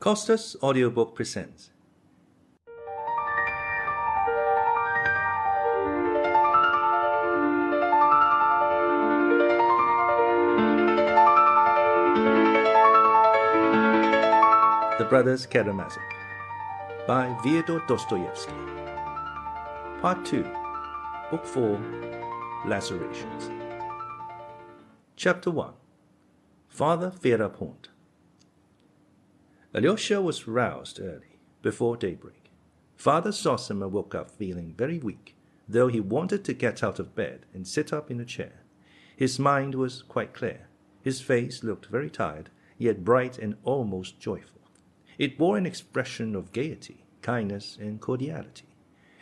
Costa's audiobook presents The Brothers Karamazov by Fyodor Dostoyevsky. Part 2, Book 4, Lacerations. Chapter 1, Father Ferapont. Alyosha was roused early, before daybreak. Father Zossima woke up feeling very weak, though he wanted to get out of bed and sit up in a chair. His mind was quite clear. His face looked very tired, yet bright and almost joyful. It bore an expression of gaiety, kindness, and cordiality.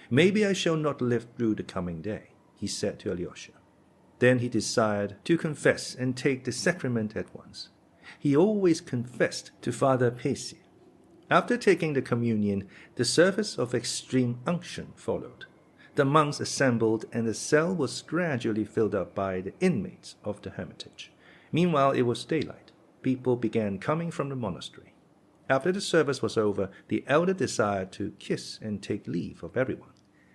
"Maybe I shall not live through the coming day," he said to Alyosha. Then he desired to confess and take the sacrament at once. He always confessed to Father Paisier. After taking the communion, the service of extreme unction followed. The monks assembled, and the cell was gradually filled up by the inmates of the hermitage. Meanwhile, it was daylight. People began coming from the monastery. After the service was over, the elder desired to kiss and take leave of everyone.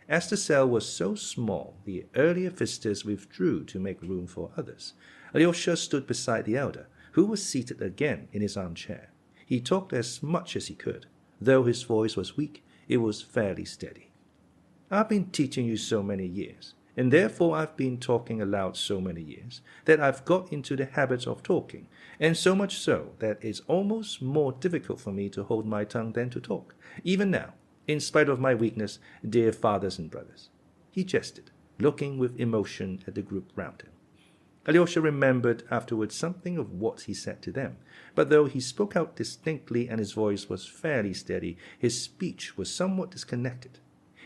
As the cell was so small, the earlier visitors withdrew to make room for others. Alyosha stood beside the elder, who was seated again in his armchair. He talked as much as he could. Though his voice was weak, it was fairly steady. "I've been teaching you so many years, and therefore I've been talking aloud so many years, that I've got into the habit of talking, and so much so that it's almost more difficult for me to hold my tongue than to talk. Even now, in spite of my weakness, dear fathers and brothers." He jested, looking with emotion at the group round him. Alyosha remembered afterwards something of what he said to them, but though he spoke out distinctly and his voice was fairly steady, his speech was somewhat disconnected.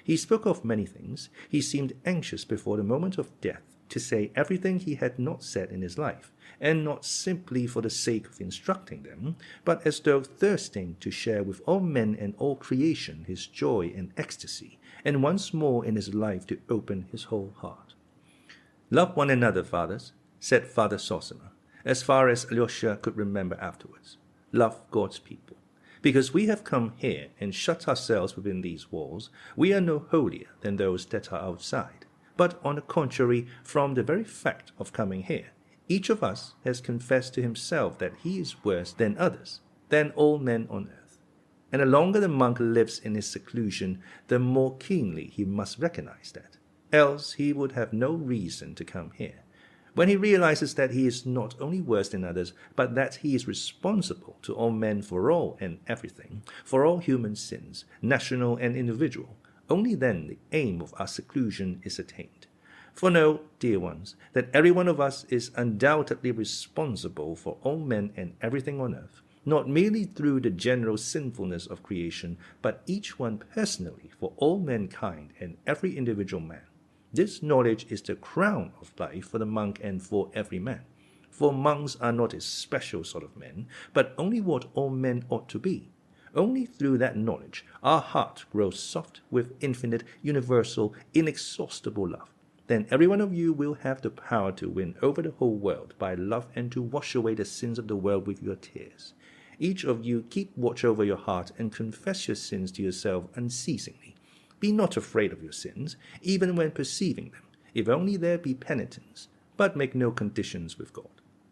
He spoke of many things. He seemed anxious before the moment of death to say everything he had not said in his life, and not simply for the sake of instructing them, but as though thirsting to share with all men and all creation his joy and ecstasy, and once more in his life to open his whole heart. "Love one another, fathers," said Father Zossima, as far as Alyosha could remember afterwards. "Love God's people. Because we have come here and shut ourselves within these walls, we are no holier than those that are outside. But on the contrary, from the very fact of coming here, each of us has confessed to himself that he is worse than others, than all men on earth. And the longer the monk lives in his seclusion, the more keenly he must recognize that. Else he would have no reason to come here. When he realizes that he is not only worse than others, but that he is responsible to all men for all and everything, for all human sins, national and individual, only then the aim of our seclusion is attained. For know, dear ones, that every one of us is undoubtedly responsible for all men and everything on earth, not merely through the general sinfulness of creation, but each one personally for all mankind and every individual man. This knowledge is the crown of life for the monk and for every man. For monks are not a special sort of men, but only what all men ought to be. Only through that knowledge our heart grows soft with infinite, universal, inexhaustible love. Then every one of you will have the power to win over the whole world by love and to wash away the sins of the world with your tears. Each of you keep watch over your heart and confess your sins to yourself unceasingly. Be not afraid of your sins, even when perceiving them, if only there be penitence, but make no conditions with God.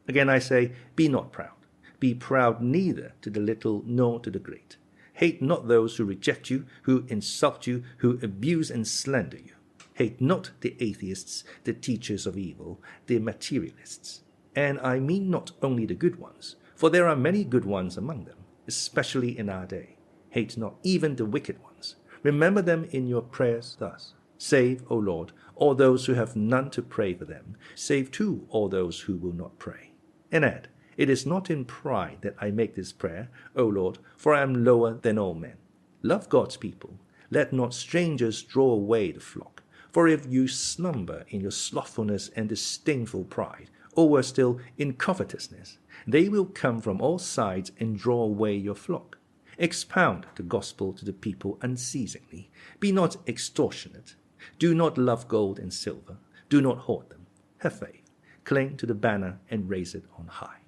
Again I say, be not proud. Be proud neither to the little nor to the great. Hate not those who reject you, who insult you, who abuse and slander you. Hate not the atheists, the teachers of evil, the materialists. And I mean not only the good ones, for there are many good ones among them, especially in our day. Hate not even the wicked ones. Remember them in your prayers thus. Save, O Lord, all those who have none to pray for them. Save too all those who will not pray. And add, it is not in pride that I make this prayer, O Lord, for I am lower than all men. Love God's people. Let not strangers draw away the flock. For if you slumber in your slothfulness and disdainful pride, or worse still, in covetousness, they will come from all sides and draw away your flock. Expound the gospel to the people unceasingly. Be not extortionate. Do not love gold and silver. Do not hoard them. Have faith. Cling to the banner and raise it on high.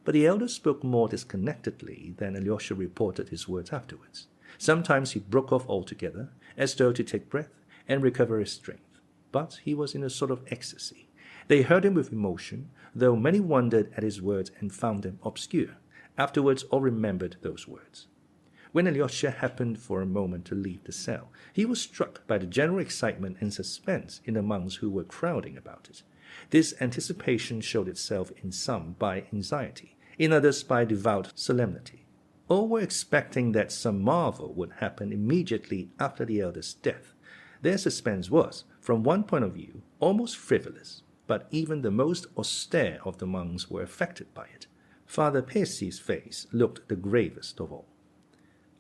But the elder spoke more disconnectedly than Alyosha reported his words afterwards. Sometimes he broke off altogether, as though to take breath and recover his strength. But he was in a sort of ecstasy. They heard him with emotion, though many wondered at his words and found them obscure. Afterwards all remembered those words. When Alyosha happened for a moment to leave the cell, he was struck by the general excitement and suspense in the monks who were crowding about it. This anticipation showed itself in some by anxiety, in others by devout solemnity. All were expecting that some marvel would happen immediately after the elder's death. Their suspense was, from one point of view, almost frivolous, but even the most austere of the monks were affected by it. Father Percy's face looked the gravest of all.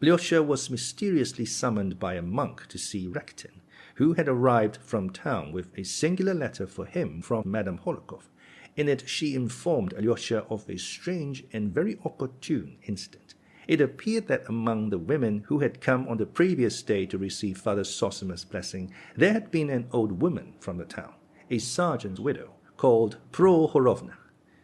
Alyosha was mysteriously summoned by a monk to see Rakitin, who had arrived from town with a singular letter for him from Madame Hohlakov. In it she informed Alyosha of a strange and very opportune incident. It appeared that among the women who had come on the previous day to receive Father Zossima's blessing, there had been an old woman from the town, a sergeant's widow, called Prohorovna.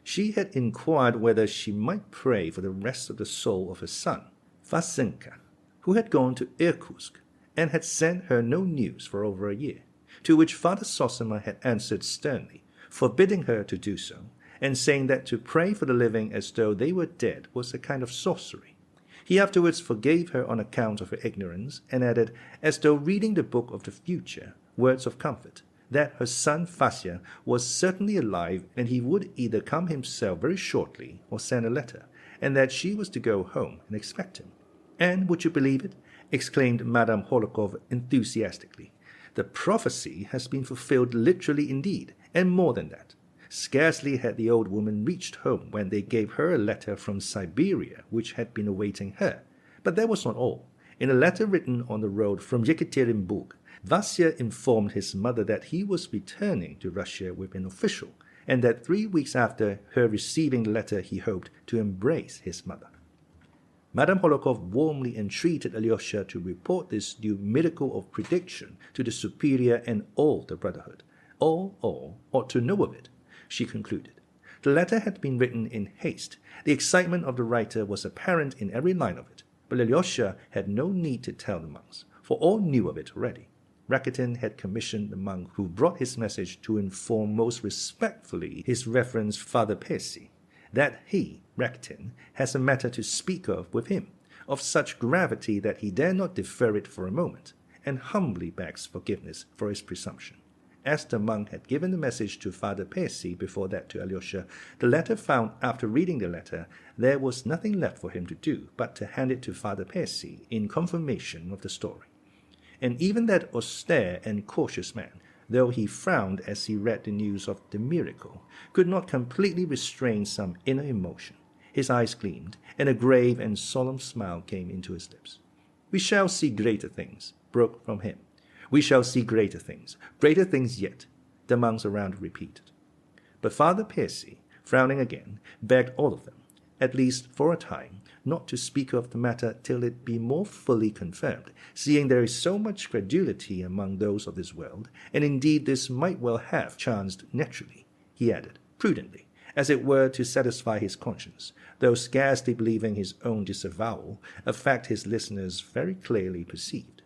She had inquired whether she might pray for the rest of the soul of her son, Vasenka, who had gone to Irkutsk, and had sent her no news for over a year, to which Father Zossima had answered sternly, forbidding her to do so, and saying that to pray for the living as though they were dead was a kind of sorcery. He afterwards forgave her on account of her ignorance, and added, as though reading the book of the future, words of comfort, that her son Vasya was certainly alive, and he would either come himself very shortly or send a letter, and that she was to go home and expect him. And, would you believe it, exclaimed Madame Hohlakov enthusiastically, the prophecy has been fulfilled literally indeed, and more than that. Scarcely had the old woman reached home when they gave her a letter from Siberia which had been awaiting her. But that was not all. In a letter written on the road from Yekaterinburg, Vasya informed his mother that he was returning to Russia with an official, and that 3 weeks after her receiving the letter he hoped to embrace his mother. Madame Hohlakov warmly entreated Alyosha to report this new miracle of prediction to the superior and all the brotherhood. All ought to know of it, she concluded. The letter had been written in haste. The excitement of the writer was apparent in every line of it, but Alyosha had no need to tell the monks, for all knew of it already. Rakitin had commissioned the monk who brought his message to inform most respectfully his reverend Father Percy, that he, Rakitin, has a matter to speak of with him, of such gravity that he dare not defer it for a moment, and humbly begs forgiveness for his presumption. As the monk had given the message to Father Percy, before that to Alyosha, the latter found after reading the letter there was nothing left for him to do but to hand it to Father Percy in confirmation of the story. And even that austere and cautious man, though he frowned as he read the news of the miracle, could not completely restrain some inner emotion. His eyes gleamed, and a grave and solemn smile came into his lips. "We shall see greater things," broke from him. "We shall see greater things yet," the monks around repeated. But Father Percy, frowning again, begged all of them, at least for a time, not to speak of the matter till it be more fully confirmed, seeing there is so much credulity among those of this world, and indeed this might well have chanced naturally, he added, prudently, as it were to satisfy his conscience, though scarcely believing his own disavowal, a fact his listeners very clearly perceived.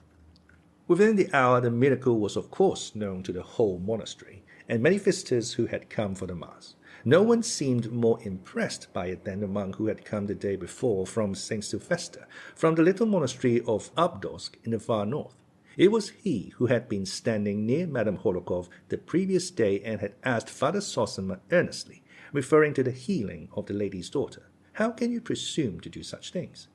Within the hour the miracle was of course known to the whole monastery, and many visitors who had come for the Mass. No one seemed more impressed by it than the monk who had come the day before from St. Sylvester, from the little monastery of Abdorsk in the far north. It was he who had been standing near Madame Hohlakov the previous day and had asked Father Zossima earnestly, referring to the healing of the lady's daughter, "How can you presume to do such things?"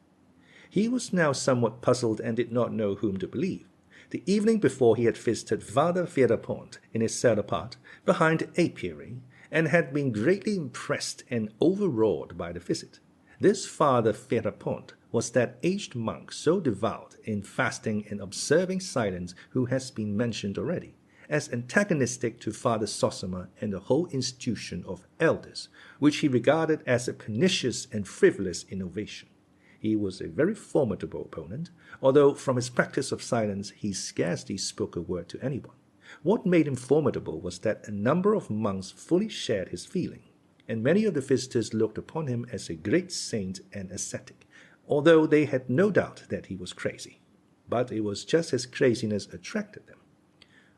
He was now somewhat puzzled and did not know whom to believe. The evening before he had visited Father Ferapont in his cell apart, behind the apiary, and had been greatly impressed and overawed by the visit. This Father Ferapont was that aged monk so devout in fasting and observing silence who has been mentioned already, as antagonistic to Father Zossima and the whole institution of elders, which he regarded as a pernicious and frivolous innovation. He was a very formidable opponent, although from his practice of silence he scarcely spoke a word to anyone. What made him formidable was that a number of monks fully shared his feeling, and many of the visitors looked upon him as a great saint and ascetic, although they had no doubt that he was crazy. But it was just his craziness attracted them.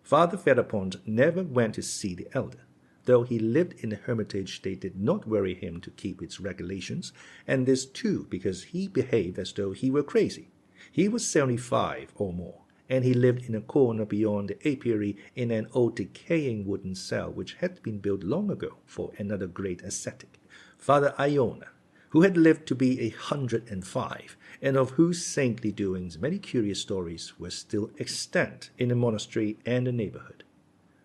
Father Ferapont never went to see the elder. Though he lived in a hermitage, they did not worry him to keep its regulations, and this too because he behaved as though he were crazy. He was 75 or more, and he lived in a corner beyond the apiary in an old decaying wooden cell which had been built long ago for another great ascetic, Father Iona, who had lived to be 105, and of whose saintly doings many curious stories were still extant in the monastery and the neighborhood.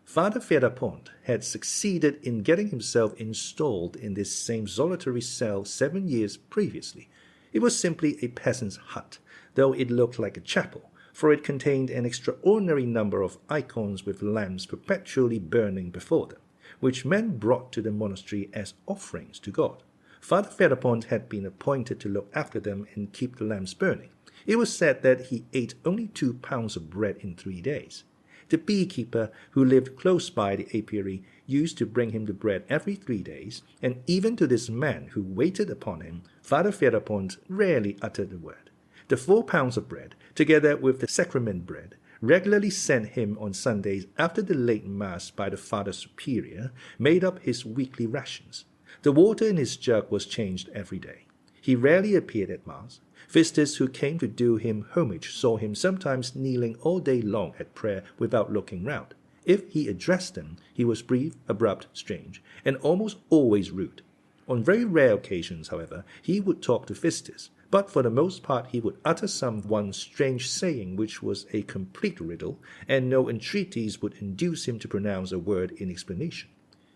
Father Ferapont had succeeded in getting himself installed in this same solitary cell 7 years previously. It was simply a peasant's hut, though it looked like a chapel, for it contained an extraordinary number of icons with lamps perpetually burning before them, which men brought to the monastery as offerings to God. Father Ferapont had been appointed to look after them and keep the lamps burning. It was said that he ate only 2 pounds of bread in 3 days. The beekeeper, who lived close by the apiary, used to bring him the bread every 3 days, and even to this man who waited upon him, Father Ferapont rarely uttered a word. The 4 pounds of bread, together with the sacrament bread, regularly sent him on Sundays after the late Mass by the Father Superior, made up his weekly rations. The water in his jug was changed every day. He rarely appeared at Mass. Visitors who came to do him homage saw him sometimes kneeling all day long at prayer without looking round. If he addressed them, he was brief, abrupt, strange, and almost always rude. On very rare occasions, however, he would talk to visitors, but for the most part he would utter some one strange saying which was a complete riddle, and no entreaties would induce him to pronounce a word in explanation.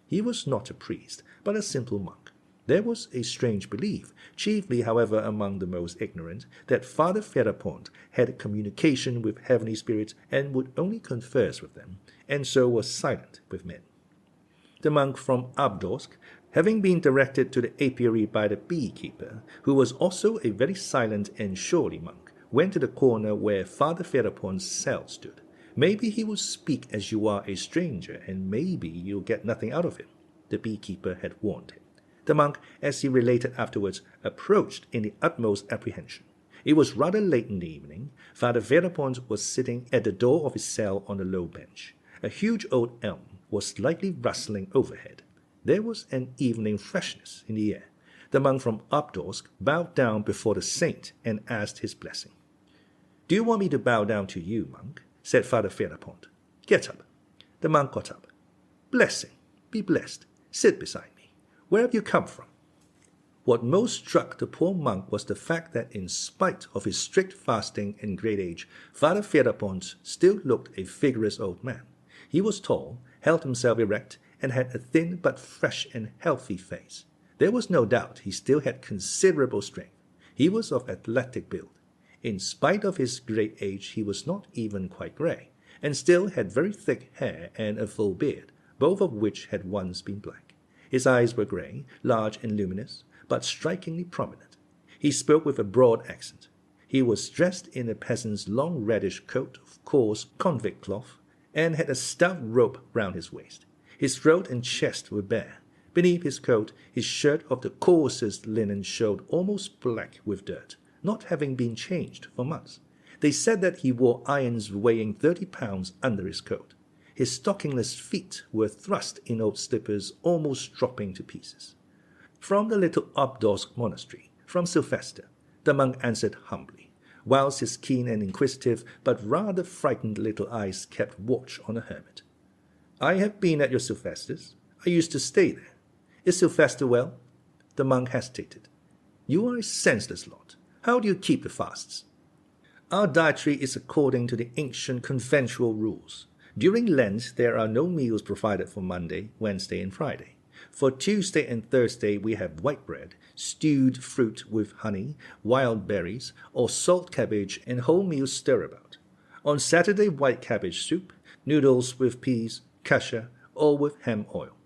He was not a priest, but a simple monk. There was a strange belief, chiefly, however, among the most ignorant, that Father Ferapont had communication with heavenly spirits and would only converse with them, and so was silent with men. The monk from Abdorsk, having been directed to the apiary by the beekeeper, who was also a very silent and surly monk, went to the corner where Father Ferapont's cell stood. Maybe he will speak as you are a stranger, and maybe you'll get nothing out of him, the beekeeper had warned him. The monk, as he related afterwards, approached in the utmost apprehension. It was rather late in the evening. Father Ferapont was sitting at the door of his cell on a low bench. A huge old elm was slightly rustling overhead. There was an evening freshness in the air. The monk from Abdorsk bowed down before the saint and asked his blessing. "Do you want me to bow down to you, monk?" said Father Ferapont. "Get up." The monk got up. "Blessing, be blessed. Sit beside me. Where have you come from?" What most struck the poor monk was the fact that in spite of his strict fasting and great age, Father Ferapont still looked a vigorous old man. He was tall, held himself erect, and had a thin but fresh and healthy face. There was no doubt he still had considerable strength. He was of athletic build. In spite of his great age, he was not even quite gray, and still had very thick hair and a full beard, both of which had once been black. His eyes were gray, large and luminous, but strikingly prominent. He spoke with a broad accent. He was dressed in a peasant's long reddish coat of coarse convict cloth, and had a stout rope round his waist. His throat and chest were bare. Beneath his coat, his shirt of the coarsest linen showed almost black with dirt, not having been changed for months. They said that he wore irons weighing 30 pounds under his coat. His stockingless feet were thrust in old slippers almost dropping to pieces. "From the little Abdorsk monastery, from Sylvester," the monk answered humbly, whilst his keen and inquisitive but rather frightened little eyes kept watch on the hermit. "I have been at your Sylvester's. I used to stay there. Is Sylvester well?" The monk hesitated. "You are a senseless lot. How do you keep the fasts?" "Our dietary is according to the ancient conventual rules. During Lent, there are no meals provided for Monday, Wednesday, and Friday. For Tuesday and Thursday, we have white bread, stewed fruit with honey, wild berries, or salt cabbage and wholemeal stirabout. On Saturday, white cabbage soup, noodles with peas, kasha, or with ham oil.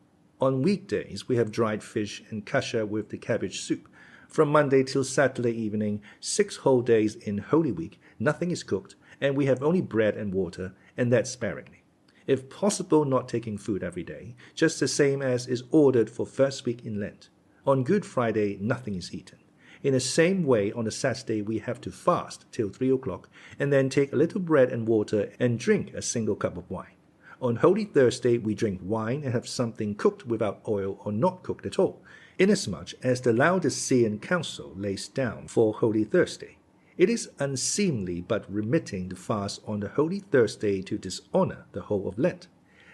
On weekdays, we have dried fish and kasha with the cabbage soup. From Monday till Saturday evening, 6 whole days in Holy Week, nothing is cooked, and we have only bread and water, and that sparingly. If possible, not taking food every day, just the same as is ordered for first week in Lent. On Good Friday, nothing is eaten. In the same way, on the Saturday, we have to fast till 3 o'clock, and then take a little bread and water and drink a single cup of wine. On Holy Thursday, we drink wine and have something cooked without oil or not cooked at all, inasmuch as the Laodicean Council lays down for Holy Thursday. It is unseemly but remitting the fast on the Holy Thursday to dishonor the whole of Lent.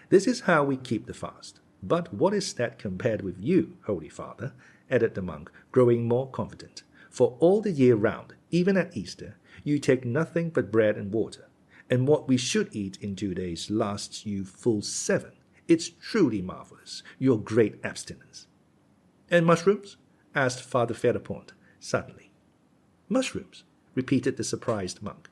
This is how we keep the fast. But what is that compared with you, Holy Father? Added the monk, growing more confident. For all the year round, even at Easter, you take nothing but bread and water. And what we should eat in 2 days lasts you full 7. It's truly marvelous, your great abstinence. And mushrooms? Asked Father Ferapont, suddenly. Mushrooms? Repeated the surprised monk.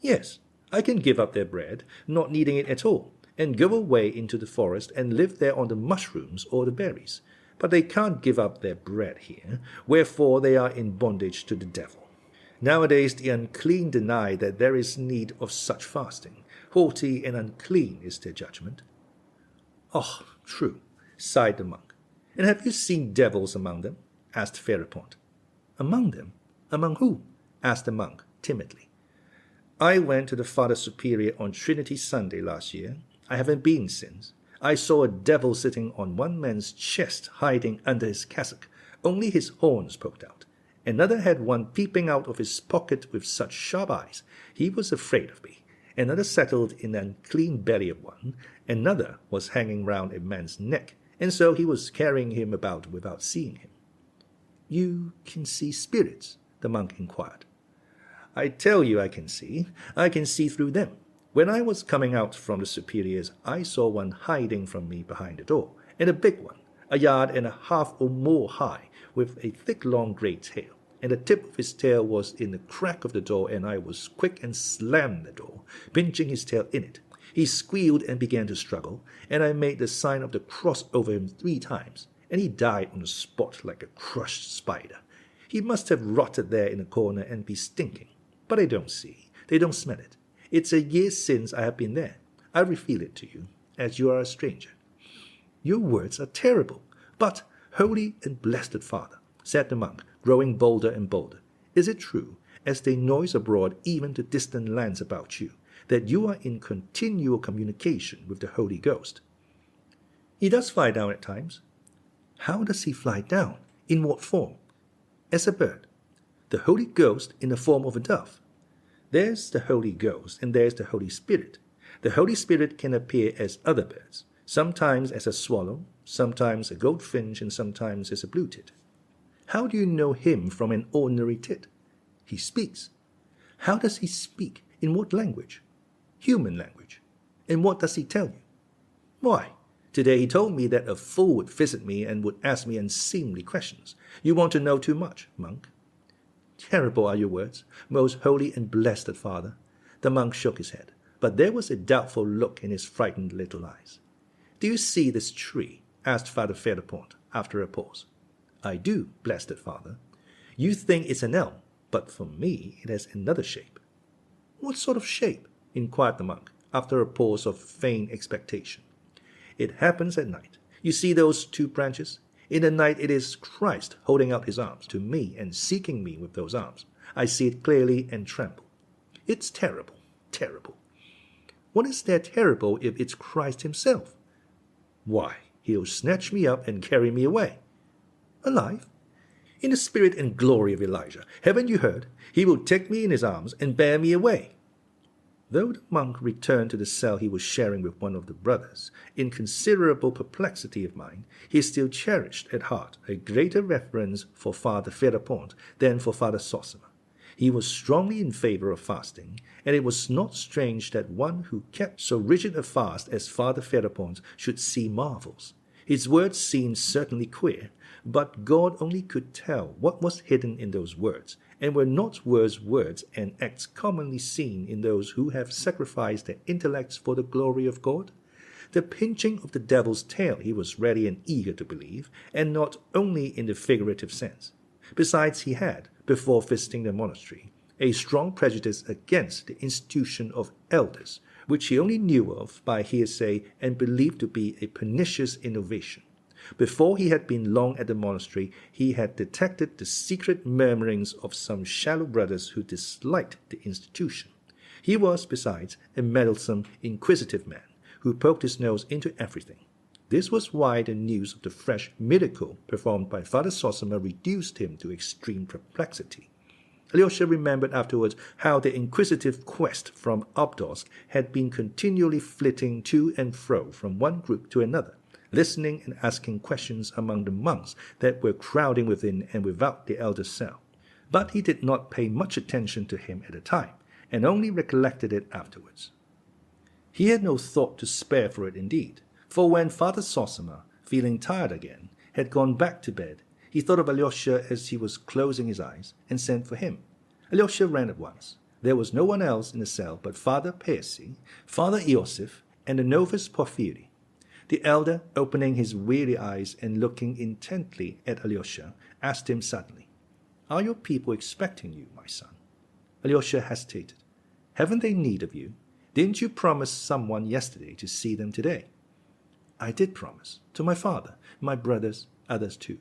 Yes, I can give up their bread, not needing it at all, and go away into the forest and live there on the mushrooms or the berries. But they can't give up their bread here, wherefore they are in bondage to the devil. Nowadays the unclean deny that there is need of such fasting. Haughty and unclean is their judgment. Oh, true, sighed the monk. And have you seen devils among them? Asked Ferapont. Among them? Among who? Asked the monk, timidly. I went to the Father Superior on Trinity Sunday last year. I haven't been since. I saw a devil sitting on one man's chest, hiding under his cassock, only his horns poked out. Another had one peeping out of his pocket with such sharp eyes, he was afraid of me. Another settled in the unclean belly of one. Another was hanging round a man's neck, and so he was carrying him about without seeing him. You can see spirits? The monk inquired. I tell you I can see through them. When I was coming out from the superiors, I saw one hiding from me behind the door, and a big one, 1.5 yards or more high, with a thick long grey tail, and the tip of his tail was in the crack of the door, and I was quick and slammed the door, pinching his tail in it. He squealed and began to struggle, and I made the sign of the cross over him 3 times, and he died on the spot like a crushed spider. He must have rotted there in a corner and be stinking. But they don't see, they don't smell it. It's a year since I have been there. I reveal it to you, as you are a stranger. Your words are terrible, but, holy and blessed Father, said the monk, growing bolder and bolder, is it true, as they noise abroad even to distant lands about you, that you are in continual communication with the Holy Ghost? He does fly down at times. How does he fly down? In what form? As a bird. The Holy Ghost in the form of a dove. There's the Holy Ghost, and there's the Holy Spirit. The Holy Spirit can appear as other birds, sometimes as a swallow, sometimes a goldfinch, and sometimes as a blue tit. How do you know him from an ordinary tit? He speaks. How does he speak? In what language? Human language. And what does he tell you? Why, today he told me that a fool would visit me and would ask me unseemly questions. You want to know too much, monk. Terrible are your words, most holy and blessed Father. The monk shook his head, but there was a doubtful look in his frightened little eyes. Do you see this tree? Asked Father Ferapont, after a pause. I do, blessed Father. You think it's an elm, but for me it has another shape. What sort of shape? Inquired the monk, after a pause of feigned expectation. It happens at night. You see those 2 branches? In the night it is Christ holding out his arms to me and seeking me with those arms. I see it clearly and tremble. It's terrible, terrible. What is there terrible if it's Christ himself? Why, he'll snatch me up and carry me away. Alive? In the spirit and glory of Elijah. Haven't you heard? He will take me in his arms and bear me away. Though the monk returned to the cell he was sharing with one of the brothers, in considerable perplexity of mind, he still cherished at heart a greater reverence for Father Ferapont than for Father Zossima. He was strongly in favor of fasting, and it was not strange that one who kept so rigid a fast as Father Ferapont should see marvels. His words seemed certainly queer, but God only could tell what was hidden in those words, and were not words and acts commonly seen in those who have sacrificed their intellects for the glory of God? The pinching of the devil's tail he was ready and eager to believe, and not only in the figurative sense. Besides, he had, before visiting the monastery, a strong prejudice against the institution of elders, which he only knew of by hearsay and believed to be a pernicious innovation. Before he had been long at the monastery, he had detected the secret murmurings of some shallow brothers who disliked the institution. He was, besides, a meddlesome, inquisitive man, who poked his nose into everything. This was why the news of the fresh miracle performed by Father Zossima reduced him to extreme perplexity. Alyosha remembered afterwards how the inquisitive quest from Obdorsk had been continually flitting to and fro from one group to another, listening and asking questions among the monks that were crowding within and without the elder's cell. But he did not pay much attention to him at the time, and only recollected it afterwards. He had no thought to spare for it indeed, for when Father Zossima, feeling tired again, had gone back to bed, he thought of Alyosha as he was closing his eyes, and sent for him. Alyosha ran at once. There was no one else in the cell but Father Percy, Father Iosif, and the novice Porphyry. The elder, opening his weary eyes and looking intently at Alyosha, asked him suddenly, "Are your people expecting you, my son?" Alyosha hesitated. "Haven't they need of you? Didn't you promise someone yesterday to see them today?" "I did promise, to my father, my brothers, others too."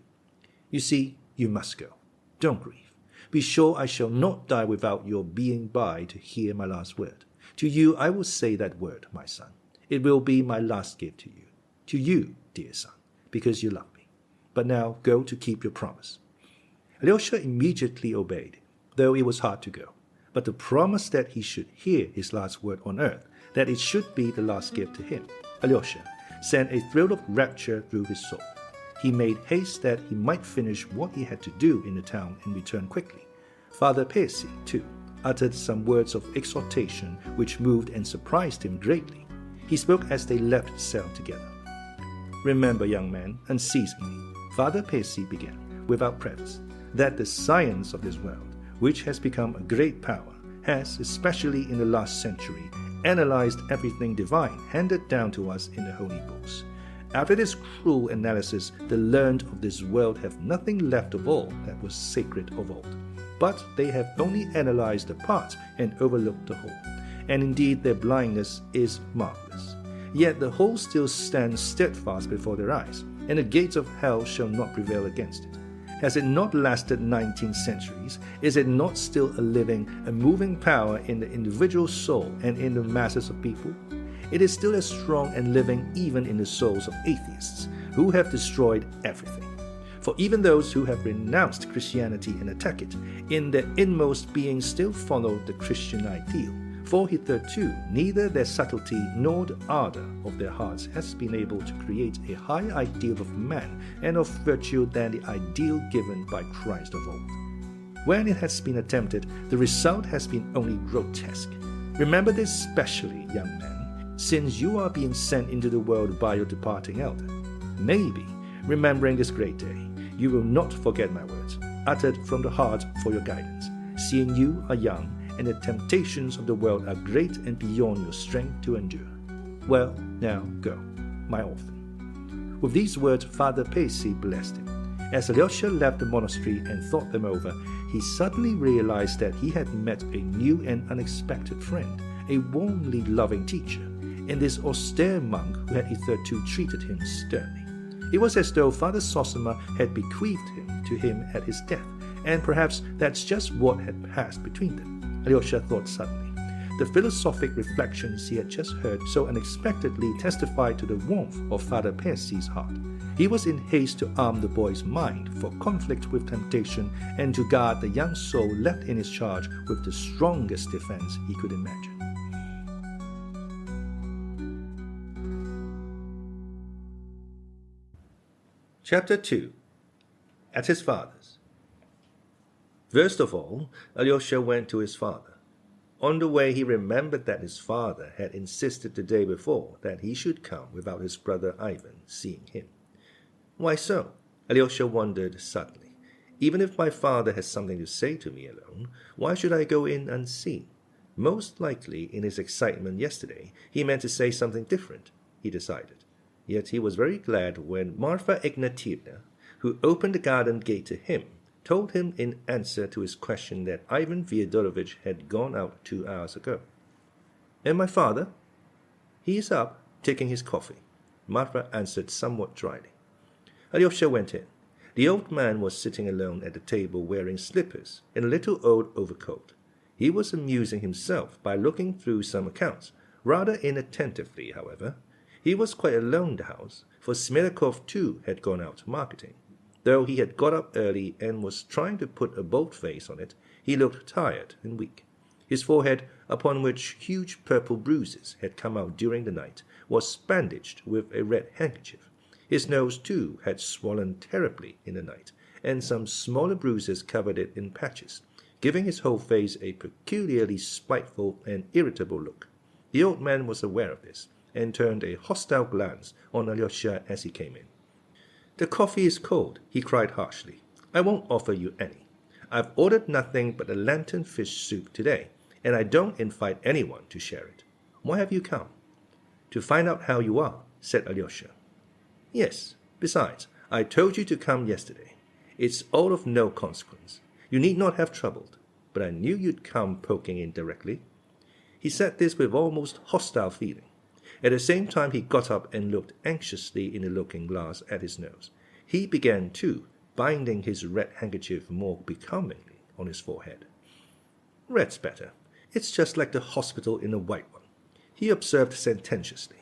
"You see, you must go. Don't grieve. Be sure I shall not die without your being by to hear my last word. To you I will say that word, my son. It will be my last gift to you. To you, dear son, because you love me. But now go to keep your promise." Alyosha immediately obeyed, though it was hard to go. But the promise that he should hear his last word on earth, that it should be the last gift to him, Alyosha, sent a thrill of rapture through his soul. He made haste that he might finish what he had to do in the town and return quickly. Father Percy, too, uttered some words of exhortation which moved and surprised him greatly. He spoke as they left the cell together. "Remember, young man, unceasingly," Father Percy began, without preface, "that the science of this world, which has become a great power, has, especially in the last century, analyzed everything divine handed down to us in the holy books. After this cruel analysis, the learned of this world have nothing left of all that was sacred of old. But they have only analyzed the parts and overlooked the whole. And indeed their blindness is marvelous. Yet the whole still stands steadfast before their eyes, and the gates of hell shall not prevail against it. Has it not lasted 19 centuries? Is it not still a living, a moving power in the individual soul and in the masses of people? It is still as strong and living even in the souls of atheists, who have destroyed everything. For even those who have renounced Christianity and attack it, in their inmost being still follow the Christian ideal. For hitherto neither their subtlety nor the ardor of their hearts has been able to create a higher ideal of man and of virtue than the ideal given by Christ of old. When it has been attempted, the result has been only grotesque. Remember this specially, young men, since you are being sent into the world by your departing elder. Maybe, remembering this great day, you will not forget my words, uttered from the heart for your guidance, seeing you are young, and the temptations of the world are great and beyond your strength to endure. Well, now go, my orphan." With these words, Father Percy blessed him. As Alyosha left the monastery and thought them over, he suddenly realized that he had met a new and unexpected friend, a warmly loving teacher, in this austere monk who had hitherto treated him sternly. It was as though Father Zossima had bequeathed him to him at his death, and perhaps that's just what had passed between them. Alyosha thought suddenly. The philosophic reflections he had just heard so unexpectedly testified to the warmth of Father Percy's heart. He was in haste to arm the boy's mind for conflict with temptation and to guard the young soul left in his charge with the strongest defense he could imagine. Chapter 2. At his father's. First of all, Alyosha went to his father. On the way he remembered that his father had insisted the day before that he should come without his brother Ivan seeing him. Why so? Alyosha wondered suddenly. Even if my father has something to say to me alone, why should I go in unseen? Most likely, in his excitement yesterday, he meant to say something different, he decided. Yet he was very glad when Marfa Ignatievna, who opened the garden gate to him, told him in answer to his question that Ivan Fyodorovitch had gone out 2 hours ago. "And my father?" "He is up, taking his coffee," Marfa answered somewhat dryly. Alyosha went in. The old man was sitting alone at the table wearing slippers and a little old overcoat. He was amusing himself by looking through some accounts, rather inattentively, however. He was quite alone in the house, for Smelikov too had gone out marketing. Though he had got up early and was trying to put a bold face on it, he looked tired and weak. His forehead, upon which huge purple bruises had come out during the night, was bandaged with a red handkerchief. His nose, too, had swollen terribly in the night, and some smaller bruises covered it in patches, giving his whole face a peculiarly spiteful and irritable look. The old man was aware of this, and turned a hostile glance on Alyosha as he came in. "The coffee is cold," he cried harshly. "I won't offer you any. I've ordered nothing but a lantern fish soup today, and I don't invite anyone to share it. Why have you come?" "To find out how you are," said Alyosha. "Yes. Besides, I told you to come yesterday. It's all of no consequence. You need not have troubled. But I knew you'd come poking in directly." He said this with almost hostile feeling. At the same time he got up and looked anxiously in the looking-glass at his nose. He began, too, binding his red handkerchief more becomingly on his forehead. "Red's better. It's just like the hospital in a white one," he observed sententiously.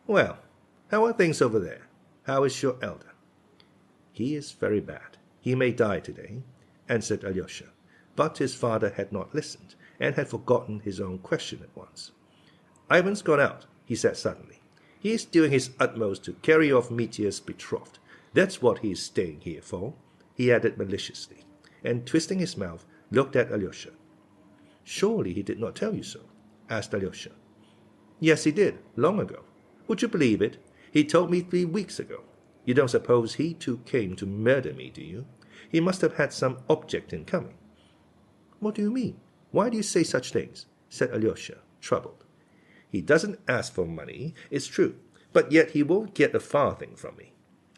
"Well, how are things over there? How is your elder?" "He is very bad. He may die today," answered Alyosha. But his father had not listened, and had forgotten his own question at once. "Ivan's gone out," he said suddenly. "He is doing his utmost to carry off Mitya's betrothed. That's what he is staying here for," he added maliciously, and twisting his mouth, looked at Alyosha. "Surely he did not tell you so?" asked Alyosha. "Yes, he did, long ago. Would you believe it? He told me 3 weeks ago. You don't suppose he too came to murder me, do you? He must have had some object in coming." "What do you mean? Why do you say such things?" said Alyosha, troubled. "He doesn't ask for money, it's true, but yet he won't get a farthing from me.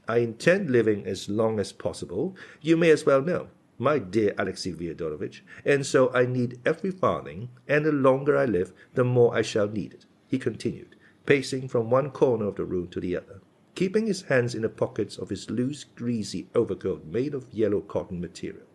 I intend living as long as possible, you may as well know, my dear Alexey Fyodorovitch, and so I need every farthing, and the longer I live, the more I shall need it," he continued, pacing from one corner of the room to the other, keeping his hands in the pockets of his loose, greasy overcoat made of yellow cotton material.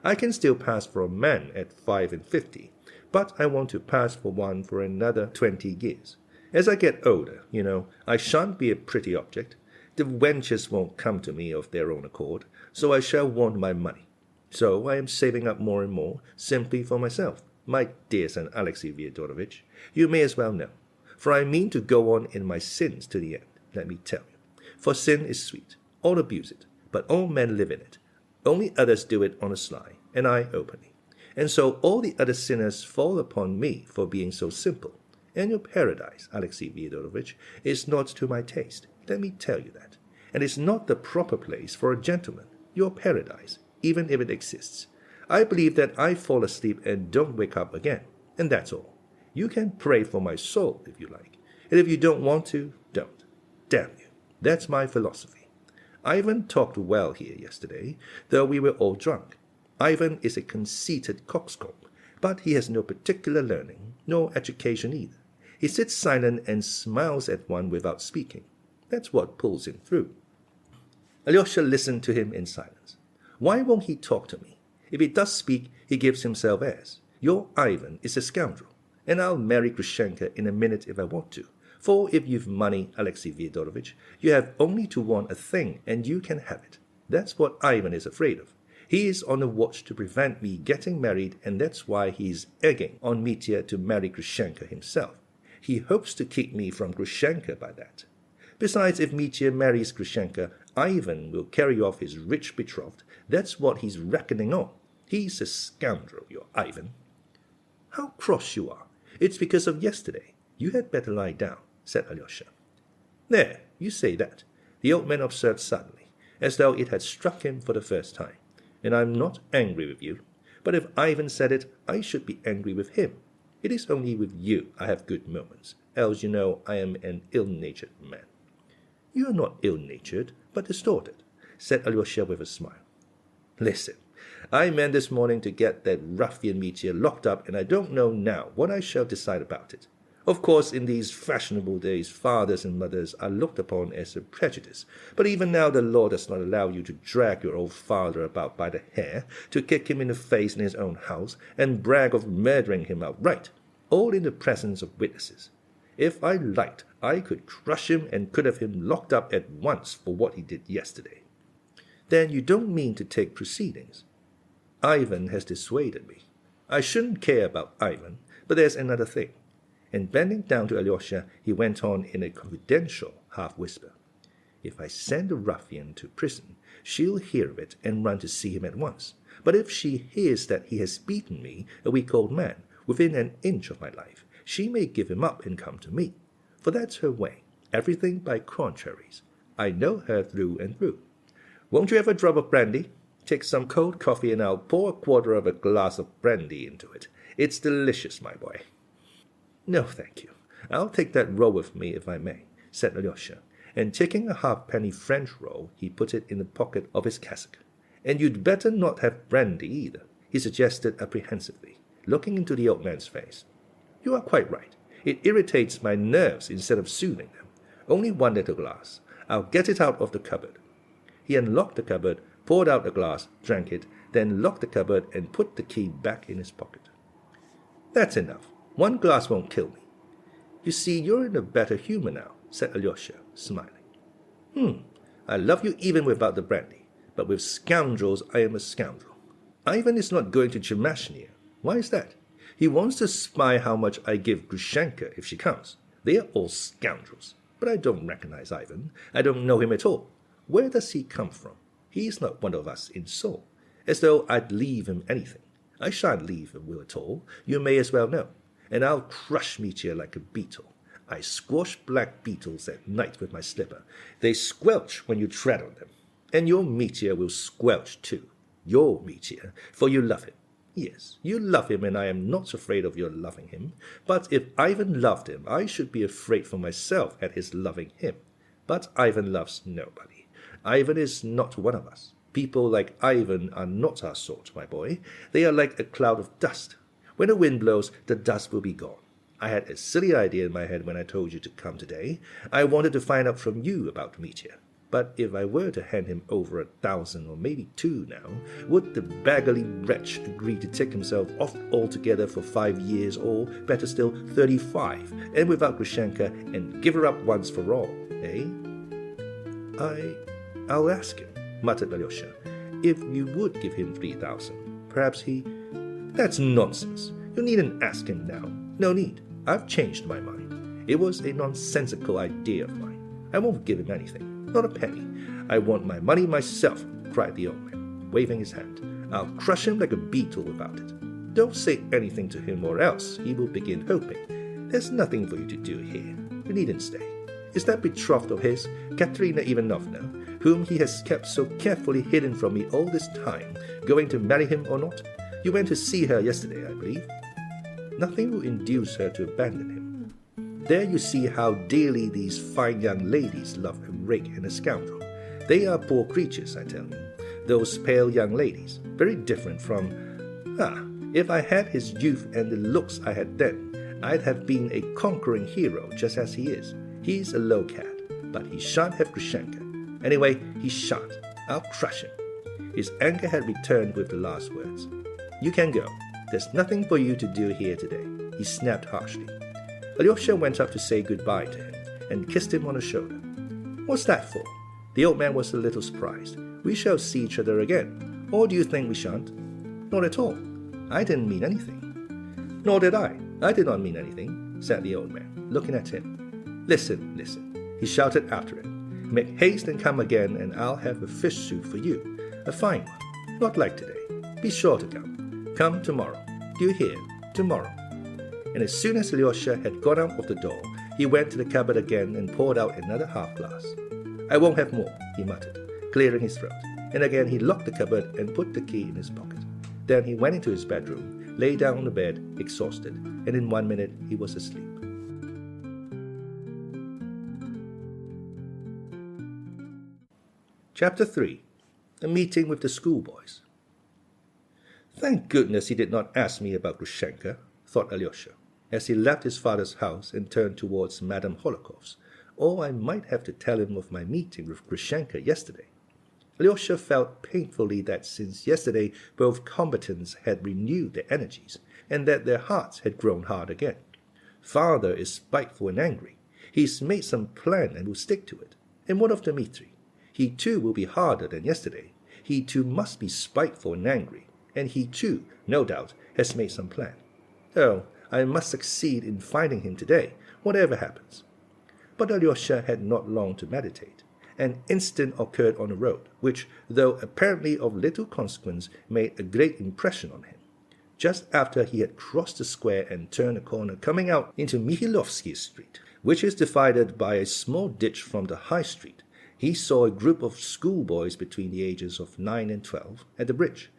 "I can still pass for a man at 55, but I want to pass for one for another 20 years. As I get older, you know, I shan't be a pretty object. The wenches won't come to me of their own accord, so I shall want my money. So I am saving up more and more, simply for myself, my dear son Alexey Fyodorovitch. You may as well know. For I mean to go on in my sins to the end, let me tell you. For sin is sweet. All abuse it, but all men live in it. Only others do it on the sly, and I openly. And so all the other sinners fall upon me for being so simple. And your paradise, Alexey Fyodorovitch, is not to my taste, let me tell you that. And it's not the proper place for a gentleman, your paradise, even if it exists. I believe that I fall asleep and don't wake up again, and that's all. You can pray for my soul if you like, and if you don't want to, don't. Damn you. That's my philosophy. Ivan talked well here yesterday, though we were all drunk. Ivan is a conceited coxcomb, but he has no particular learning, nor education either. He sits silent and smiles at one without speaking. That's what pulls him through." Alyosha listened to him in silence. "Why won't he talk to me? If he does speak, he gives himself airs. Your Ivan is a scoundrel, and I'll marry Grushenka in a minute if I want to. For if you've money, Alexey Fyodorovitch, you have only to want a thing, and you can have it. That's what Ivan is afraid of. He is on the watch to prevent me getting married, and that's why he's egging on Mitya to marry Grushenka himself. He hopes to keep me from Grushenka by that. Besides, if Mitya marries Grushenka, Ivan will carry off his rich betrothed. That's what he's reckoning on. He's a scoundrel, your Ivan." "How cross you are. It's because of yesterday. You had better lie down," said Alyosha. "There, you say that," the old man observed suddenly, as though it had struck him for the first time. "And I'm not angry with you. But if Ivan said it, I should be angry with him. It is only with you I have good moments, else you know I am an ill-natured man." "You are not ill-natured, but distorted," said Alyosha with a smile. "Listen, I meant this morning to get that ruffian Mitya locked up, and I don't know now what I shall decide about it. Of course, in these fashionable days, fathers and mothers are looked upon as a prejudice, but even now the law does not allow you to drag your old father about by the hair, to kick him in the face in his own house, and brag of murdering him outright, all in the presence of witnesses. If I liked, I could crush him and could have him locked up at once for what he did yesterday. Then you don't mean to take proceedings? Ivan has dissuaded me. I shouldn't care about Ivan, but there's another thing. And bending down to Alyosha, he went on in a confidential half-whisper. If I send the ruffian to prison, she'll hear of it and run to see him at once. But if she hears that he has beaten me, a weak-old man, within an inch of my life, she may give him up and come to me. For that's her way, everything by contraries. I know her through and through. Won't you have a drop of brandy? Take some cold coffee and I'll pour a quarter of a glass of brandy into it. It's delicious, my boy. No, thank you. I'll take that roll with me if I may, said Alyosha, and taking a halfpenny French roll, he put it in the pocket of his cassock. And you'd better not have brandy either, he suggested apprehensively, looking into the old man's face. You are quite right. It irritates my nerves instead of soothing them. Only one little glass. I'll get it out of the cupboard. He unlocked the cupboard, poured out a glass, drank it, then locked the cupboard and put the key back in his pocket. That's enough. One glass won't kill me. You see, you're in a better humor now, said Alyosha, smiling. I love you even without the brandy, but with scoundrels I am a scoundrel. Ivan is not going to Chemashnia. Why is that? He wants to spy how much I give Grushenka if she comes. They are all scoundrels. But I don't recognize Ivan. I don't know him at all. Where does he come from? He's not one of us in soul. As though I'd leave him anything. I shan't leave him, Will, at all. You may as well know. And I'll crush Mitya like a beetle. I squash black beetles at night with my slipper. They squelch when you tread on them. And your Mitya will squelch too. Your Mitya, for you love him. Yes, you love him, and I am not afraid of your loving him. But if Ivan loved him, I should be afraid for myself at his loving him. But Ivan loves nobody. Ivan is not one of us. People like Ivan are not our sort, my boy. They are like a cloud of dust. When the wind blows, the dust will be gone. I had a silly idea in my head when I told you to come today. I wanted to find out from you about Mitya. But if I were to hand him over 1,000 or maybe 2 now, would the beggarly wretch agree to take himself off altogether for 5 years or, better still, 35, and without Grushenka, and give her up once for all, eh? I'll ask him, muttered Alyosha. If you would give him 3,000, perhaps he... That's nonsense. You needn't ask him now. No need. I've changed my mind. It was a nonsensical idea of mine. I won't give him anything. Not a penny. I want my money myself, cried the old man, waving his hand. I'll crush him like a beetle without it. Don't say anything to him or else he will begin hoping. There's nothing for you to do here. You needn't stay. Is that betrothed of his, Katerina Ivanovna, whom he has kept so carefully hidden from me all this time, going to marry him or not? You went to see her yesterday, I believe. Nothing will induce her to abandon him. There you see how dearly these fine young ladies love a rake and a scoundrel. They are poor creatures, I tell you. Those pale young ladies, very different from... if I had his youth and the looks I had then, I'd have been a conquering hero just as he is. He's a low cat, but he shan't have Grushenka. Anyway, he shan't. I'll crush him. His anger had returned with the last words. You can go. There's nothing for you to do here today, he snapped harshly. Alyosha went up to say goodbye to him and kissed him on the shoulder. What's that for? The old man was a little surprised. We shall see each other again. Or do you think we shan't? Not at all. I didn't mean anything. Nor did I. I did not mean anything, said the old man, looking at him. Listen, he shouted after him. Make haste and come again, and I'll have a fish soup for you. A fine one. Not like today. Be sure to come. Come tomorrow. Do you hear? Tomorrow. And as soon as Alyosha had gone out of the door, he went to the cupboard again and poured out another half-glass. I won't have more, he muttered, clearing his throat. And again he locked the cupboard and put the key in his pocket. Then he went into his bedroom, lay down on the bed, exhausted, and in 1 minute he was asleep. Chapter 3. A Meeting with the Schoolboys. Thank goodness he did not ask me about Grushenka, thought Alyosha. as he left his father's house and turned towards Madame Hohlakov's, or I might have to tell him of my meeting with Grushenka yesterday. Alyosha felt painfully that since yesterday both combatants had renewed their energies, and that their hearts had grown hard again. Father is spiteful and angry. He's made some plan and will stick to it. And what of Dmitri? He too will be harder than yesterday. He too must be spiteful and angry, and he too, no doubt, has made some plan. Oh, I must succeed in finding him today, whatever happens. But Alyosha had not long to meditate. An incident occurred on the road, which, though apparently of little consequence, made a great impression on him. Just after he had crossed the square and turned a corner coming out into Mihailovsky Street, which is divided by a small ditch from the High Street, he saw a group of schoolboys between the ages of 9 and 12 at the bridge.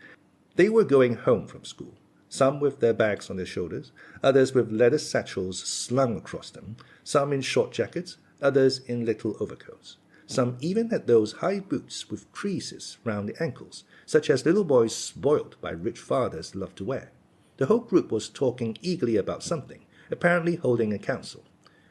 They were going home from school, some with their bags on their shoulders, others with leather satchels slung across them, some in short jackets, others in little overcoats. Some even had those high boots with creases round the ankles, such as little boys spoiled by rich fathers love to wear. The whole group was talking eagerly about something, apparently holding a council.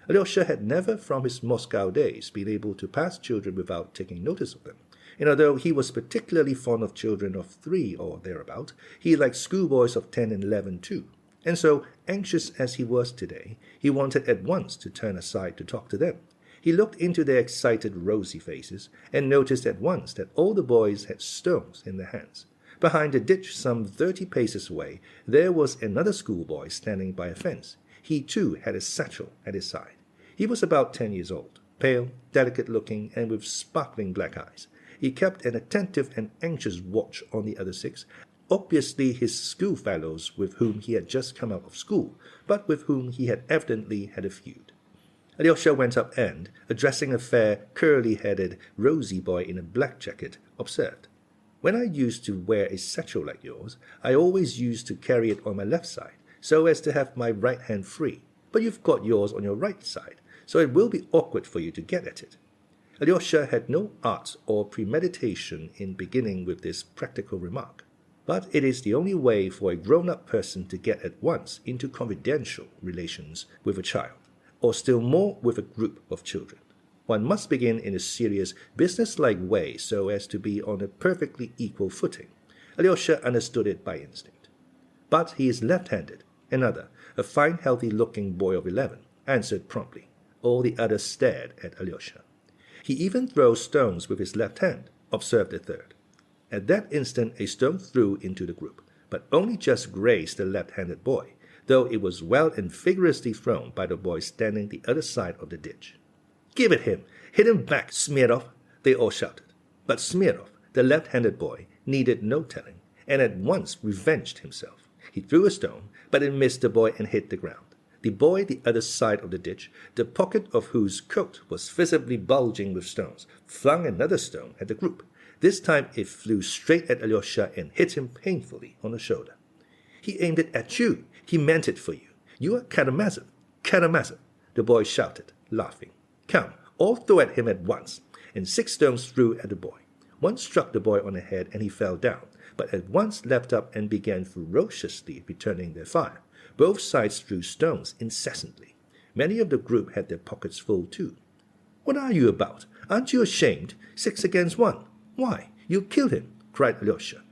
Alyosha had never from his Moscow days been able to pass children without taking notice of them, and although he was particularly fond of children of 3 or thereabout, he liked schoolboys of 10 and 11 too, and so, anxious as he was today, he wanted at once to turn aside to talk to them. He looked into their excited, rosy faces, and noticed at once that all the boys had stones in their hands. Behind the ditch, some 30 paces away, there was another schoolboy standing by a fence. He too had a satchel at his side. He was about 10 years old, pale, delicate-looking, and with sparkling black eyes. He kept an attentive and anxious watch on the other 6, obviously his schoolfellows with whom he had just come out of school, but with whom he had evidently had a feud. Alyosha went up and, addressing a fair, curly-headed, rosy boy in a black jacket, observed, "When I used to wear a satchel like yours, I always used to carry it on my left side, so as to have my right hand free. But you've got yours on your right side, so it will be awkward for you to get at it." Alyosha had no art or premeditation in beginning with this practical remark, but it is the only way for a grown-up person to get at once into confidential relations with a child, or still more with a group of children. One must begin in a serious, business-like way so as to be on a perfectly equal footing. Alyosha understood it by instinct. But he is left-handed. Another, a fine, healthy-looking boy of 11, answered promptly. All the others stared at Alyosha. "He even throws stones with his left hand," observed a third. At that instant a stone flew into the group, but only just grazed the left-handed boy, though it was well and vigorously thrown by the boy standing the other side of the ditch. "Give it him! Hit him back, Smirnov!" they all shouted. But Smirnov, the left-handed boy, needed no telling, and at once revenged himself. He threw a stone, but it missed the boy and hit the ground. The boy the other side of the ditch, the pocket of whose coat was visibly bulging with stones, flung another stone at the group. This time it flew straight at Alyosha and hit him painfully on the shoulder. "He aimed it at you. He meant it for you. You are Karamazov. Karamazov," the boy shouted, laughing. "Come, all throw at him at once." And 6 stones flew at the boy. One struck the boy on the head and he fell down, but at once leapt up and began ferociously returning their fire. Both sides threw stones incessantly. Many of the group had their pockets full too. "What are you about? Aren't you ashamed? 6 against 1. Why, you killed him," cried Alyosha.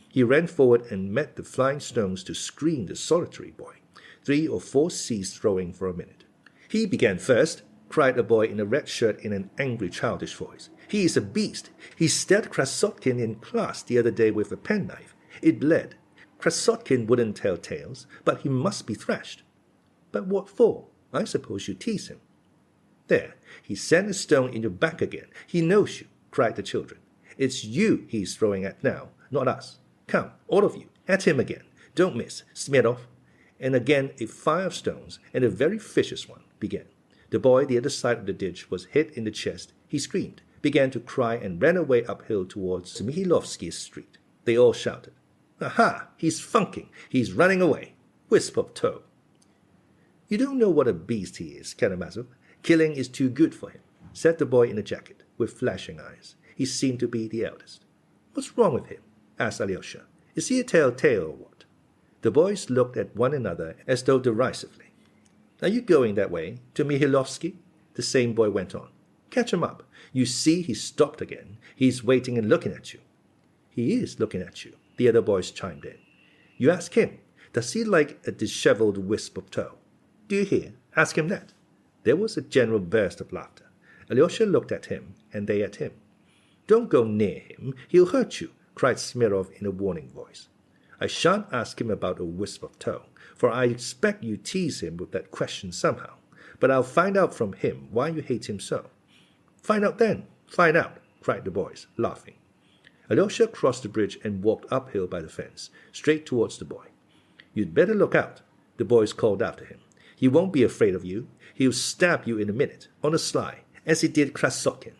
He ran forward and met the flying stones to screen the solitary boy. 3 or 4 ceased throwing for a minute. "He began first," cried a boy in a red shirt in an angry, childish voice. "He is a beast. He stabbed Krasotkin in class the other day with a penknife. It bled. Krasotkin wouldn't tell tales, but he must be thrashed." "But what for? I suppose you tease him." "There, he sent a stone in your back again. He knows you," cried the children. "It's you he's throwing at now, not us. Come, all of you, at him again. Don't miss, Smirnov." And again a fire of stones, and a very vicious one, began. The boy the other side of the ditch was hit in the chest. He screamed, began to cry, and ran away uphill towards Mihailovsky Street. They all shouted, "Aha! He's funking! He's running away!" Wisp of tow. "You don't know what a beast he is, Karamazov. Killing is too good for him," said the boy in the jacket, with flashing eyes. He seemed to be the eldest. "What's wrong with him?" asked Alyosha. "Is he a tell-tale or what?" The boys looked at one another as though derisively. Are you going that way, to Mihailovsky? The same boy went on. Catch him up. You see he's stopped again. He's waiting and looking at you. He is looking at you, the other boys chimed in. You ask him. Does he like a disheveled wisp of tow? Do you hear? Ask him that. There was a general burst of laughter. Alyosha looked at him, and they at him. Don't go near him. He'll hurt you, cried Smirnov in a warning voice. I shan't ask him about a wisp of tow, for I expect you tease him with that question somehow. But I'll find out from him why you hate him so. Find out then. Find out, cried the boys, laughing. Alyosha crossed the bridge and walked uphill by the fence, straight towards the boy. You'd better look out, the boys called after him. He won't be afraid of you. He'll stab you in a minute, on the sly, as he did Krasokin.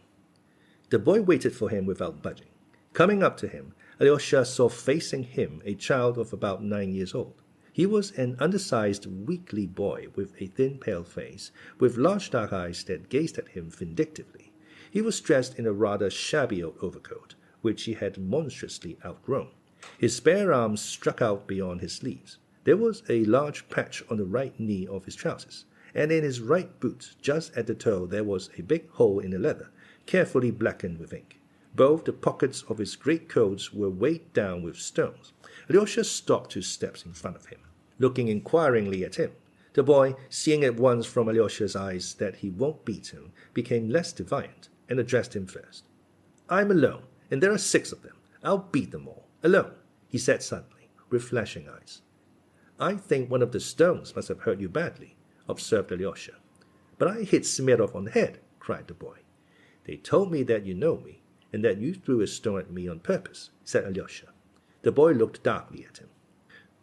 The boy waited for him without budging. Coming up to him, Alyosha saw facing him a child of about 9 years old. He was an undersized, weakly boy with a thin, pale face, with large dark eyes that gazed at him vindictively. He was dressed in a rather shabby old overcoat, which he had monstrously outgrown. His spare arms struck out beyond his sleeves. There was a large patch on the right knee of his trousers, and in his right boot, just at the toe, there was a big hole in the leather, carefully blackened with ink. Both the pockets of his greatcoats were weighed down with stones. Alyosha stopped 2 steps in front of him, looking inquiringly at him. The boy, seeing at once from Alyosha's eyes that he won't beat him, became less defiant, and addressed him first. I'm alone, and there are 6 of them. I'll beat them all, alone, he said suddenly, with flashing eyes. I think one of the stones must have hurt you badly, observed Alyosha. But I hit Smirnov on the head, cried the boy. They told me that you know me, and that you threw a stone at me on purpose, said Alyosha. The boy looked darkly at him.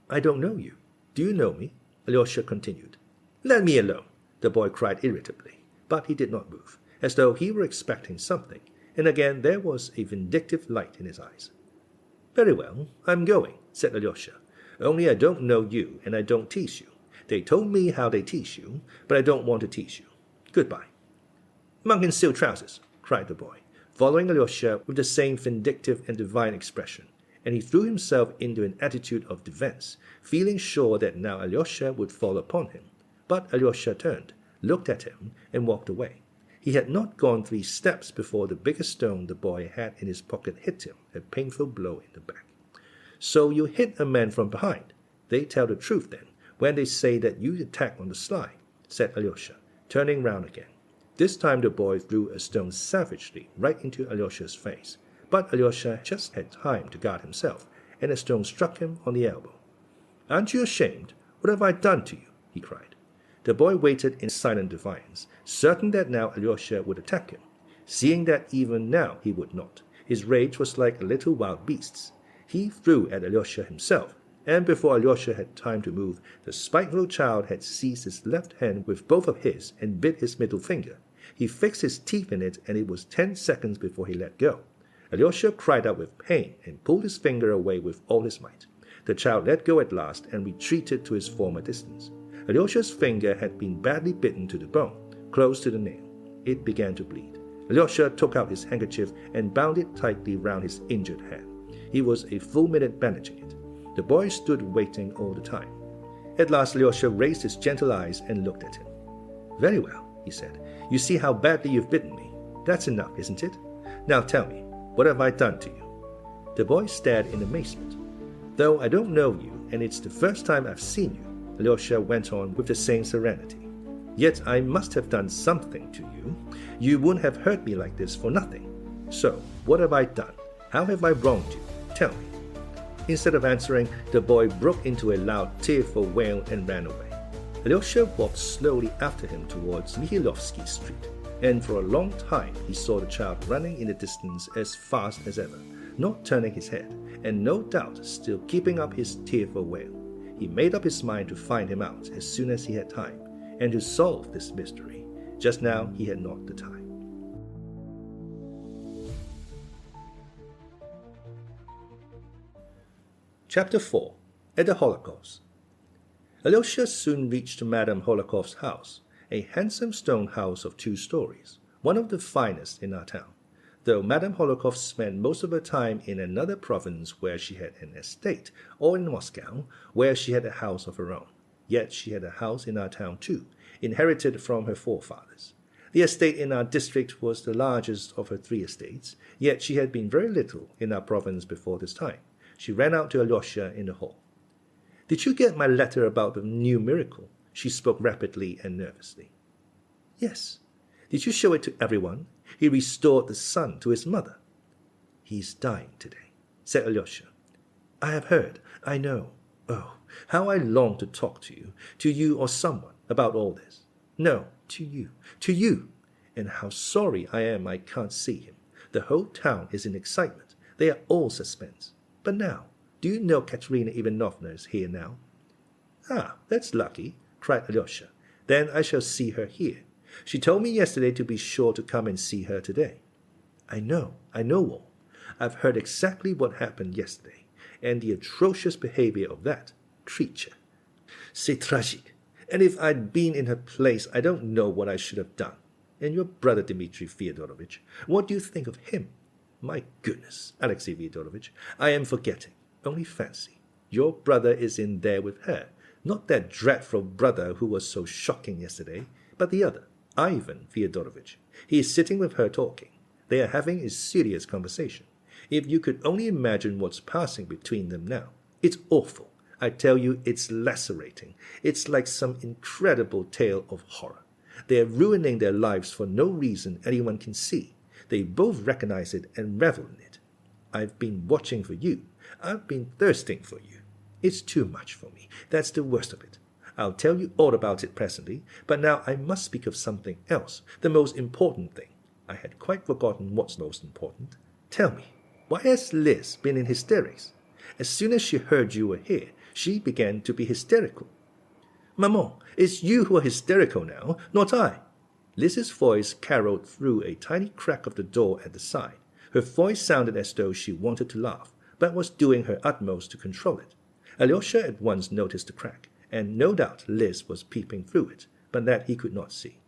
I don't know you. Do you know me? Alyosha continued. Let me alone, the boy cried irritably, but he did not move, as though he were expecting something, and again there was a vindictive light in his eyes. Very well, I'm going, said Alyosha. Only I don't know you, and I don't tease you. They told me how they tease you, but I don't want to tease you. Goodbye. Monk in silk trousers, cried the boy, following Alyosha with the same vindictive and divine expression, and he threw himself into an attitude of defense, feeling sure that now Alyosha would fall upon him. But Alyosha turned, looked at him, and walked away. He had not gone 3 steps before the biggest stone the boy had in his pocket hit him a painful blow in the back. So you hit a man from behind. They tell the truth, then, when they say that you attack on the sly, said Alyosha, turning round again. This time the boy threw a stone savagely right into Alyosha's face, but Alyosha just had time to guard himself, and the stone struck him on the elbow. Aren't you ashamed? What have I done to you? He cried. The boy waited in silent defiance, certain that now Alyosha would attack him. Seeing that even now he would not, his rage was like a little wild beast's. He flew at Alyosha himself, and before Alyosha had time to move, the spiteful child had seized his left hand with both of his and bit his middle finger. He fixed his teeth in it, and it was 10 seconds before he let go. Alyosha cried out with pain and pulled his finger away with all his might. The child let go at last and retreated to his former distance. Alyosha's finger had been badly bitten to the bone, close to the nail. It began to bleed. Alyosha took out his handkerchief and bound it tightly round his injured hand. He was a full minute bandaging it. The boy stood waiting all the time. At last Alyosha raised his gentle eyes and looked at him. Very well, he said. You see how badly you've bitten me. That's enough, isn't it? Now tell me, what have I done to you? The boy stared in amazement. Though I don't know you, and it's the first time I've seen you, Alyosha went on with the same serenity. Yet I must have done something to you. You wouldn't have hurt me like this for nothing. So, what have I done? How have I wronged you? Tell me. Instead of answering, the boy broke into a loud, tearful wail and ran away. Alyosha walked slowly after him towards Mihailovsky Street, and for a long time he saw the child running in the distance as fast as ever, not turning his head, and no doubt still keeping up his tearful wail. He made up his mind to find him out as soon as he had time, and to solve this mystery. Just now he had not the time. Chapter 4. At the Hohlakovs. Alyosha soon reached Madame Hohlakov's house, a handsome stone house of 2 stories, one of the finest in our town, though Madame Hohlakov spent most of her time in another province where she had an estate, or in Moscow, where she had a house of her own. yet she had a house in our town too, inherited from her forefathers. The estate in our district was the largest of her 3 estates, yet she had been very little in our province before this time. She ran out to Alyosha in the hall. "Did you get my letter about the new miracle?" She spoke rapidly and nervously. "Yes." "Did you show it to everyone? He restored the son to his mother." "He is dying today," said Alyosha. "I have heard. I know. Oh, how I long to talk to you or someone, about all this. No, to you. And how sorry I am I can't see him. The whole town is in excitement. They are all suspense. But now, do you know Katerina Ivanovna is here now?" "Ah, that's lucky," cried Alyosha. "Then I shall see her here. She told me yesterday to be sure to come and see her today." I know all. I've heard exactly what happened yesterday, and the atrocious behavior of that creature. C'est tragique. And if I'd been in her place, I don't know what I should have done. And your brother Dmitri Fyodorovich, what do you think of him? My goodness, Alexei Fyodorovich, I am forgetting. Only fancy, your brother is in there with her, not that dreadful brother who was so shocking yesterday, but the other, Ivan Fyodorovich. He is sitting with her talking. They are having a serious conversation. If you could only imagine what's passing between them now. It's awful. I tell you, it's lacerating. It's like some incredible tale of horror. They are ruining their lives for no reason anyone can see. They both recognize it and revel in it. I've been watching for you. I've been thirsting for you. It's too much for me. That's the worst of it. I'll tell you all about it presently, but now I must speak of something else, the most important thing. I had quite forgotten what's most important. Tell me, why has Liz been in hysterics? As soon as she heard you were here, she began to be hysterical. Maman, it's you who are hysterical now, not I. Liz's voice caroled through a tiny crack of the door at the side. Her voice sounded as though she wanted to laugh, but was doing her utmost to control it. Alyosha at once noticed the crack, and no doubt Liz was peeping through it, but that he could not see.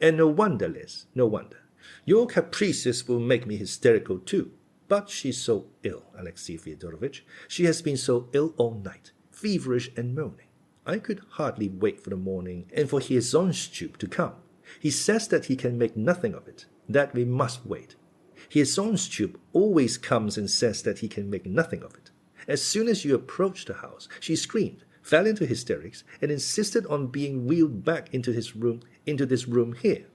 And no wonder, Liz, no wonder. Your caprices will make me hysterical too. But she's so ill, Alexei Fyodorovich. She has been so ill all night, feverish and moaning. I could hardly wait for the morning and for Hiezonstube to come. He says that he can make nothing of it, that we must wait. Hiezonstube always comes and says that he can make nothing of it. As soon as you approached the house, she screamed, fell into hysterics, and insisted on being wheeled back into this room here.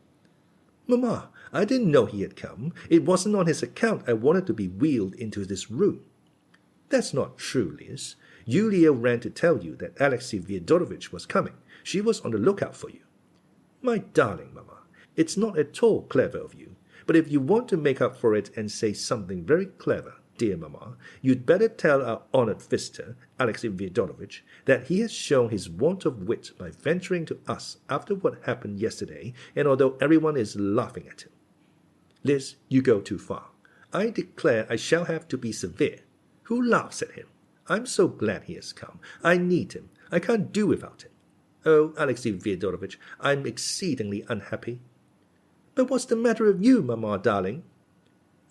Mamma, I didn't know he had come. It wasn't on his account I wanted to be wheeled into this room. That's not true, Liz. Yulia ran to tell you that Alexei Fyodorovich was coming. She was on the lookout for you. My darling Mamma, it's not at all clever of you. But if you want to make up for it and say something very clever, dear Mamma, you'd better tell our honored visitor, Alexei Fyodorovich, that he has shown his want of wit by venturing to us after what happened yesterday, and although everyone is laughing at him. Liz, you go too far. I declare I shall have to be severe. Who laughs at him? I'm so glad he has come. I need him. I can't do without him. Oh, Alexei Fyodorovich, I'm exceedingly unhappy. But what's the matter with you, Mamma, darling?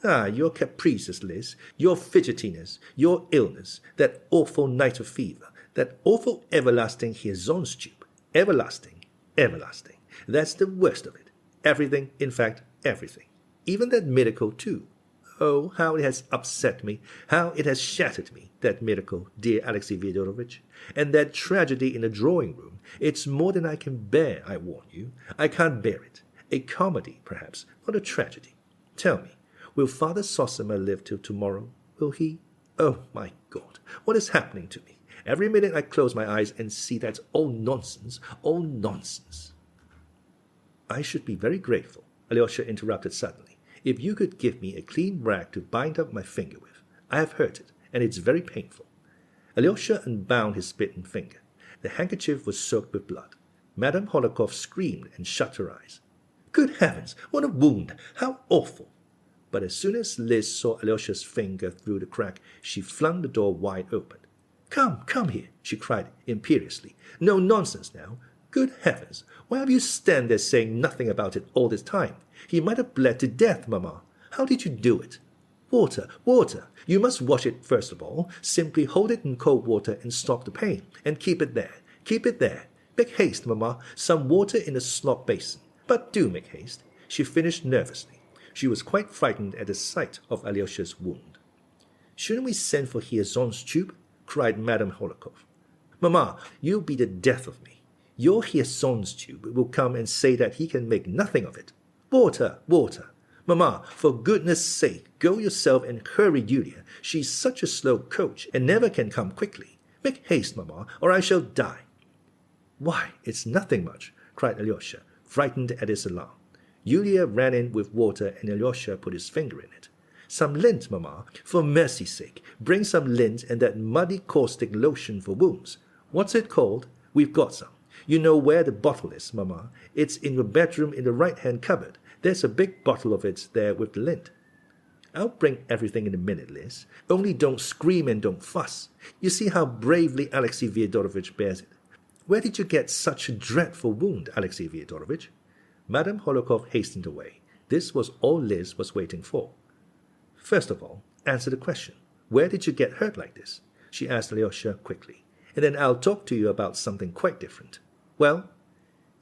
Ah, your caprices, Liz, your fidgetiness, your illness, that awful night of fever, that awful everlasting Hiezonstube. Everlasting, everlasting. That's the worst of it. Everything, in fact, everything. Even that miracle, too. Oh, how it has upset me, how it has shattered me, that miracle, dear Alexei Fyodorovich. And that tragedy in the drawing-room, it's more than I can bear, I warn you. I can't bear it. A comedy, perhaps, not a tragedy. Tell me, will Father Zossima live till tomorrow? Will he? Oh, my God, what is happening to me? Every minute I close my eyes and see that all nonsense, all nonsense. I should be very grateful, Alyosha interrupted suddenly, if you could give me a clean rag to bind up my finger with. I have hurt it, and it's very painful. Alyosha unbound his bitten finger. The handkerchief was soaked with blood. Madame Hohlakov screamed and shut her eyes. Good heavens, what a wound! How awful! But as soon as Liz saw Alyosha's finger through the crack, she flung the door wide open. Come here, she cried imperiously. No nonsense now. Good heavens, why have you stand there saying nothing about it all this time? He might have bled to death, Mamma. How did you do it? Water, water. You must wash it first of all. Simply hold it in cold water and stop the pain, and keep it there. Keep it there. Make haste, Mamma. Some water in the slop basin. But do make haste. She finished nervously. She was quite frightened at the sight of Alyosha's wound. Shouldn't we send for Hiazon's tube? Cried Madame Hohlakov. Mamma, you'll be the death of me. Your Hiazon's tube will come and say that he can make nothing of it. Water, water. Mamma, for goodness sake, go yourself and hurry Yulia. She's such a slow coach and never can come quickly. Make haste, Mamma, or I shall die. Why, it's nothing much, cried Alyosha, frightened at his alarm. Yulia ran in with water and Alyosha put his finger in it. Some lint, Mamma. For mercy's sake, bring some lint and that muddy caustic lotion for wounds. What's it called? We've got some. You know where the bottle is, Mamma. It's in your bedroom in the right-hand cupboard. There's a big bottle of it there with the lint. I'll bring everything in a minute, Liz. Only don't scream and don't fuss. You see how bravely Alexey Fyodorovich bears it. Where did you get such a dreadful wound, Alexey Fyodorovich? Madame Hohlakov hastened away. This was all Liz was waiting for. First of all, answer the question. Where did you get hurt like this? She asked Alyosha quickly. And then I'll talk to you about something quite different. Well,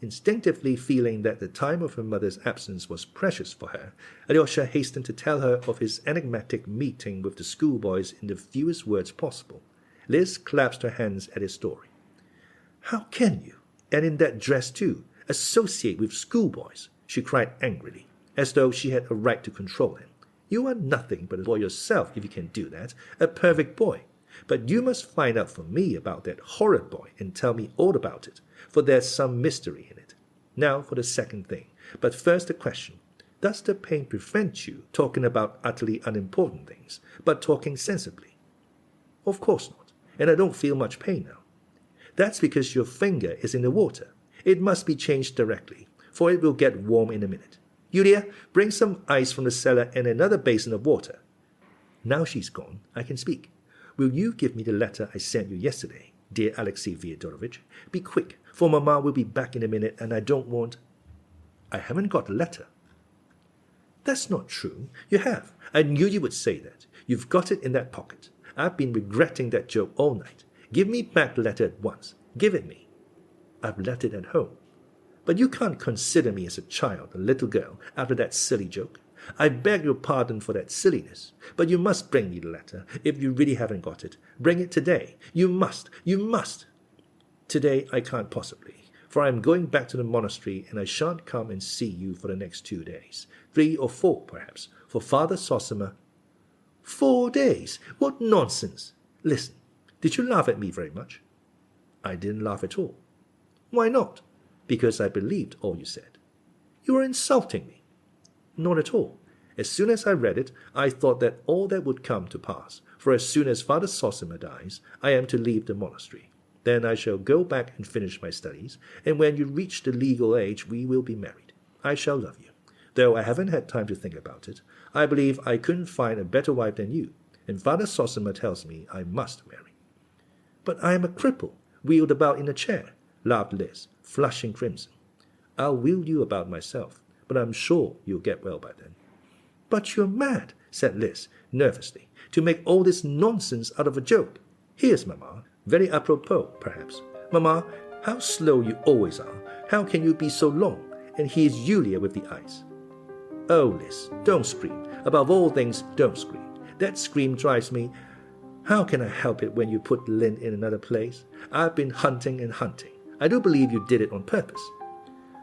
instinctively feeling that the time of her mother's absence was precious for her, Alyosha hastened to tell her of his enigmatic meeting with the schoolboys in the fewest words possible. Liz clasped her hands at his story. How can you, and in that dress too, associate with schoolboys? She cried angrily, as though she had a right to control him. You are nothing but a boy yourself if you can do that, a perfect boy. But you must find out from me about that horrid boy and tell me all about it, for there's some mystery in it. Now for the second thing. But first the question. Does the pain prevent you talking about utterly unimportant things, but talking sensibly? Of course not, and I don't feel much pain now. That's because your finger is in the water. It must be changed directly, for it will get warm in a minute. Yulia, bring some ice from the cellar and another basin of water. Now she's gone, I can speak. Will you give me the letter I sent you yesterday, dear Alexey Fyodorovich? Be quick, for Mamma will be back in a minute and I don't want... I haven't got the letter. That's not true. You have. I knew you would say that. You've got it in that pocket. I've been regretting that joke all night. Give me back the letter at once. Give it me. I've left it at home. But you can't consider me as a child, a little girl, after that silly joke. I beg your pardon for that silliness, but you must bring me the letter, if you really haven't got it. Bring it today. You must. You must. Today I can't possibly, for I am going back to the monastery and I shan't come and see you for the next 2 days. 3 or 4, perhaps, for Father Zossima. 4 days? What nonsense! Listen, did you laugh at me very much? I didn't laugh at all. Why not? Because I believed all you said. You are insulting me. Not at all. As soon as I read it, I thought that all that would come to pass, for as soon as Father Zossima dies, I am to leave the monastery. Then I shall go back and finish my studies, and when you reach the legal age, we will be married. I shall love you. Though I haven't had time to think about it, I believe I couldn't find a better wife than you, and Father Zossima tells me I must marry. But I am a cripple, wheeled about in a chair, laughed Liz, flushing crimson. I'll wheel you about myself, but I'm sure you'll get well by then. But you're mad, said Liz, nervously, to make all this nonsense out of a joke. Here's Mamma, very apropos, perhaps. Mamma, how slow you always are. How can you be so long? And here's Yulia with the ice. Oh, Liz, don't scream. Above all things, don't scream. That scream drives me. How can I help it when you put lint in another place? I've been hunting and hunting. I do believe you did it on purpose.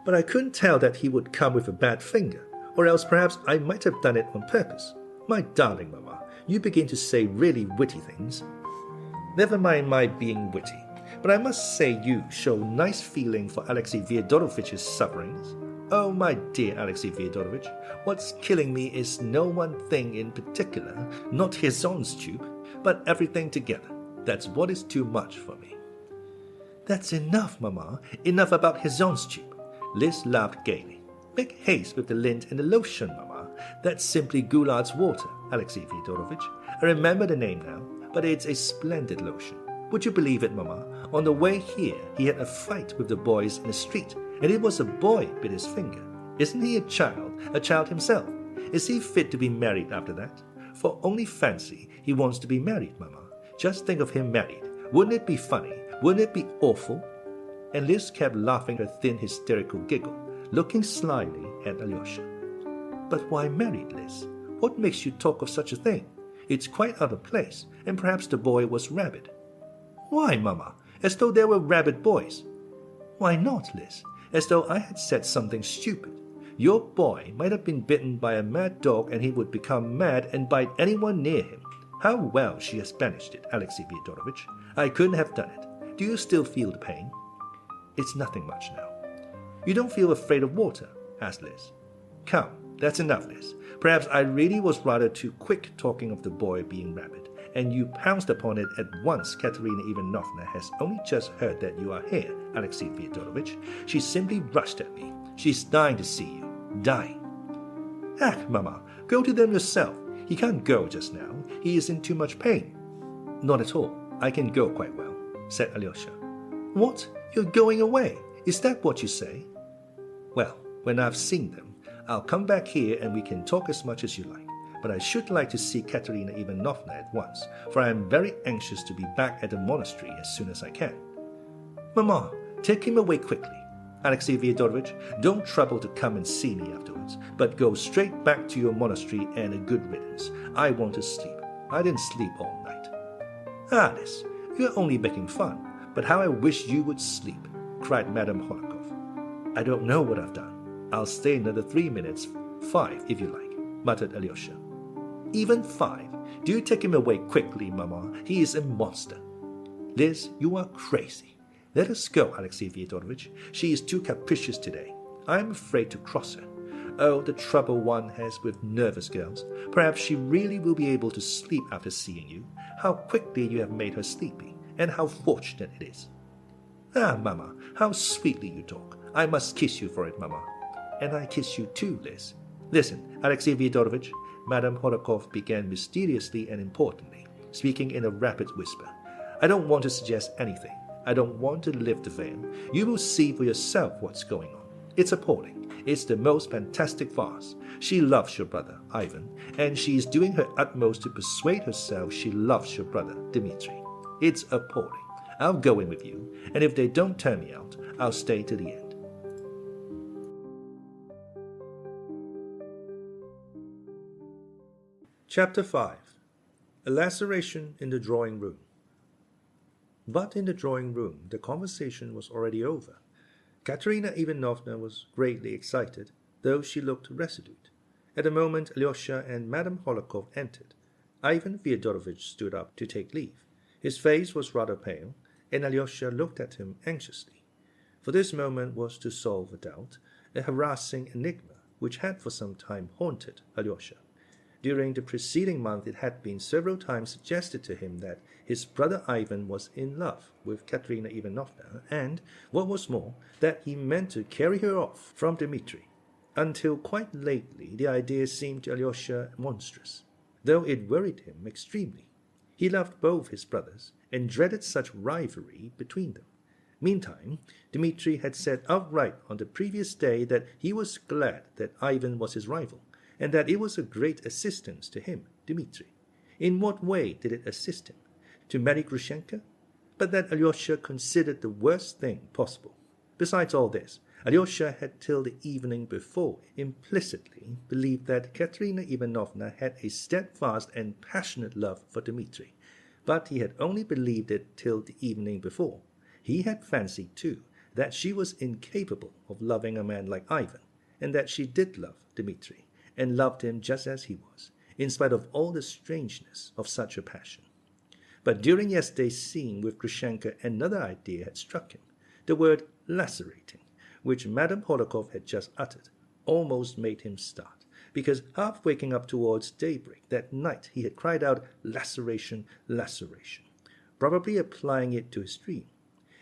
But I couldn't tell that he would come with a bad finger, or else perhaps I might have done it on purpose. My darling Mamma, you begin to say really witty things. Never mind my being witty, but I must say you show nice feeling for Alexey Fyodorovich's sufferings. Oh, my dear Alexey Fyodorovich, what's killing me is no one thing in particular, not his own tube, but everything together. That's what is too much for me. That's enough, Mamma. Enough about his own tube. Liz laughed gaily. Make haste with the lint and the lotion, Mamma. That's simply Goulard's water, Alexey Fyodorovich. I remember the name now, but it's a splendid lotion. Would you believe it, Mamma? On the way here, he had a fight with the boys in the street, and it was a boy bit his finger. Isn't he a child himself? Is he fit to be married after that? For only fancy, he wants to be married, Mamma. Just think of him married. Wouldn't it be funny? Wouldn't it be awful? and Liz kept laughing her thin, hysterical giggle, looking slyly at Alyosha. "But why married, Liz? What makes you talk of such a thing? It's quite out of place, and perhaps the boy was rabid." "Why, Mama? As though there were rabid boys." "Why not, Liz? As though I had said something stupid. Your boy might have been bitten by a mad dog and he would become mad and bite anyone near him. How well she has managed it, Alexey Fyodorovich. I couldn't have done it. Do you still feel the pain?" "It's nothing much now." "You don't feel afraid of water?" asked Liz. "Come, that's enough, Liz. Perhaps I really was rather too quick talking of the boy being rabid, and you pounced upon it at once. Katerina Ivanovna has only just heard that you are here, Alexey Fyodorovich. She simply rushed at me. She's dying to see you. Dying." "Heck, Mama, go to them yourself. He can't go just now. He is in too much pain." "Not at all. I can go quite well," said Alyosha. "What? You're going away? Is that what you say?" "Well, when I've seen them, I'll come back here and we can talk as much as you like. But I should like to see Katerina Ivanovna at once, for I am very anxious to be back at the monastery as soon as I can." "Mamma, take him away quickly. Alexey Fyodorovich, don't trouble to come and see me afterwards, but go straight back to your monastery and a good riddance. I want to sleep. I didn't sleep all night." "Ah, Liz, you're only making fun, but how I wish you would sleep," cried Madame Hohlakov. "I don't know what I've done. I'll stay another 3 minutes, 5 if you like," muttered Alyosha. "Even 5? Do you take him away quickly, Mamma? He is a monster." "Liz, you are crazy. Let us go, Alexey Fyodorovich. She is too capricious today. I am afraid to cross her. Oh, the trouble one has with nervous girls. Perhaps she really will be able to sleep after seeing you. How quickly you have made her sleepy, and how fortunate it is." "Ah, Mamma, how sweetly you talk. I must kiss you for it, Mamma." "And I kiss you too, Liz." "Listen, Alexey Fyodorovich," Madame Hohlakov began mysteriously and importantly, speaking in a rapid whisper. "I don't want to suggest anything. I don't want to lift the veil. You will see for yourself what's going on. It's appalling. It's the most fantastic farce. She loves your brother, Ivan, and she is doing her utmost to persuade herself she loves your brother, Dmitri. It's appalling. I'll go in with you, and if they don't turn me out, I'll stay to the end." Chapter 5. A laceration in the drawing room. But in the drawing room, the conversation was already over. Katerina Ivanovna was greatly excited, though she looked resolute. At the moment Alyosha and Madame Hohlakov entered, Ivan Fyodorovich stood up to take leave. His face was rather pale, and Alyosha looked at him anxiously. For this moment was to solve a doubt, a harassing enigma which had for some time haunted Alyosha. During the preceding month it had been several times suggested to him that his brother Ivan was in love with Katerina Ivanovna, and, what was more, that he meant to carry her off from Dmitri. Until quite lately the idea seemed to Alyosha monstrous, though it worried him extremely. He loved both his brothers, and dreaded such rivalry between them. Meantime, Dmitri had said outright on the previous day that he was glad that Ivan was his rival, and that it was a great assistance to him, Dmitri. In what way did it assist him? To marry Grushenka? But that Alyosha considered the worst thing possible. Besides all this, Alyosha had till the evening before implicitly believed that Katerina Ivanovna had a steadfast and passionate love for Dmitri. But he had only believed it till the evening before. He had fancied, too, that she was incapable of loving a man like Ivan, and that she did love Dmitri, and loved him just as he was, in spite of all the strangeness of such a passion. But during yesterday's scene with Grushenka, another idea had struck him. The word lacerating, which Madame Hohlakov had just uttered, almost made him start, because half waking up towards daybreak that night he had cried out, "Laceration, laceration," probably applying it to his dream.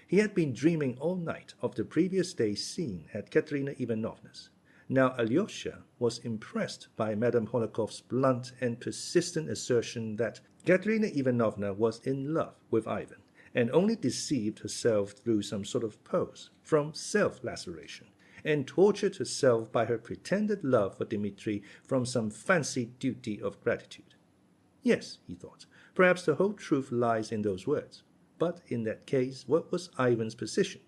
He had been dreaming all night of the previous day's scene at Katerina Ivanovna's. Now Alyosha was impressed by Madame Hohlakov's blunt and persistent assertion that Katerina Ivanovna was in love with Ivan, and only deceived herself through some sort of pose from self-laceration, and tortured herself by her pretended love for Dmitri from some fancied duty of gratitude. Yes, he thought, perhaps the whole truth lies in those words. But in that case, what was Ivan's position?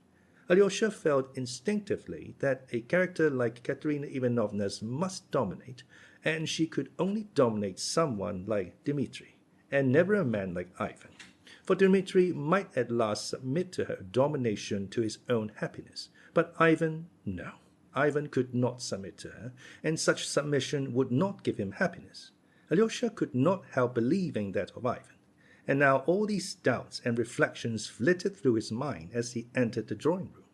Alyosha felt instinctively that a character like Katerina Ivanovna's must dominate, and she could only dominate someone like Dmitri, and never a man like Ivan. For Dmitri might at last submit to her domination to his own happiness, but Ivan, no. Ivan could not submit to her, and such submission would not give him happiness. Alyosha could not help believing that of Ivan. And now all these doubts and reflections flitted through his mind as he entered the drawing-room.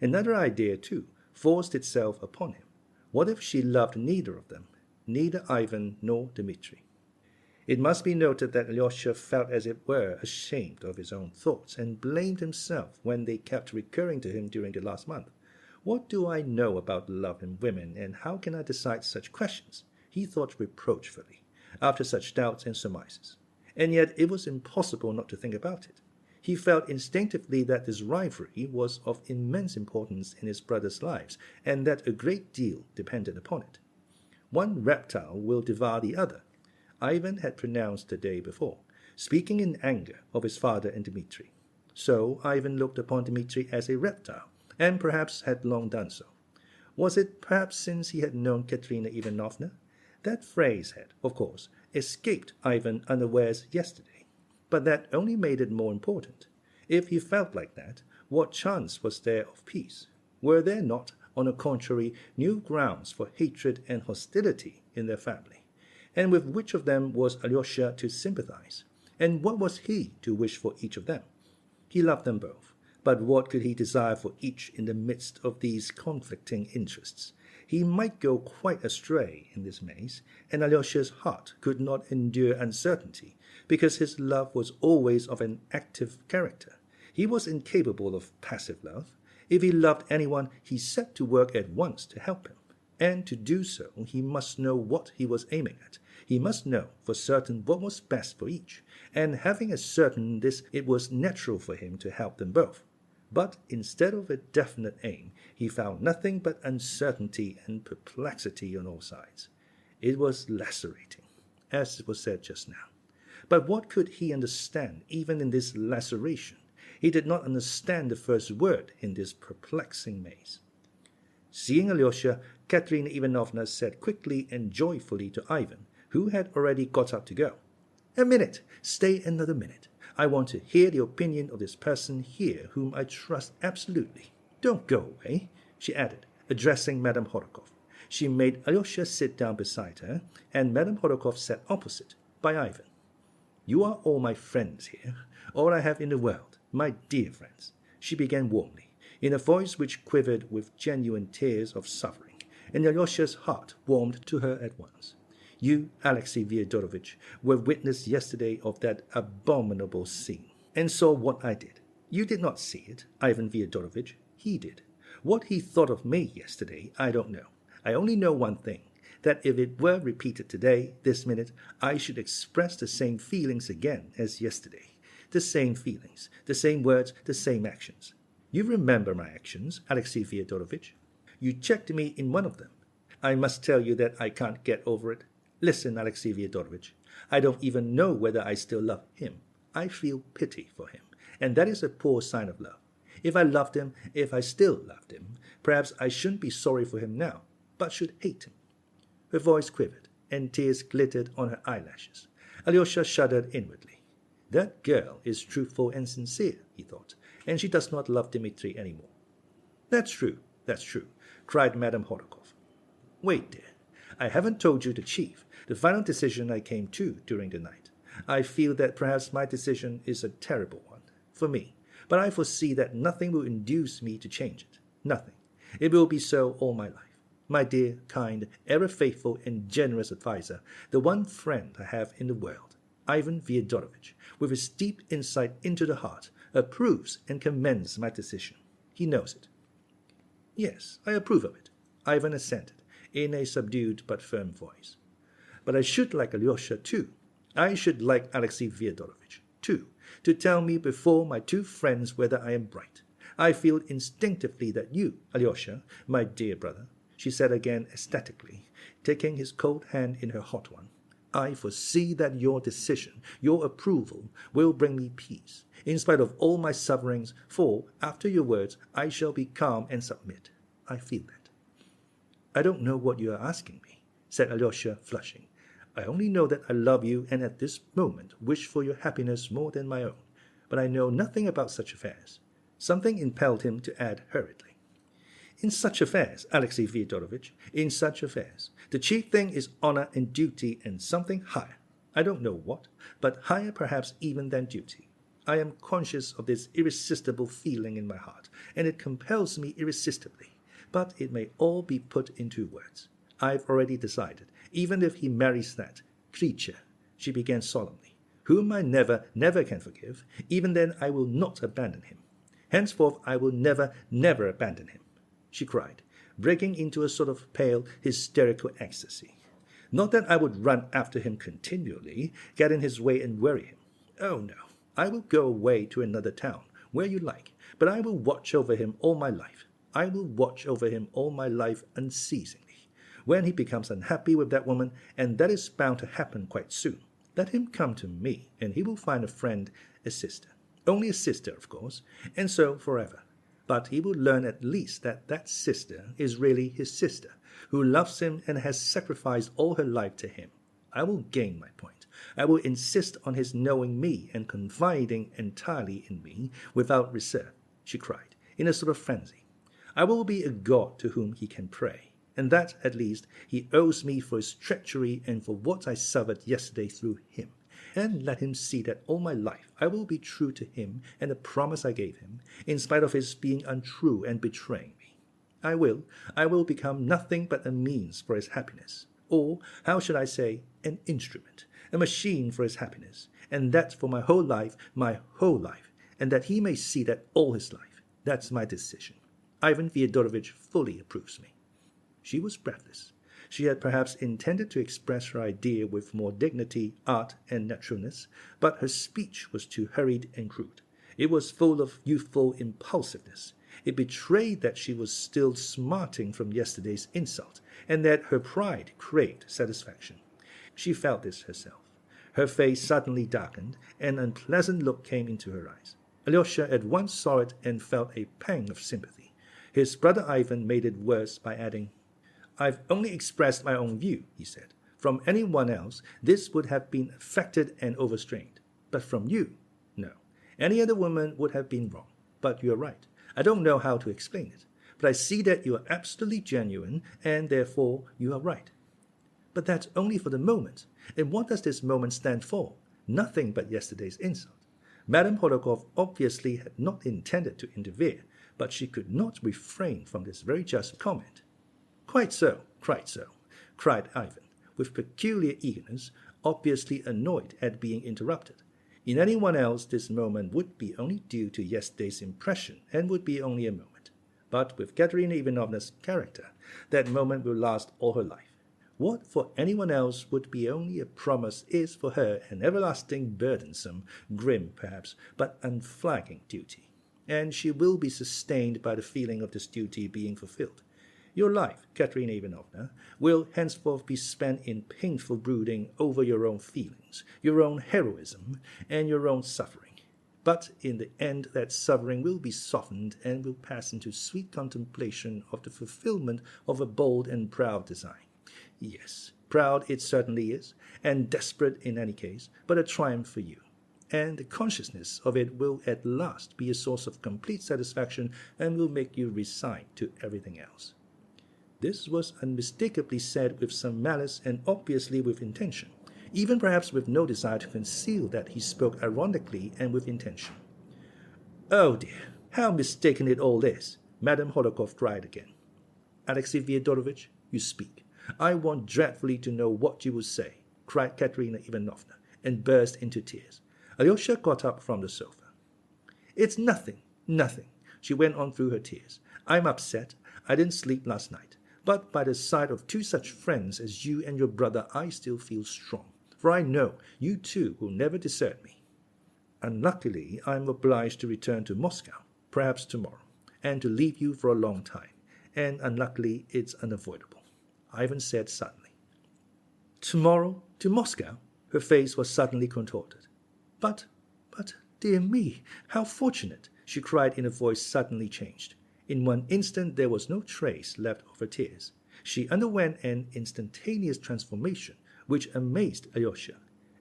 Another idea, too, forced itself upon him. What if she loved neither of them, neither Ivan nor Dmitri? It must be noted that Alyosha felt as it were ashamed of his own thoughts and blamed himself when they kept recurring to him during the last month. What do I know about love and women, and how can I decide such questions? He thought reproachfully, after such doubts and surmises. And yet it was impossible not to think about it. He felt instinctively that this rivalry was of immense importance in his brothers' lives, and that a great deal depended upon it. One reptile will devour the other, Ivan had pronounced the day before, speaking in anger of his father and Dmitri. So Ivan looked upon Dmitri as a reptile, and perhaps had long done so. Was it perhaps since he had known Katerina Ivanovna? That phrase had, of course, escaped Ivan unawares yesterday, but that only made it more important. If he felt like that, what chance was there of peace? Were there not, on the contrary, new grounds for hatred and hostility in their family? And with which of them was Alyosha to sympathize? And what was he to wish for each of them? He loved them both, but what could he desire for each in the midst of these conflicting interests? He might go quite astray in this maze, and Alyosha's heart could not endure uncertainty, because his love was always of an active character. He was incapable of passive love. If he loved anyone, he set to work at once to help him. And to do so, he must know what he was aiming at. He must know for certain what was best for each, and having ascertained this, it was natural for him to help them both. But instead of a definite aim, he found nothing but uncertainty and perplexity on all sides. It was lacerating, as it was said just now. But what could he understand even in this laceration? He did not understand the first word in this perplexing maze. Seeing Alyosha, Katerina Ivanovna said quickly and joyfully to Ivan, who had already got up to go, "A minute! Stay another minute. I want to hear the opinion of this person here whom I trust absolutely. Don't go away," she added, addressing Madame Hohlakov. She made Alyosha sit down beside her, and Madame Hohlakov sat opposite, by Ivan. "You are all my friends here, all I have in the world, my dear friends," she began warmly, in a voice which quivered with genuine tears of suffering, and Alyosha's heart warmed to her at once. "You, Alexey Fyodorovitch, were witness yesterday of that abominable scene, and saw what I did. You did not see it, Ivan Fyodorovitch. He did. What he thought of me yesterday, I don't know. I only know one thing, that if it were repeated today, this minute, I should express the same feelings again as yesterday. The same feelings, the same words, the same actions. You remember my actions, Alexey Fyodorovitch. You checked me in one of them. I must tell you that I can't get over it. Listen, Alexey Fyodorovitch, I don't even know whether I still love him. I feel pity for him, and that is a poor sign of love. If I loved him, if I still loved him, perhaps I shouldn't be sorry for him now, but should hate him." Her voice quivered, and tears glittered on her eyelashes. Alyosha shuddered inwardly. That girl is truthful and sincere, he thought, and she does not love Dmitri any more. That's true, cried Madame Hohlakov. "Wait, dear. I haven't told you the chief, the final decision I came to during the night. I feel that perhaps my decision is a terrible one, for me, but I foresee that nothing will induce me to change it. Nothing. It will be so all my life. My dear, kind, ever faithful and generous adviser, the one friend I have in the world, Ivan Fyodorovitch, with his deep insight into the heart, approves and commends my decision. He knows it." "Yes, I approve of it," Ivan assented, in a subdued but firm voice. "But I should like Alyosha, too. I should like Alexey Fyodorovitch, too, to tell me before my two friends whether I am right. I feel instinctively that you, Alyosha, my dear brother," she said again ecstatically, taking his cold hand in her hot one, I foresee that your decision, your approval, will bring me peace, in spite of all my sufferings, for, after your words, I shall be calm and submit. I feel that. I don't know what you are asking me, said Alyosha, flushing. I only know that I love you and at this moment wish for your happiness more than my own, but I know nothing about such affairs. Something impelled him to add hurriedly. In such affairs, Alexey Fyodorovitch, in such affairs, the chief thing is honor and duty and something higher. I don't know what, but higher perhaps even than duty. I am conscious of this irresistible feeling in my heart, and it compels me irresistibly. But it may all be put into words. I've already decided, even if he marries that creature, she began solemnly, whom I never, never can forgive, even then I will not abandon him. Henceforth I will never, never abandon him, she cried, breaking into a sort of pale, hysterical ecstasy. Not that I would run after him continually, get in his way and worry him. Oh, no. I will go away to another town, where you like, but I will watch over him all my life. I will watch over him all my life unceasingly. When he becomes unhappy with that woman, and that is bound to happen quite soon, let him come to me, and he will find a friend, a sister. Only a sister, of course, and so forever. But he will learn at least that that sister is really his sister, who loves him and has sacrificed all her life to him. I will gain my point. I will insist on his knowing me and confiding entirely in me without reserve, she cried, in a sort of frenzy. I will be a god to whom he can pray, and that, at least, he owes me for his treachery and for what I suffered yesterday through him. And let him see that all my life I will be true to him and the promise I gave him, in spite of his being untrue and betraying me. I will become nothing but a means for his happiness, or, how should I say, an instrument, a machine for his happiness, and that for my whole life, and that he may see that all his life. That's my decision. Ivan Fyodorovitch fully approves me. She was breathless. She had perhaps intended to express her idea with more dignity, art, and naturalness, but her speech was too hurried and crude. It was full of youthful impulsiveness. It betrayed that she was still smarting from yesterday's insult, and that her pride craved satisfaction. She felt this herself. Her face suddenly darkened, and an unpleasant look came into her eyes. Alyosha at once saw it and felt a pang of sympathy. His brother Ivan made it worse by adding, I've only expressed my own view, he said. From anyone else, this would have been affected and overstrained. But from you, no. Any other woman would have been wrong. But you're right. I don't know how to explain it. But I see that you are absolutely genuine, and therefore you are right. But that's only for the moment. And what does this moment stand for? Nothing but yesterday's insult. Madame Hohlakov obviously had not intended to interfere, but she could not refrain from this very just comment. Quite so, cried Ivan, with peculiar eagerness, obviously annoyed at being interrupted. In anyone else, this moment would be only due to yesterday's impression, and would be only a moment. But with Katerina Ivanovna's character, that moment will last all her life. What for anyone else would be only a promise is for her an everlasting, burdensome, grim perhaps, but unflagging duty. And she will be sustained by the feeling of this duty being fulfilled. Your life, Katerina Ivanovna, will henceforth be spent in painful brooding over your own feelings, your own heroism, and your own suffering. But in the end that suffering will be softened and will pass into sweet contemplation of the fulfillment of a bold and proud design. Yes, proud it certainly is, and desperate in any case, but a triumph for you. And the consciousness of it will at last be a source of complete satisfaction and will make you resigned to everything else. This was unmistakably said with some malice and obviously with intention, even perhaps with no desire to conceal that he spoke ironically and with intention. Oh dear, how mistaken it all is, Madame Hohlakov cried again. Alexey Fyodorovitch, you speak. I want dreadfully to know what you will say, cried Katerina Ivanovna, and burst into tears. Alyosha got up from the sofa. It's nothing, she went on through her tears. I'm upset. I didn't sleep last night. But by the side of two such friends as you and your brother, I still feel strong, for I know you too will never desert me. Unluckily, I am obliged to return to Moscow, perhaps tomorrow, and to leave you for a long time, and unluckily it's unavoidable, Ivan said suddenly. Tomorrow to Moscow? Her face was suddenly contorted. But, dear me, how fortunate, she cried in a voice suddenly changed. In one instant there was no trace left of her tears. She underwent an instantaneous transformation which amazed Alyosha.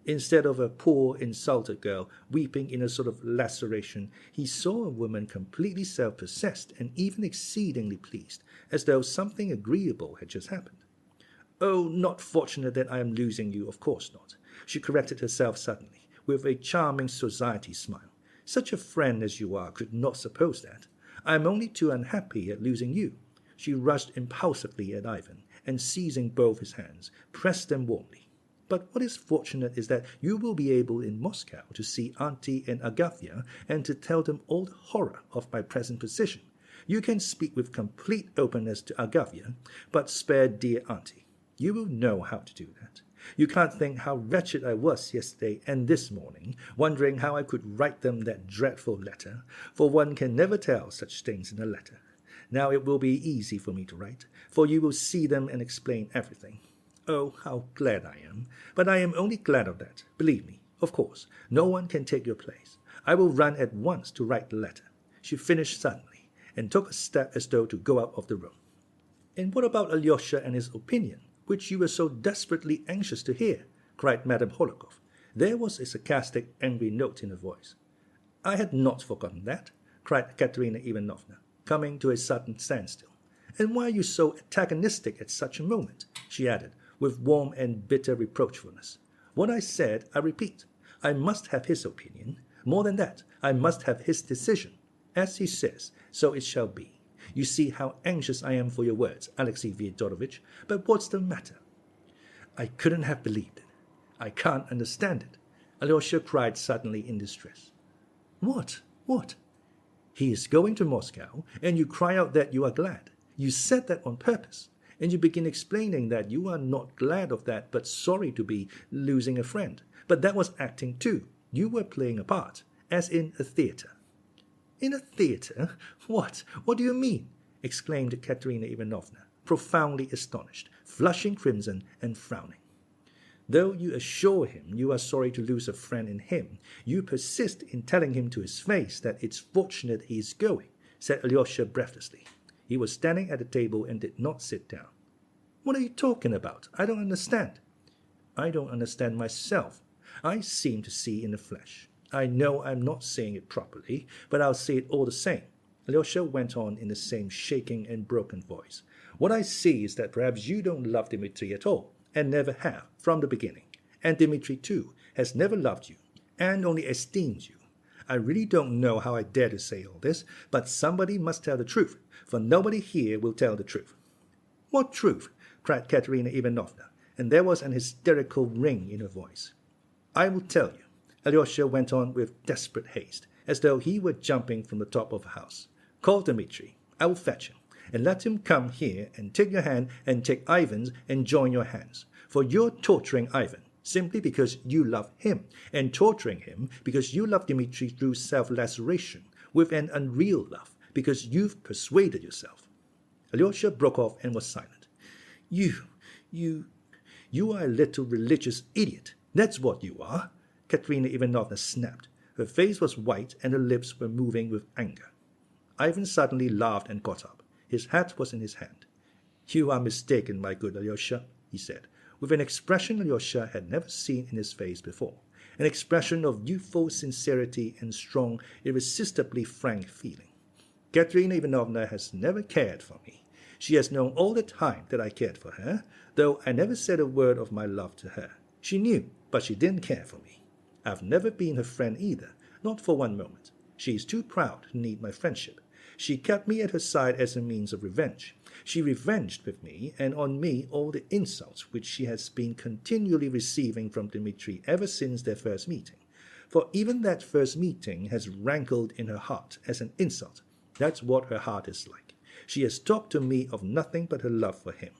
Instead of a poor, insulted girl weeping in a sort of laceration, he saw a woman completely self-possessed and even exceedingly pleased, as though something agreeable had just happened. Oh, not fortunate that I am losing you, of course not, she corrected herself suddenly, with a charming society smile. Such a friend as you are could not suppose that. I am only too unhappy at losing you. She rushed impulsively at Ivan, and seizing both his hands, pressed them warmly. But what is fortunate is that you will be able in Moscow to see Auntie and Agafya and to tell them all the horror of my present position. You can speak with complete openness to Agafya, but spare dear Auntie. You will know how to do that. You can't think how wretched I was yesterday and this morning, wondering how I could write them that dreadful letter, for one can never tell such things in a letter. Now it will be easy for me to write, for you will see them and explain everything. Oh, how glad I am. But I am only glad of that. Believe me, of course, no one can take your place. I will run at once to write the letter. She finished suddenly, and took a step as though to go out of the room. And what about Alyosha and his opinion, which you were so desperately anxious to hear? Cried Madame Hohlakov. There was a sarcastic, angry note in her voice. I had not forgotten that, cried Katerina Ivanovna, coming to a sudden standstill. And why are you so antagonistic at such a moment? She added, with warm and bitter reproachfulness. What I said, I repeat. I must have his opinion. More than that, I must have his decision. As he says, so it shall be. You see how anxious I am for your words, Alexey Fyodorovitch, but what's the matter? I couldn't have believed it. I can't understand it. Alyosha cried suddenly in distress. What? What? He is going to Moscow, and you cry out that you are glad. You said that on purpose. And you begin explaining that you are not glad of that, but sorry to be losing a friend. But that was acting too. You were playing a part, as in a theatre. In a theatre? What? What do you mean? Exclaimed Katerina Ivanovna, profoundly astonished, flushing crimson and frowning. Though you assure him you are sorry to lose a friend in him, you persist in telling him to his face that it's fortunate he is going, said Alyosha breathlessly. He was standing at the table and did not sit down. What are you talking about? I don't understand. I don't understand myself. I seem to see in the flesh. I know I'm not saying it properly, but I'll say it all the same. Alyosha went on in the same shaking and broken voice. What I see is that perhaps you don't love Dmitri at all, and never have, from the beginning. And Dmitri, too, has never loved you, and only esteems you. I really don't know how I dare to say all this, but somebody must tell the truth, for nobody here will tell the truth. What truth? Cried Katerina Ivanovna, and there was an hysterical ring in her voice. I will tell you, Alyosha went on with desperate haste, as though he were jumping from the top of a house. Call Dmitri. I will fetch him, and let him come here and take your hand and take Ivan's and join your hands. For you're torturing Ivan, simply because you love him, and torturing him because you love Dmitri through self-laceration, with an unreal love, because you've persuaded yourself. Alyosha broke off and was silent. You are a little religious idiot. That's what you are, Katerina Ivanovna snapped. Her face was white and her lips were moving with anger. Ivan suddenly laughed and got up. His hat was in his hand. You are mistaken, my good Alyosha, he said, with an expression Alyosha had never seen in his face before, an expression of youthful sincerity and strong, irresistibly frank feeling. Katerina Ivanovna has never cared for me. She has known all the time that I cared for her, though I never said a word of my love to her. She knew, but she didn't care for me. I've never been her friend either, not for one moment. She is too proud to need my friendship. She kept me at her side as a means of revenge. She revenged with me and on me all the insults which she has been continually receiving from Dmitri ever since their first meeting. For even that first meeting has rankled in her heart as an insult. That's what her heart is like. She has talked to me of nothing but her love for him.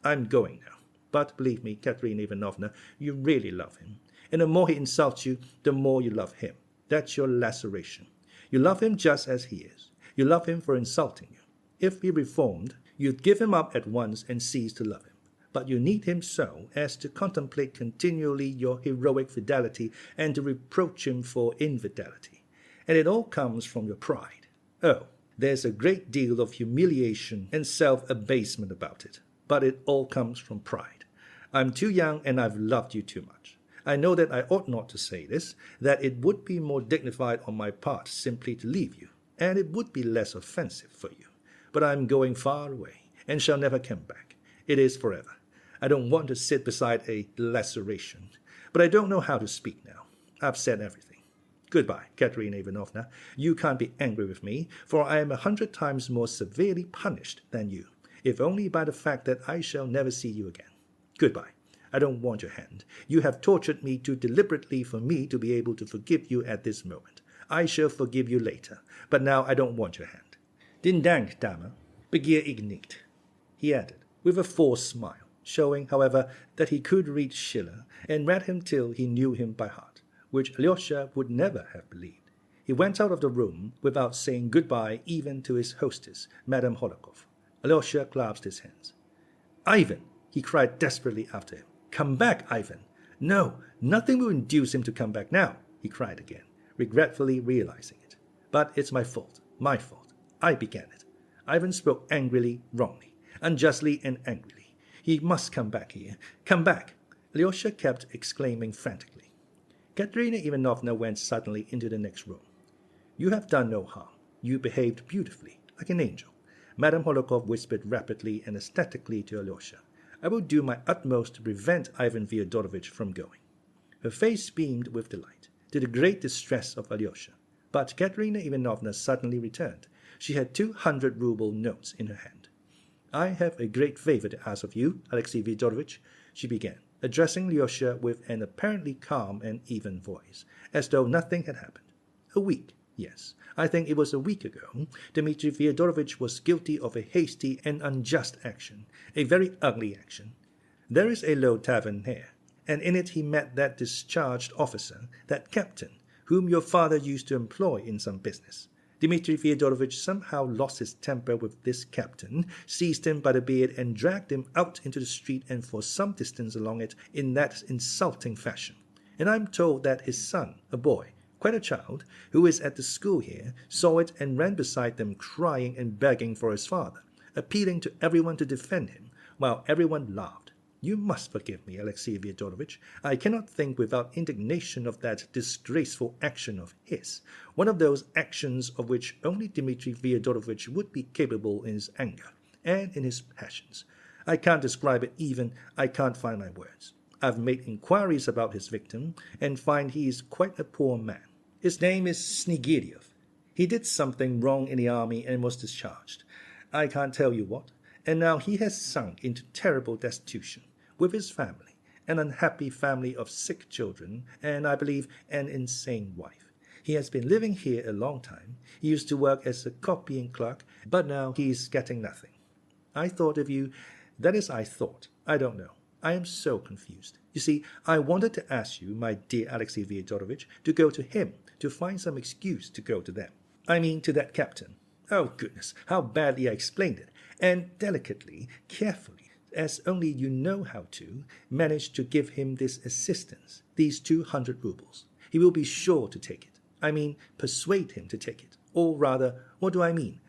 I'm going now. But believe me, Katerina Ivanovna, you really love him. And the more he insults you, the more you love him. That's your laceration. You love him just as he is. You love him for insulting you. If he reformed, you'd give him up at once and cease to love him. but you need him so as to contemplate continually your heroic fidelity and to reproach him for infidelity. And it all comes from your pride. Oh, there's a great deal of humiliation and self-abasement about it, but it all comes from pride. I'm too young and I've loved you too much. I know that I ought not to say this, that it would be more dignified on my part simply to leave you, and it would be less offensive for you. But I'm going far away, and shall never come back. It is forever. I don't want to sit beside a laceration, but I don't know how to speak now. I've said everything. Goodbye, Katerina Ivanovna. You can't be angry with me, for I am 100 times more severely punished than you, if only by the fact that I shall never see you again. Goodbye. I don't want your hand. You have tortured me too deliberately for me to be able to forgive you at this moment. I shall forgive you later, but now I don't want your hand. Den Dank, Dame. Begehr ich nicht, he added, with a forced smile, showing, however, that he could read Schiller, and read him till he knew him by heart, which Alyosha would never have believed. He went out of the room without saying goodbye even to his hostess, Madame Hohlakov. Alyosha clasped his hands. Ivan, he cried desperately after him. Come back, Ivan. No, nothing will induce him to come back now, he cried again, regretfully realizing it. But it's my fault, my fault. I began it. Ivan spoke angrily, wrongly, unjustly and angrily. He must come back here. Come back! Alyosha kept exclaiming frantically. Katerina Ivanovna went suddenly into the next room. You have done no harm. You behaved beautifully, like an angel. Madame Hohlakov whispered rapidly and ecstatically to Alyosha. I will do my utmost to prevent Ivan Fyodorovitch from going. Her face beamed with delight, to the great distress of Alyosha. But Katerina Ivanovna suddenly returned. She had 200-ruble notes in her hand. I have a great favor to ask of you, Alexey Fyodorovitch, she began, addressing Alyosha with an apparently calm and even voice, as though nothing had happened. A week, yes, I think it was a week ago, Dmitri Fyodorovitch was guilty of a hasty and unjust action, a very ugly action. There is a low tavern here, and in it he met that discharged officer, that captain, whom your father used to employ in some business. Dmitri Fyodorovitch somehow lost his temper with this captain, seized him by the beard and dragged him out into the street and for some distance along it in that insulting fashion. And I'm told that his son, a boy, quite a child, who is at the school here, saw it and ran beside them crying and begging for his father, appealing to everyone to defend him, while everyone laughed. You must forgive me, Alexey Fyodorovitch. I cannot think without indignation of that disgraceful action of his, one of those actions of which only Dmitri Fyodorovitch would be capable in his anger and in his passions. I can't describe it even, I can't find my words. I've made inquiries about his victim, and find he is quite a poor man. His name is Snegiryov. He did something wrong in the army and was discharged. I can't tell you what. And now he has sunk into terrible destitution, with his family, an unhappy family of sick children, and I believe an insane wife. He has been living here a long time. He used to work as a copying clerk, but now he is getting nothing. I thought of you. That is, I thought. I don't know. I am so confused. You see, I wanted to ask you, my dear Alexey Fyodorovitch, to go to him, to find some excuse to go to them. I mean, to that captain. Oh, goodness, how badly I explained it, and delicately, carefully, as only you know how to, manage to give him this assistance, these 200 rubles. He will be sure to take it. I mean, persuade him to take it. Or rather, what do I mean?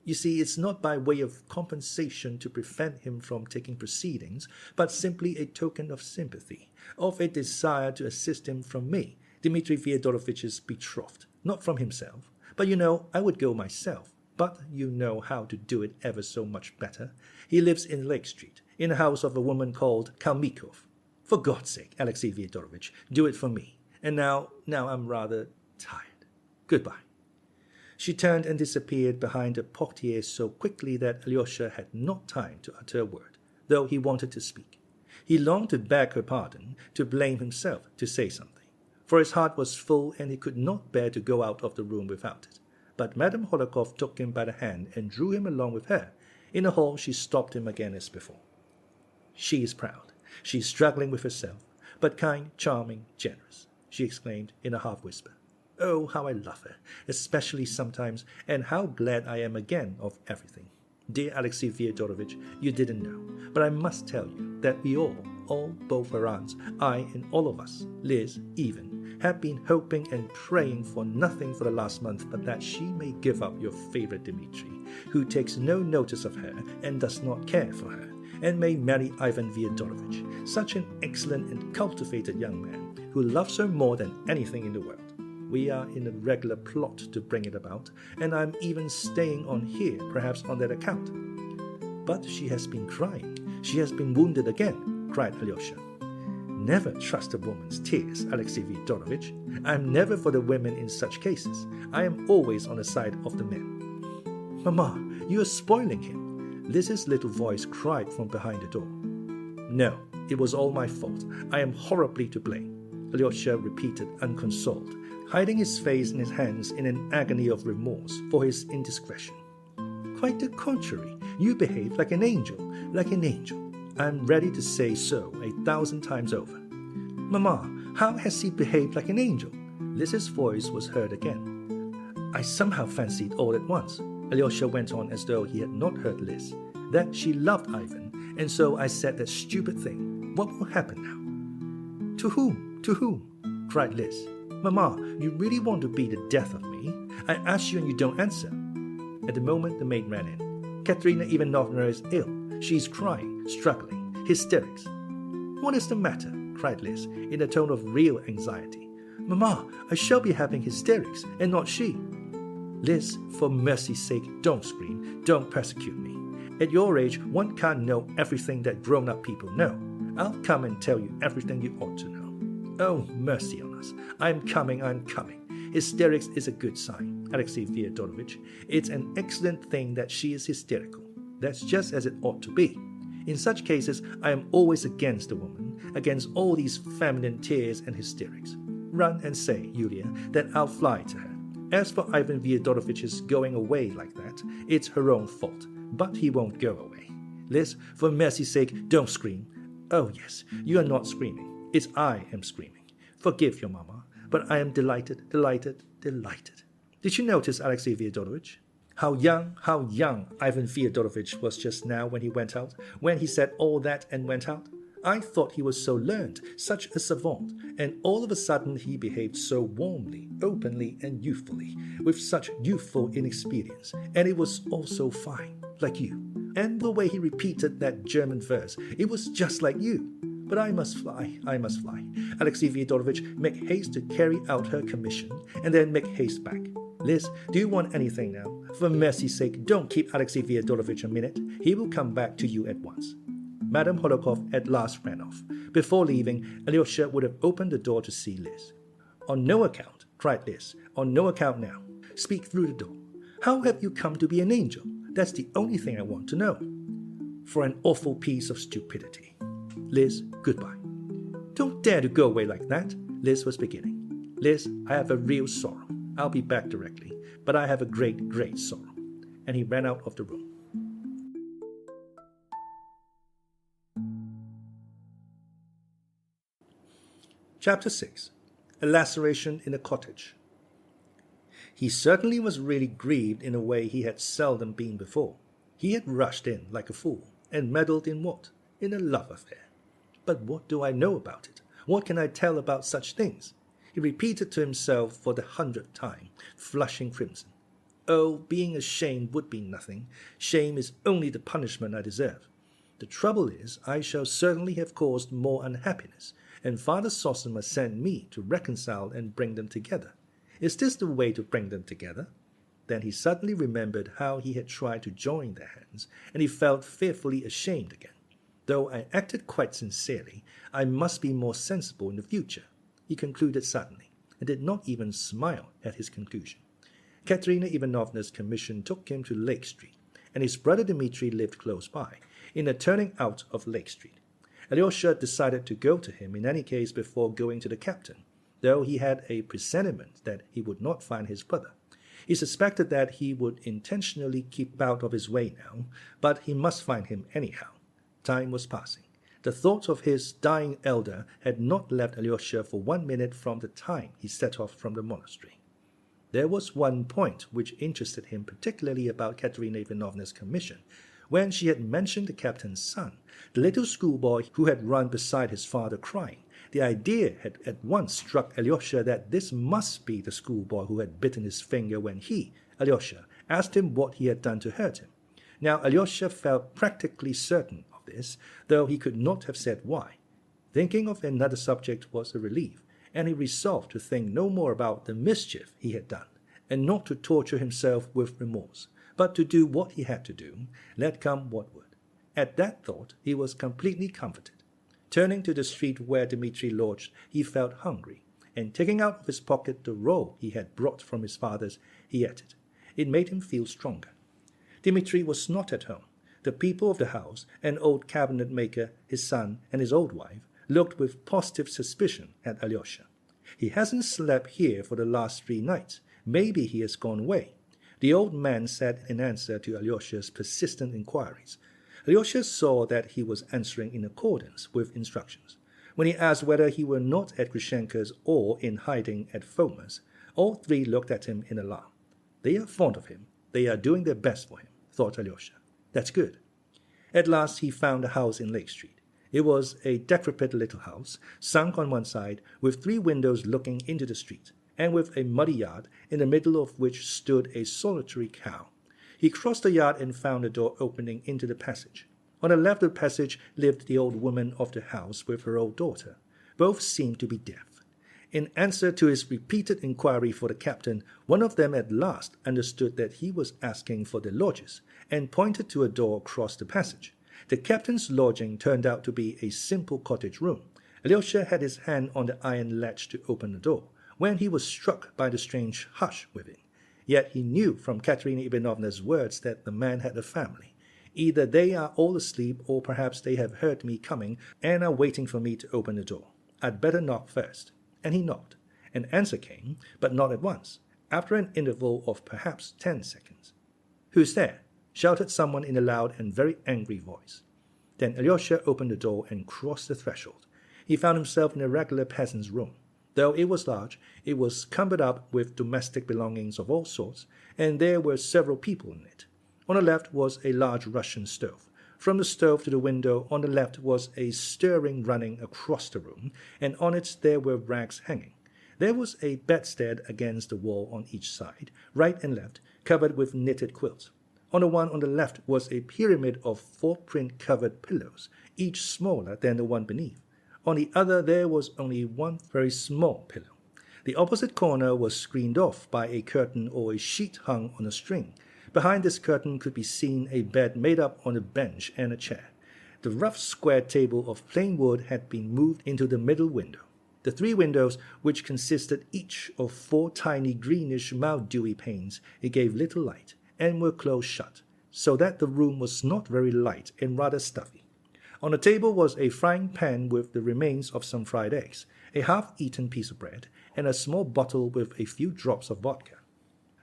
You see, it's not by way of compensation to prevent him from taking proceedings, but simply a token of sympathy, of a desire to assist him from me, Dmitri Fyodorovitch's betrothed, not from himself. But you know, I would go myself. But you know how to do it ever so much better. He lives in Lake Street, in the house of a woman called Kalmikov. For God's sake, Alexey Fyodorovitch, do it for me. And now I'm rather tired. Goodbye. She turned and disappeared behind a portiere so quickly that Alyosha had not time to utter a word, though he wanted to speak. He longed to beg her pardon, to blame himself, to say something. For his heart was full and he could not bear to go out of the room without it. But Madame Hohlakov took him by the hand and drew him along with her. In the hall she stopped him again as before. She is proud. She is struggling with herself, but kind, charming, generous, she exclaimed in a half-whisper. Oh, how I love her, especially sometimes, and how glad I am again of everything. Dear Alexey Fyodorovich, you didn't know, but I must tell you that we all both parents, I and all of us, Liz, even, have been hoping and praying for nothing for the last month but that she may give up your favorite Dmitri, who takes no notice of her and does not care for her, and may marry Ivan Fyodorovich, such an excellent and cultivated young man who loves her more than anything in the world. We are in a regular plot to bring it about, and I'm even staying on here, perhaps on that account. But she has been crying. She has been wounded again, cried Alyosha. Never trust a woman's tears, Alexey Fyodorovich. I'm never for the women in such cases. I am always on the side of the men. Mamma, you are spoiling him, Liz's little voice cried from behind the door. No, it was all my fault. I am horribly to blame, Alyosha repeated unconsoled, hiding his face in his hands in an agony of remorse for his indiscretion. Quite the contrary. You behave like an angel, like an angel. I'm ready to say so 1,000 times over. Mamma, how has he behaved like an angel? Liz's voice was heard again. I somehow fancied all at once, Alyosha went on as though he had not heard Liz, that she loved Ivan, and so I said that stupid thing. What will happen now? To whom? To whom? Cried Liz. Mamma, you really want to be the death of me? I ask you and you don't answer. At the moment, the maid ran in. Katerina Ivanovna is ill. She is crying, struggling, hysterics. What is the matter? Cried Liz, in a tone of real anxiety. Mamma, I shall be having hysterics, and not she. Liz, for mercy's sake, don't scream, don't persecute me. At your age, one can't know everything that grown-up people know. I'll come and tell you everything you ought to know. Oh, mercy on us. I'm coming. Hysterics is a good sign, Alexey Fyodorovich. It's an excellent thing that she is hysterical. That's just as it ought to be. In such cases, I am always against a woman, against all these feminine tears and hysterics. Run and say, Yulia, that I'll fly to her. As for Ivan Fyodorovich's going away like that, it's her own fault, but he won't go away. Liz, for mercy's sake, don't scream. Oh yes, you are not screaming. It's I am screaming. Forgive your mamma, but I am delighted. Did you notice, Alexey Fyodorovich, how young Ivan Fyodorovich was just now when he went out, when he said all that and went out? I thought he was so learned, such a savant, and all of a sudden he behaved so warmly, openly, and youthfully, with such youthful inexperience, and it was all so fine, like you. And the way he repeated that German verse, it was just like you. But I must fly. Alexey Fyodorovich, make haste to carry out her commission, and then make haste back. Liz, do you want anything now? For mercy's sake, don't keep Alexey Fyodorovich a minute. He will come back to you at once. Madame Hohlakov at last ran off. Before leaving, Alyosha would have opened the door to see Liz. On no account, cried Liz. On no account now. Speak through the door. How have you come to be an angel? That's the only thing I want to know. For an awful piece of stupidity. Liz, goodbye. Don't dare to go away like that, Liz was beginning. Liz, I have a real sorrow. I'll be back directly, but I have a great sorrow. And he ran out of the room. Chapter 6. A laceration in a cottage. He certainly was really grieved in a way he had seldom been before. He had rushed in like a fool, and meddled in what? In a love affair. But what do I know about it? What can I tell about such things? He repeated to himself for the 100th time, flushing crimson. Oh, being ashamed would be nothing. Shame is only the punishment I deserve. The trouble is, I shall certainly have caused more unhappiness, and Father Zossima sent me to reconcile and bring them together. Is this the way to bring them together? Then he suddenly remembered how he had tried to join their hands, and he felt fearfully ashamed again. Though I acted quite sincerely, I must be more sensible in the future, he concluded suddenly, and did not even smile at his conclusion. Katerina Ivanovna's commission took him to Lake Street, and his brother Dmitri lived close by, in a turning out of Lake Street. Alyosha decided to go to him in any case before going to the captain, though he had a presentiment that he would not find his brother. He suspected that he would intentionally keep out of his way now, but he must find him anyhow. Time was passing. The thought of his dying elder had not left Alyosha for 1 minute from the time he set off from the monastery. There was one point which interested him particularly about Katerina Ivanovna's commission, when she had mentioned the captain's son, the little schoolboy who had run beside his father crying. The idea had at once struck Alyosha that this must be the schoolboy who had bitten his finger when he, Alyosha, asked him what he had done to hurt him. Now Alyosha felt practically certain of this, though he could not have said why. Thinking of another subject was a relief, and he resolved to think no more about the mischief he had done, and not to torture himself with remorse, but to do what he had to do, let come what would. At that thought he was completely comforted. Turning to the street where Dmitri lodged, he felt hungry, and taking out of his pocket the roll he had brought from his father's, he ate it. It made him feel stronger. Dmitri was not at home. The people of the house, an old cabinet maker, his son, and his old wife, looked with positive suspicion at Alyosha. He hasn't slept here for the last 3 nights. Maybe he has gone away, the old man said in answer to Alyosha's persistent inquiries. Alyosha saw that he was answering in accordance with instructions. When he asked whether he were not at Grushenka's or in hiding at Foma's, all 3 looked at him in alarm. They are fond of him. They are doing their best for him, thought Alyosha. That's good. At last he found a house in Lake Street. It was a decrepit little house, sunk on one side, with 3 windows looking into the street, and with a muddy yard, in the middle of which stood a solitary cow. He crossed the yard and found a door opening into the passage. On the left of the passage lived the old woman of the house with her old daughter. Both seemed to be deaf. In answer to his repeated inquiry for the captain, one of them at last understood that he was asking for the lodgers, and pointed to a door across the passage. The captain's lodging turned out to be a simple cottage room. Alyosha had his hand on the iron latch to open the door, when he was struck by the strange hush within. Yet he knew from Katerina Ivanovna's words that the man had a family. Either they are all asleep, or perhaps they have heard me coming and are waiting for me to open the door. I'd better knock first. And he knocked. An answer came, but not at once, after an interval of perhaps 10 seconds. "Who's there?" shouted someone in a loud and very angry voice. Then Alyosha opened the door and crossed the threshold. He found himself in a regular peasant's room. Though it was large, it was cumbered up with domestic belongings of all sorts, and there were several people in it. On the left was a large Russian stove. From the stove to the window on the left was a stirring running across the room, and on it there were rags hanging. There was a bedstead against the wall on each side, right and left, covered with knitted quilts. On the one on the left was a pyramid of 4-print-covered pillows, each smaller than the one beneath. On the other there was only one very small pillow. The opposite corner was screened off by a curtain or a sheet hung on a string. Behind this curtain could be seen a bed made up on a bench and a chair. The rough square table of plain wood had been moved into the middle window. The 3 windows, which consisted each of 4 tiny greenish mildewy panes, it gave little light, and were close shut, so that the room was not very light and rather stuffy. On the table was a frying pan with the remains of some fried eggs, a half-eaten piece of bread, and a small bottle with a few drops of vodka.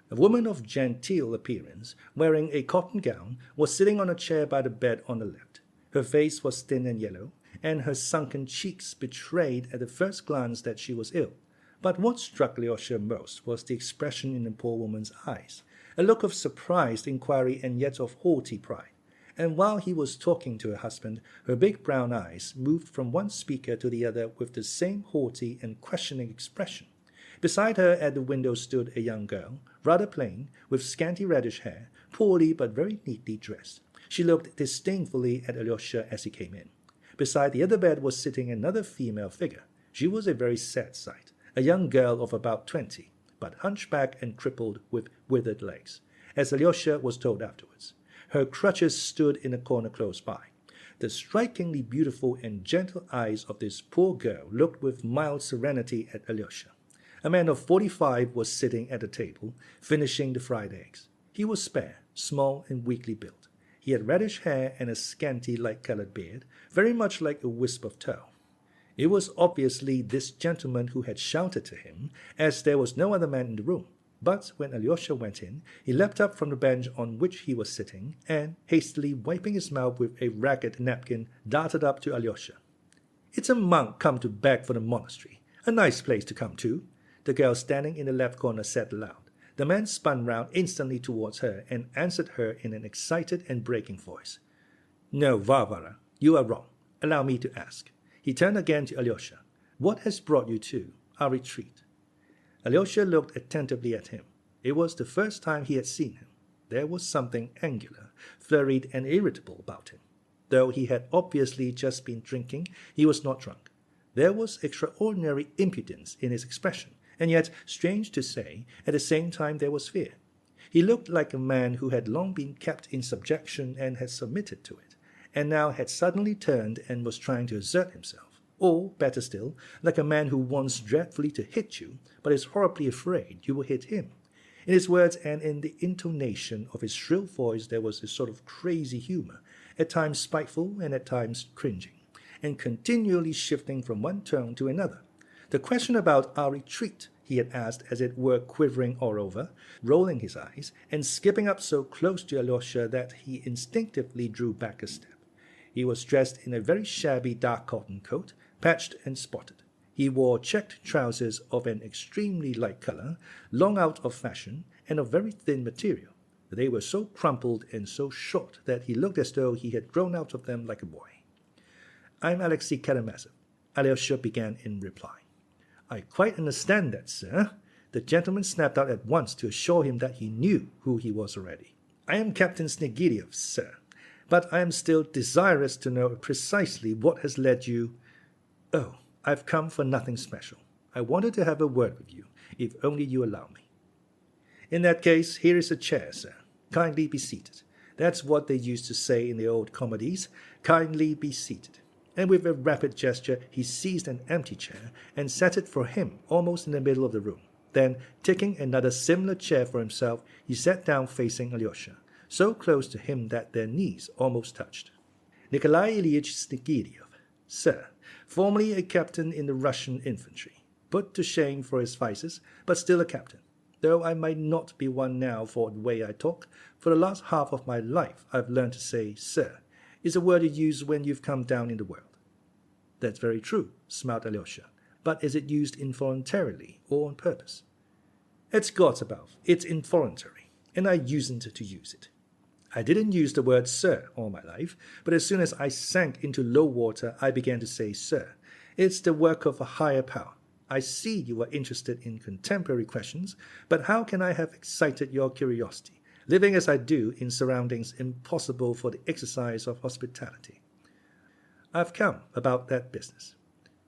A woman of genteel appearance, wearing a cotton gown, was sitting on a chair by the bed on the left. Her face was thin and yellow, and her sunken cheeks betrayed at the first glance that she was ill. But what struck Alyosha most was the expression in the poor woman's eyes, a look of surprised inquiry and yet of haughty pride. And while he was talking to her husband, her big brown eyes moved from one speaker to the other with the same haughty and questioning expression. Beside her at the window stood a young girl, rather plain, with scanty reddish hair, poorly but very neatly dressed. She looked disdainfully at Alyosha as he came in. Beside the other bed was sitting another female figure. She was a very sad sight, a young girl of about 20, but hunchbacked and crippled with withered legs, as Alyosha was told afterwards. Her crutches stood in a corner close by. The strikingly beautiful and gentle eyes of this poor girl looked with mild serenity at Alyosha. A man of 45 was sitting at the table, finishing the fried eggs. He was spare, small, and weakly built. He had reddish hair and a scanty light-colored beard, very much like a wisp of tow. It was obviously this gentleman who had shouted to him, as there was no other man in the room. But when Alyosha went in, he leapt up from the bench on which he was sitting, and, hastily wiping his mouth with a ragged napkin, darted up to Alyosha. "It's a monk come to beg for the monastery. A nice place to come to," the girl standing in the left corner said aloud. The man spun round instantly towards her and answered her in an excited and breaking voice. "No, Varvara, you are wrong. Allow me to ask." He turned again to Alyosha. "What has brought you to our retreat?" Alyosha looked attentively at him. It was the first time he had seen him. There was something angular, flurried, and irritable about him. Though he had obviously just been drinking, he was not drunk. There was extraordinary impudence in his expression, and yet, strange to say, at the same time there was fear. He looked like a man who had long been kept in subjection and had submitted to it, and now had suddenly turned and was trying to assert himself. Or, better still, like a man who wants dreadfully to hit you, but is horribly afraid you will hit him. In his words and in the intonation of his shrill voice there was a sort of crazy humor, at times spiteful and at times cringing, and continually shifting from one tone to another. The question about our retreat, he had asked as it were quivering all over, rolling his eyes, and skipping up so close to Alyosha that he instinctively drew back a step. He was dressed in a very shabby dark cotton coat, patched and spotted. He wore checked trousers of an extremely light color, long out of fashion, and of very thin material. They were so crumpled and so short that he looked as though he had grown out of them like a boy. "I'm Alexei Karamazov," Alyosha began in reply. "I quite understand that, sir." The gentleman snapped out at once to assure him that he knew who he was already. "I am Captain Snegiryov, sir, but I am still desirous to know precisely what has led you—" "Oh, I've come for nothing special. I wanted to have a word with you, if only you allow me." "In that case, here is a chair, sir. Kindly be seated. That's what they used to say in the old comedies. Kindly be seated." And with a rapid gesture, he seized an empty chair and set it for him almost in the middle of the room. Then, taking another similar chair for himself, he sat down facing Alyosha, so close to him that their knees almost touched. "Nikolai Ilyich Snegiryov, sir, formerly a captain in the Russian infantry, put to shame for his vices, but still a captain. Though I might not be one now for the way I talk, for the last half of my life I've learned to say, sir, is a word you use when you've come down in the world." "That's very true," smiled Alyosha. "But is it used involuntarily or on purpose?" "It's God's above. It's involuntary, and I usen't to use it. I didn't use the word sir all my life, but as soon as I sank into low water, I began to say sir. It's the work of a higher power. I see you are interested in contemporary questions, but how can I have excited your curiosity, living as I do in surroundings impossible for the exercise of hospitality?" "I've come about that business."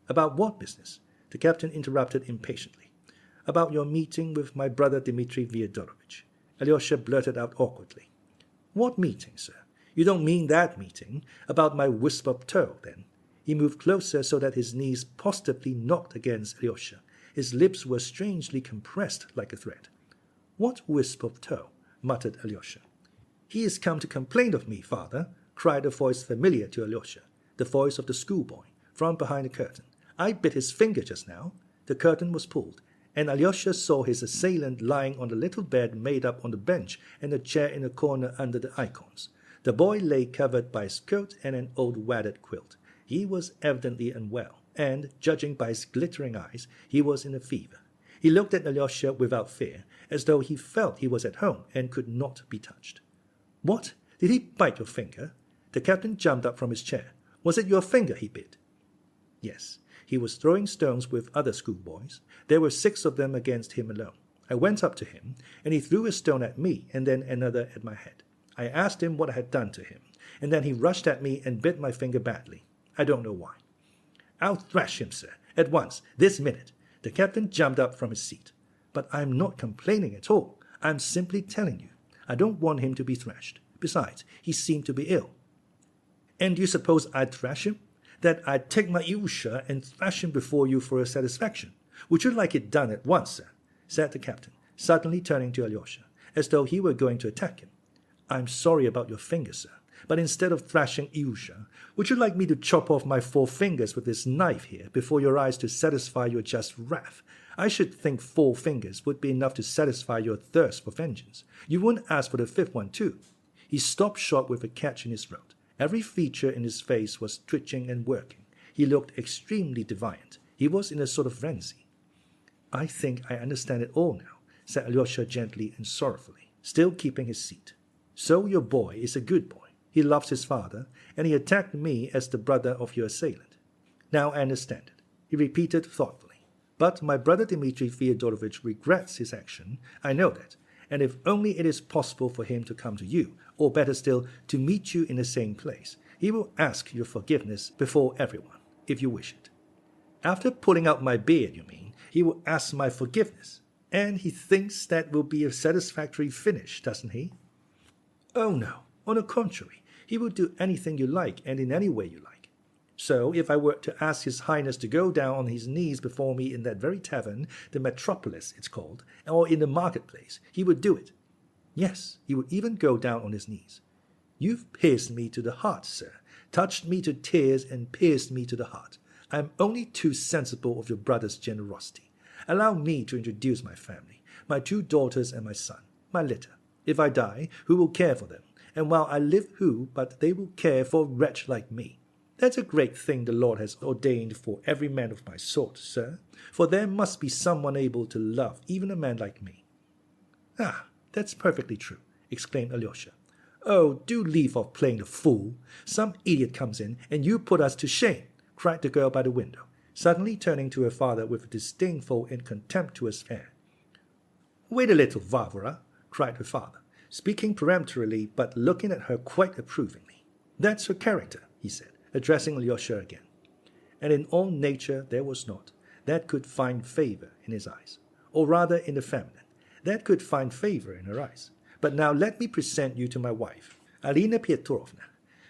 "About what business?" the captain interrupted impatiently. "About your meeting with my brother Dmitri Fyodorovich," Alyosha blurted out awkwardly. "What meeting, sir? You don't mean that meeting? About my wisp of tow, then?" He moved closer so that his knees positively knocked against Alyosha. His lips were strangely compressed like a thread. "What wisp of tow?" muttered Alyosha. "He is come to complain of me, father," cried a voice familiar to Alyosha, the voice of the schoolboy, from behind the curtain. "I bit his finger just now." The curtain was pulled, and Alyosha saw his assailant lying on the little bed made up on the bench and a chair in a corner under the icons. The boy lay covered by his coat and an old wadded quilt. He was evidently unwell, and, judging by his glittering eyes, he was in a fever. He looked at Alyosha without fear, as though he felt he was at home and could not be touched. "What? Did he bite your finger?" The captain jumped up from his chair. "Was it your finger he bit?" "Yes. He was throwing stones with other schoolboys. There were 6 of them against him alone. I went up to him, and he threw a stone at me and then another at my head. I asked him what I had done to him, and then he rushed at me and bit my finger badly. I don't know why." "I'll thrash him, sir, at once, this minute." The captain jumped up from his seat. "But I'm not complaining at all. I'm simply telling you. I don't want him to be thrashed. Besides, he seemed to be ill." "And do you suppose I'd thrash him? That I'd take my Alyosha and thrash him before you for a satisfaction? Would you like it done at once, sir?" said the captain, suddenly turning to Alyosha, as though he were going to attack him. "I'm sorry about your finger, sir, but instead of thrashing Alyosha, would you like me to chop off my 4 fingers with this knife here before your eyes to satisfy your just wrath? I should think 4 fingers would be enough to satisfy your thirst for vengeance. You wouldn't ask for the 5th one, too." He stopped short with a catch in his throat. Every feature in his face was twitching and working. He looked extremely defiant. He was in a sort of frenzy. "I think I understand it all now," said Alyosha gently and sorrowfully, still keeping his seat. So your boy is a good boy. He loves his father, and he attacked me as the brother of your assailant. Now I understand it, he repeated thoughtfully. But my brother Dmitri Fyodorovich regrets his action, I know that, and if only it is possible for him to come to you, or better still, to meet you in the same place, he will ask your forgiveness before everyone, if you wish it. After pulling out my beard, you mean, he will ask my forgiveness, and he thinks that will be a satisfactory finish, doesn't he? Oh no, on the contrary, he will do anything you like and in any way you like. So if I were to ask His Highness to go down on his knees before me in that very tavern, the Metropolis it's called, or in the marketplace, he would do it. Yes, he would even go down on his knees. You've pierced me to the heart, sir, touched me to tears and pierced me to the heart. I am only too sensible of your brother's generosity. Allow me to introduce my family, my 2 daughters and my son, my litter. If I die, who will care for them? And while I live, who but they will care for a wretch like me? That's a great thing the Lord has ordained for every man of my sort, sir, for there must be someone able to love even a man like me. Ah, that's perfectly true, exclaimed Alyosha. Oh, do leave off playing the fool. Some idiot comes in, and you put us to shame, cried the girl by the window, suddenly turning to her father with a disdainful and contemptuous air. Wait a little, Varvara, cried her father, speaking peremptorily but looking at her quite approvingly. That's her character, he said, addressing Alyosha again. And in all nature there was naught that could find favor in his eyes, or rather in the feminine, that could find favor in her eyes. But now let me present you to my wife, Alina Petrovna.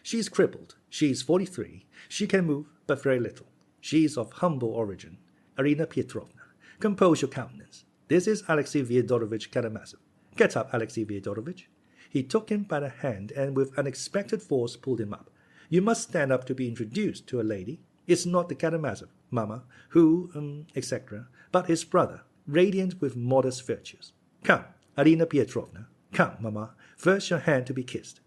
She is crippled, she is 43, she can move, but very little. She is of humble origin, Alina Petrovna. Compose your countenance. This is Alexey Fyodorovich Karamazov. Get up, Alexey Fyodorovich. He took him by the hand and with unexpected force pulled him up. You must stand up to be introduced to a lady. It's not the Karamazov, Mamma, who, etc., but his brother, radiant with modest virtues. Come, Alina Petrovna. Come, Mamma, first your hand to be kissed.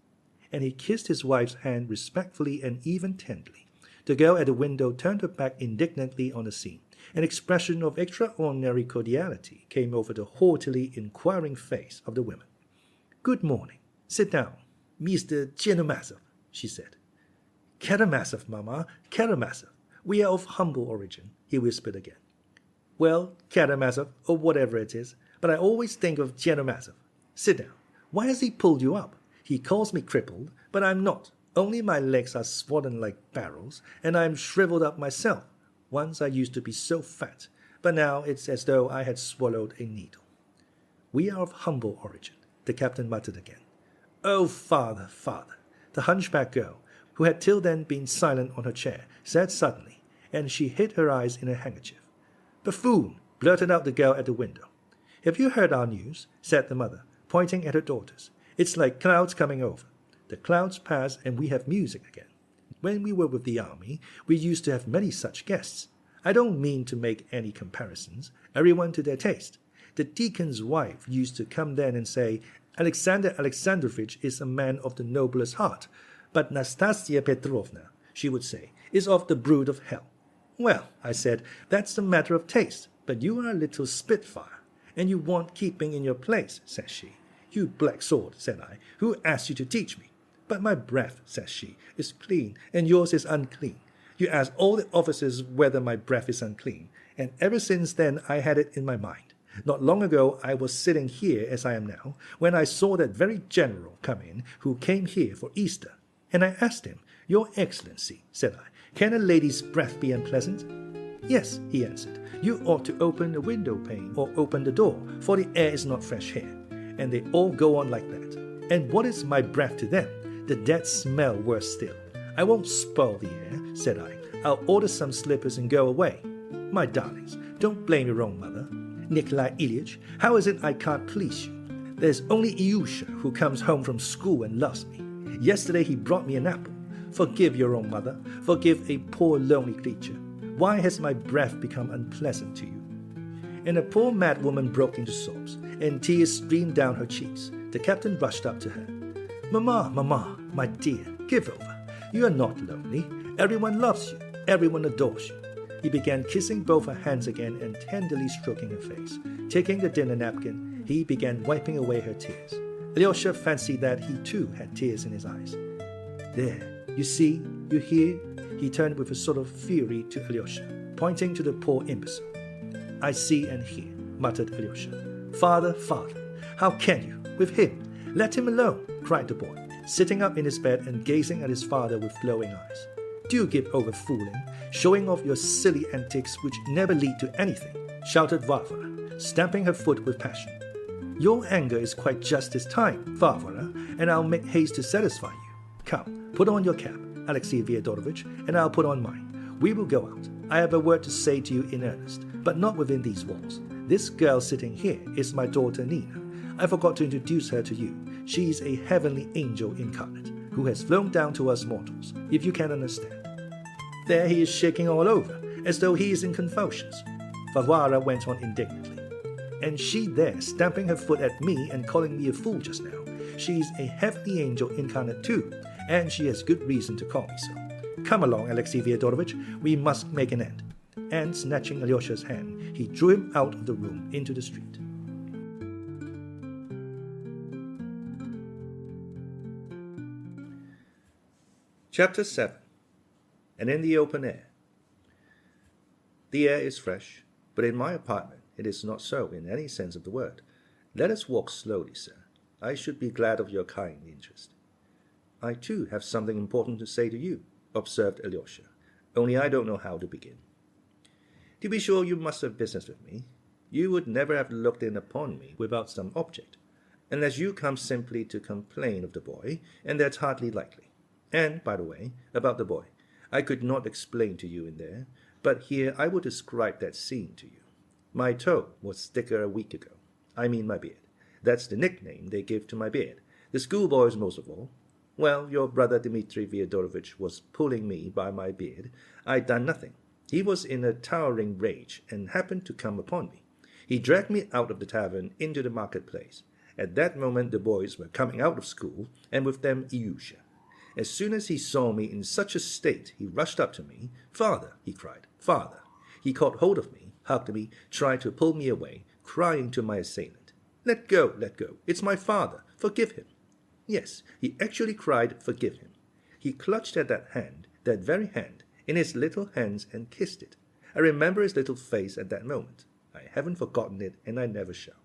And he kissed his wife's hand respectfully and even tenderly. The girl at the window turned her back indignantly on the scene. An expression of extraordinary cordiality came over the haughtily inquiring face of the woman. Good morning. Sit down, Mr. Karamazov, she said. Karamazov, Mamma, Karamazov. We are of humble origin, he whispered again. Well, Karamazov, or whatever it is, but I always think of Karamazov. Sit down. Why has he pulled you up? He calls me crippled, but I'm not. Only my legs are swollen like barrels, and I'm shriveled up myself. Once I used to be so fat, but now it's as though I had swallowed a needle. We are of humble origin, the captain muttered again. Oh, father, father, the hunchback girl, who had till then been silent on her chair, said suddenly, and she hid her eyes in her handkerchief. Buffoon, blurted out the girl at the window. Have you heard our news? Said the mother, pointing at her daughters. It's like clouds coming over. The clouds pass and we have music again. When we were with the army, we used to have many such guests. I don't mean to make any comparisons, everyone to their taste. The deacon's wife used to come then and say, Alexander Alexandrovich is a man of the noblest heart, but Nastasia Petrovna, she would say, is of the brood of hell. Well, I said, that's a matter of taste, but you are a little spitfire, and you want keeping in your place, says she. You black sword, said I, who asked you to teach me? But my breath, says she, is clean, and yours is unclean. You ask all the officers whether my breath is unclean, and ever since then I had it in my mind. Not long ago I was sitting here as I am now, when I saw that very general come in who came here for Easter. And I asked him, Your Excellency, said I, can a lady's breath be unpleasant? Yes, he answered, you ought to open the window pane or open the door, for the air is not fresh here. And they all go on like that. And what is my breath to them? The dead smell worse still. I won't spoil the air, said I. I'll order some slippers and go away. My darlings, don't blame your own mother. Nikolai Ilyich, how is it I can't please you? There's only Alyosha who comes home from school and loves me. Yesterday he brought me an apple. Forgive your own mother. Forgive a poor lonely creature. Why has my breath become unpleasant to you? And the poor mad woman broke into sobs, and tears streamed down her cheeks. The captain rushed up to her. Mamma, Mamma, my dear, give over. You are not lonely. Everyone loves you. Everyone adores you. He began kissing both her hands again and tenderly stroking her face. Taking the dinner napkin, he began wiping away her tears. Alyosha fancied that he too had tears in his eyes. "There, you see, you hear?" He turned with a sort of fury to Alyosha, pointing to the poor imbecile. "I see and hear," muttered Alyosha. "Father, father, how can you? With him? Let him alone," cried the boy, sitting up in his bed and gazing at his father with glowing eyes. "Do give over fooling, showing off your silly antics which never lead to anything," shouted Varvara, stamping her foot with passion. "Your anger is quite just this time, Varvara, and I'll make haste to satisfy you. Come, put on your cap, Alexey Fyodorovich, and I'll put on mine. We will go out. I have a word to say to you in earnest, but not within these walls. This girl sitting here is my daughter Nina. I forgot to introduce her to you. She is a heavenly angel incarnate, who has flown down to us mortals, if you can understand." There he is shaking all over, as though he is in convulsions. Varvara went on indignantly. "And she there, stamping her foot at me and calling me a fool just now. She is a heavenly angel incarnate too, and she has good reason to call me so. Come along, Alexey Fyodorovich, we must make an end." And snatching Alyosha's hand, he drew him out of the room into the street. Chapter 7. And in the open air. The air is fresh, but in my apartment it is not so in any sense of the word. Let us walk slowly, sir. I should be glad of your kind interest. "I too have something important to say to you," observed Alyosha, "only I don't know how to begin." "To be sure you must have business with me. You would never have looked in upon me without some object, unless you come simply to complain of the boy, and that's hardly likely. And, by the way, about the boy, I could not explain to you in there, but here I will describe that scene to you. My toe was thicker a week ago. I mean my beard. That's the nickname they give to my beard. The schoolboys most of all. Well, your brother Dmitri Fyodorovich was pulling me by my beard. I'd done nothing. He was in a towering rage and happened to come upon me. He dragged me out of the tavern into the marketplace. At that moment the boys were coming out of school, and with them Alyosha. As soon as he saw me in such a state, he rushed up to me. "Father," he cried, "Father." He caught hold of me, hugged me, tried to pull me away, crying to my assailant, let go, it's my father, forgive him." Yes, he actually cried, "Forgive him." He clutched at that hand, that very hand, in his little hands and kissed it. I remember his little face at that moment. I haven't forgotten it, and I never shall.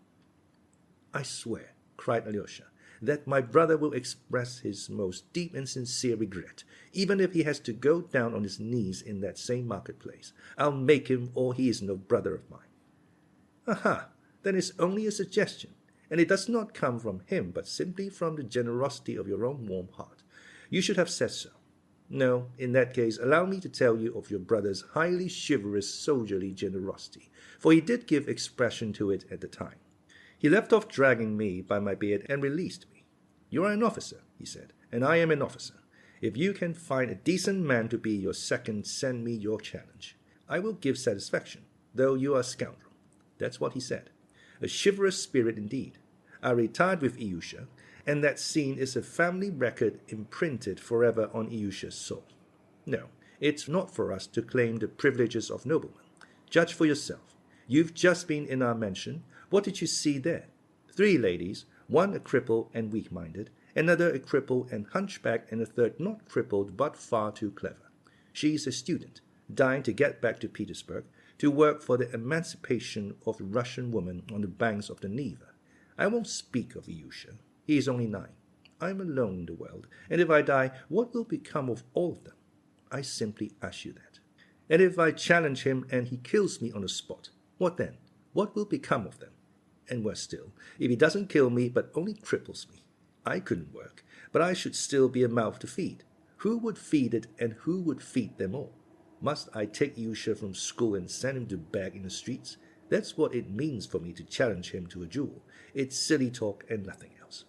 "I swear," cried Alyosha, "that my brother will express his most deep and sincere regret, even if he has to go down on his knees in that same marketplace. I'll make him, or he is no brother of mine." "Aha, then it's only a suggestion, and it does not come from him, but simply from the generosity of your own warm heart. You should have said so. No, in that case, allow me to tell you of your brother's highly chivalrous soldierly generosity, for he did give expression to it at the time. He left off dragging me by my beard and released me. "You are an officer," he said, "and I am an officer. If you can find a decent man to be your second, send me your challenge. I will give satisfaction, though you are a scoundrel." That's what he said. A chivalrous spirit indeed. I retired with Alyosha, and that scene is a family record imprinted forever on Alyosha's soul. No, it's not for us to claim the privileges of noblemen. Judge for yourself. You've just been in our mansion. What did you see there? 3 ladies, one a cripple and weak-minded, another a cripple and hunchback, and a third not crippled but far too clever. She's a student, dying to get back to Petersburg, to work for the emancipation of the Russian woman on the banks of the Neva. I won't speak of Alyosha. He is only 9. I'm alone in the world, and if I die, what will become of all of them? I simply ask you that. And if I challenge him and he kills me on the spot, what then? What will become of them? And worse still, if he doesn't kill me but only cripples me, I couldn't work, but I should still be a mouth to feed. Who would feed it, and who would feed them all? Must I take Alyosha from school and send him to beg in the streets? That's what it means for me to challenge him to a duel. It's silly talk and nothing else.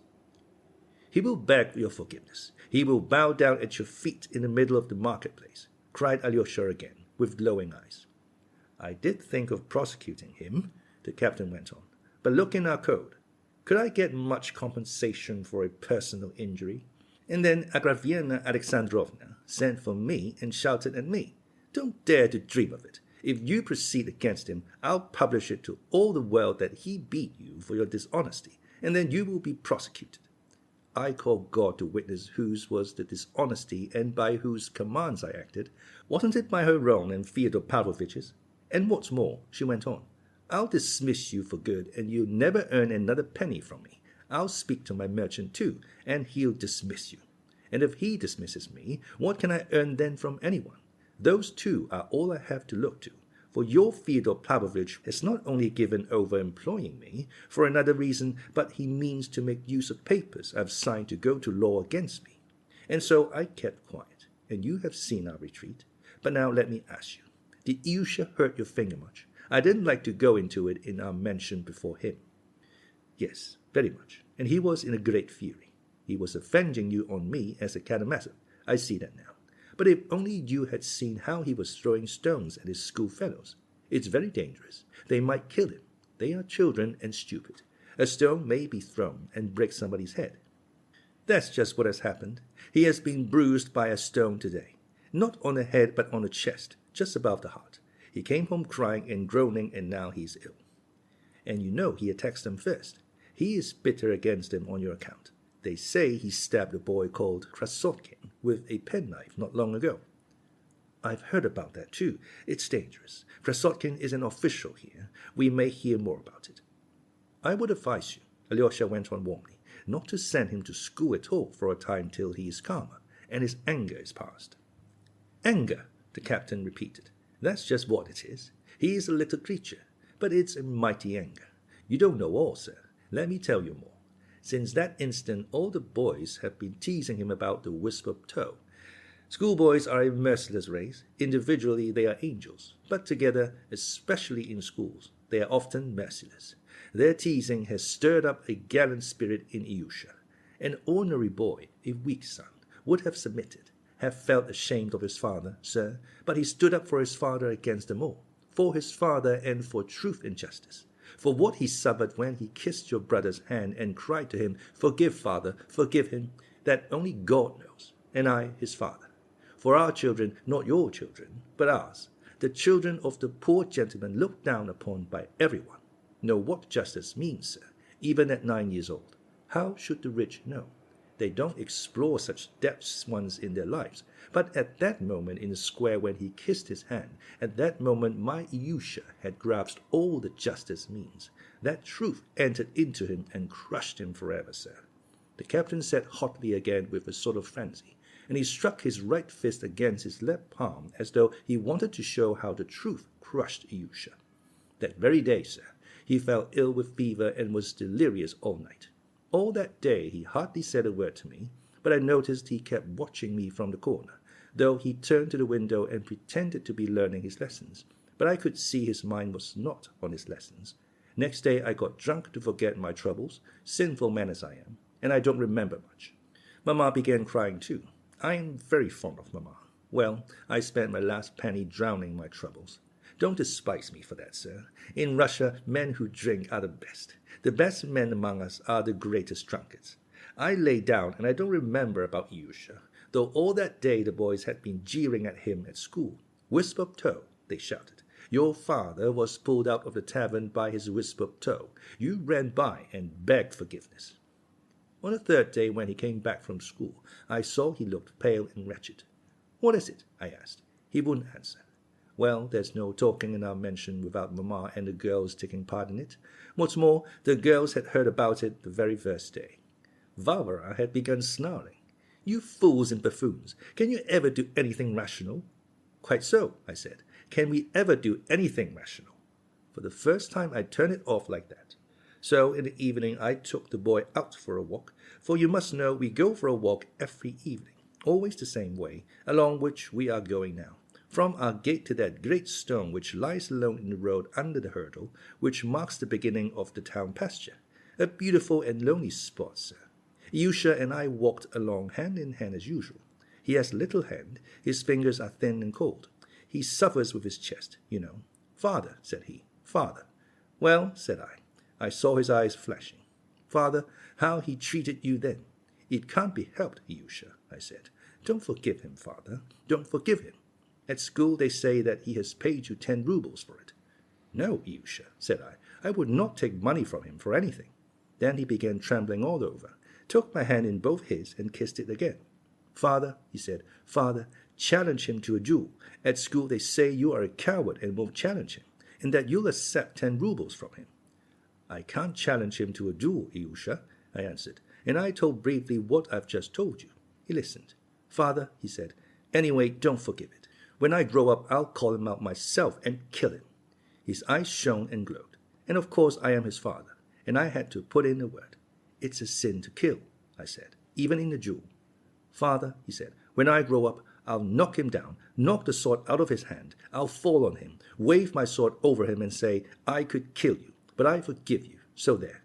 He will beg your forgiveness. He will bow down at your feet in the middle of the marketplace, cried Alyosha again, with glowing eyes. I did think of prosecuting him, the captain went on, but look in our code. Could I get much compensation for a personal injury? And then Agraviena Alexandrovna sent for me and shouted at me. Don't dare to dream of it. If you proceed against him, I'll publish it to all the world that he beat you for your dishonesty, and then you will be prosecuted. I call God to witness whose was the dishonesty and by whose commands I acted. Wasn't it by her own and Fyodor Pavlovitch's? And what's more, she went on, I'll dismiss you for good, and you'll never earn another penny from me. I'll speak to my merchant too, and he'll dismiss you. And if he dismisses me, what can I earn then from anyone? Those two are all I have to look to. For your Fyodor Pavlovitch has not only given over employing me for another reason, but he means to make use of papers I've signed to go to law against me. And so I kept quiet, and you have seen our retreat. But now let me ask you, did Alyosha hurt your finger much? I didn't like to go into it in our mention before him. Yes, very much, and he was in a great fury. He was avenging you on me as a Karamazov. I see that now. But if only you had seen how he was throwing stones at his schoolfellows. It's very dangerous. They might kill him. They are children and stupid. A stone may be thrown and break somebody's head. That's just what has happened. He has been bruised by a stone today. Not on the head, but on the chest, just above the heart. He came home crying and groaning, and now he's ill. And you know he attacks them first. He is bitter against them on your account. They say he stabbed a boy called Krasotkin with a penknife not long ago. I've heard about that too. It's dangerous. Krasotkin is an official here. We may hear more about it. I would advise you, Alyosha went on warmly, not to send him to school at all for a time till he is calmer, and his anger is past. Anger, the captain repeated. That's just what it is. He is a little creature, but it's a mighty anger. You don't know all, sir. Let me tell you more. Since that instant, all the boys have been teasing him about the wisp of tow. Schoolboys are a merciless race. Individually, they are angels, but together, especially in schools, they are often merciless. Their teasing has stirred up a gallant spirit in Alyosha. An ordinary boy, a weak son, would have submitted, have felt ashamed of his father, sir, but he stood up for his father against them all, for his father and for truth and justice. For what he suffered when he kissed your brother's hand and cried to him, Forgive, father, forgive him, that only God knows, and I, his father. For our children, not your children, but ours, the children of the poor gentleman looked down upon by everyone, know what justice means, sir, even at 9 years old. How should the rich know? They don't explore such depths once in their lives. But at that moment in the square when he kissed his hand, at that moment my Alyosha had grasped all that justice means. That truth entered into him and crushed him forever, sir. The captain said hotly again with a sort of frenzy, and he struck his right fist against his left palm as though he wanted to show how the truth crushed Alyosha. That very day, sir, he fell ill with fever and was delirious all night. All that day he hardly said a word to me, but I noticed he kept watching me from the corner, though he turned to the window and pretended to be learning his lessons. But I could see his mind was not on his lessons. Next day I got drunk to forget my troubles, sinful man as I am, and I don't remember much. Mamma began crying too. I am very fond of Mamma. Well, I spent my last penny drowning my troubles. Don't despise me for that, sir. In Russia, men who drink are the best. The best men among us are the greatest drunkards. I lay down, and I don't remember about Alyosha, though all that day the boys had been jeering at him at school. Wisp of tow, they shouted. Your father was pulled out of the tavern by his wisp of tow. You ran by and begged forgiveness. On the third day, when he came back from school, I saw he looked pale and wretched. What is it? I asked. He wouldn't answer. Well, there's no talking in our mansion without Mamma and the girls taking part in it. What's more, the girls had heard about it the very first day. Varvara had begun snarling. You fools and buffoons, can you ever do anything rational? Quite so, I said. Can we ever do anything rational? For the first time I turned it off like that. So in the evening I took the boy out for a walk, for you must know we go for a walk every evening, always the same way, along which we are going now. From our gate to that great stone which lies alone in the road under the hurdle, which marks the beginning of the town pasture. A beautiful and lonely spot, sir. Alyosha and I walked along hand in hand as usual. He has a little hand, his fingers are thin and cold. He suffers with his chest, you know. Father, said he, father. Well, said I. I saw his eyes flashing. Father, how he treated you then. It can't be helped, Alyosha, I said. Don't forgive him, father. Don't forgive him. At school they say that he has paid you 10 rubles for it. No, Alyosha, said I would not take money from him for anything. Then he began trembling all over, took my hand in both his and kissed it again. Father, he said, Father, challenge him to a duel. At school they say you are a coward and won't challenge him, and that you'll accept 10 rubles from him. I can't challenge him to a duel, Alyosha, I answered, and I told briefly what I've just told you. He listened. Father, he said, anyway, don't forgive it. When I grow up, I'll call him out myself and kill him. His eyes shone and glowed, and of course I am his father, and I had to put in a word. It's a sin to kill, I said, even in a duel. Father, he said, when I grow up, I'll knock him down, knock the sword out of his hand. I'll fall on him, wave my sword over him and say, I could kill you, but I forgive you. So there.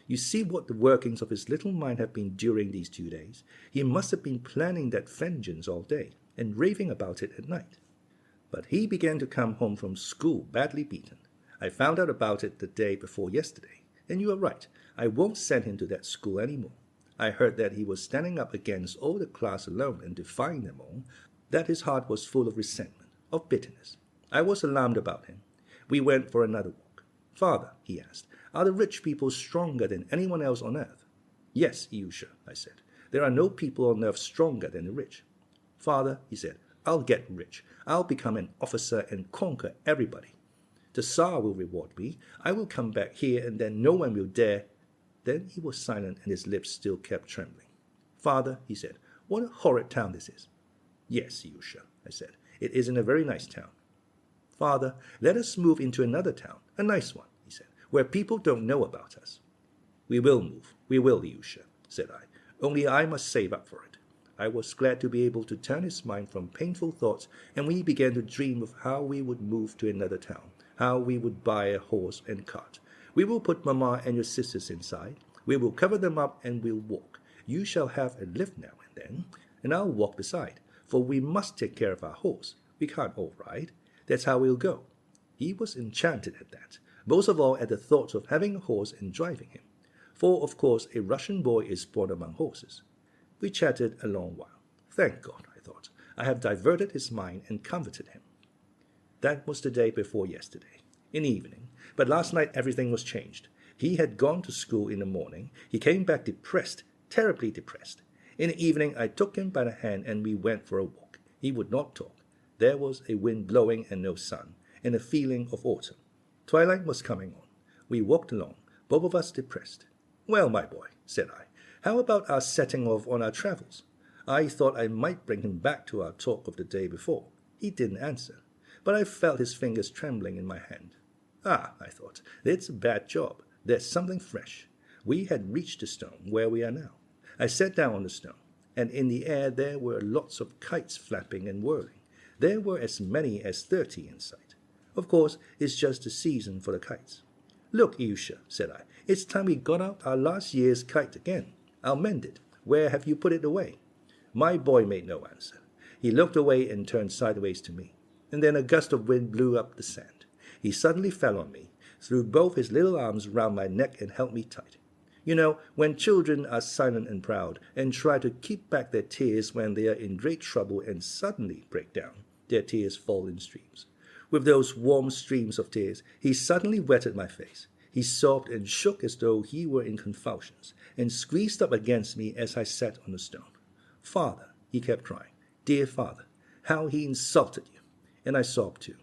You see what the workings of his little mind have been during these 2 days. He must have been planning that vengeance all day and raving about it at night. But he began to come home from school badly beaten. I found out about it the day before yesterday, and you are right. I won't send him to that school anymore. I heard that he was standing up against all the class alone and defying them all, that his heart was full of resentment, of bitterness. I was alarmed about him. We went for another walk. Father, he asked, are the rich people stronger than anyone else on earth? Yes, Alyosha, I said. There are no people on earth stronger than the rich. Father, he said, I'll get rich. I'll become an officer and conquer everybody. The Tsar will reward me. I will come back here and then no one will dare. Then he was silent and his lips still kept trembling. Father, he said, what a horrid town this is. Yes, Alyosha, I said, it isn't a very nice town. Father, let us move into another town, a nice one, he said, where people don't know about us. We will move, Alyosha, said I, only I must save up for it. I was glad to be able to turn his mind from painful thoughts, and we began to dream of how we would move to another town, how we would buy a horse and cart. We will put Mamma and your sisters inside. We will cover them up and we'll walk. You shall have a lift now and then, and I'll walk beside, for we must take care of our horse. We can't all ride. That's how we'll go. He was enchanted at that, most of all at the thought of having a horse and driving him, for of course a Russian boy is born among horses. We chatted a long while. Thank God, I thought, I have diverted his mind and comforted him. That was the day before yesterday, in the evening, but last night everything was changed. He had gone to school in the morning. He came back depressed, terribly depressed. In the evening I took him by the hand and we went for a walk. He would not talk. There was a wind blowing and no sun, and a feeling of autumn. Twilight was coming on. We walked along, both of us depressed. Well, my boy, said I, how about our setting off on our travels? I thought I might bring him back to our talk of the day before. He didn't answer, but I felt his fingers trembling in my hand. Ah, I thought, it's a bad job. There's something fresh. We had reached the stone where we are now. I sat down on the stone, and in the air there were lots of kites flapping and whirling. There were as many as 30 in sight. Of course, it's just the season for the kites. Look, Alyosha, said I, it's time we got out our last year's kite again. I'll mend it. Where have you put it away? My boy made no answer. He looked away and turned sideways to me. And then a gust of wind blew up the sand. He suddenly fell on me, threw both his little arms round my neck and held me tight. You know, when children are silent and proud and try to keep back their tears when they are in great trouble and suddenly break down, their tears fall in streams. With those warm streams of tears, he suddenly wetted my face. He sobbed and shook as though he were in convulsions, and squeezed up against me as I sat on the stone. Father, he kept crying, dear father, how he insulted you. And I sobbed too.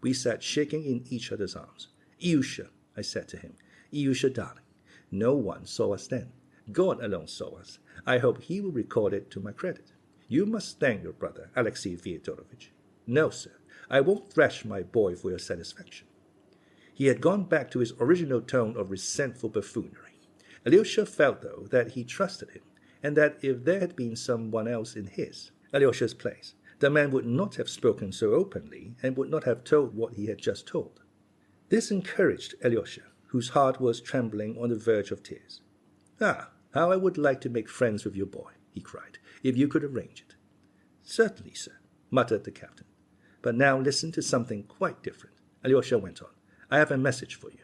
We sat shaking in each other's arms. Alyosha, I said to him, Alyosha, darling, no one saw us then. God alone saw us. I hope he will record it to my credit. You must thank your brother, Alexei Fyodorovich. No, sir, I won't thrash my boy for your satisfaction. He had gone back to his original tone of resentful buffoonery. Alyosha felt, though, that he trusted him, and that if there had been someone else in Alyosha's place, the man would not have spoken so openly and would not have told what he had just told. This encouraged Alyosha, whose heart was trembling on the verge of tears. Ah, how I would like to make friends with your boy, he cried, if you could arrange it. Certainly, sir, muttered the captain. But now listen to something quite different. Alyosha went on. I have a message for you.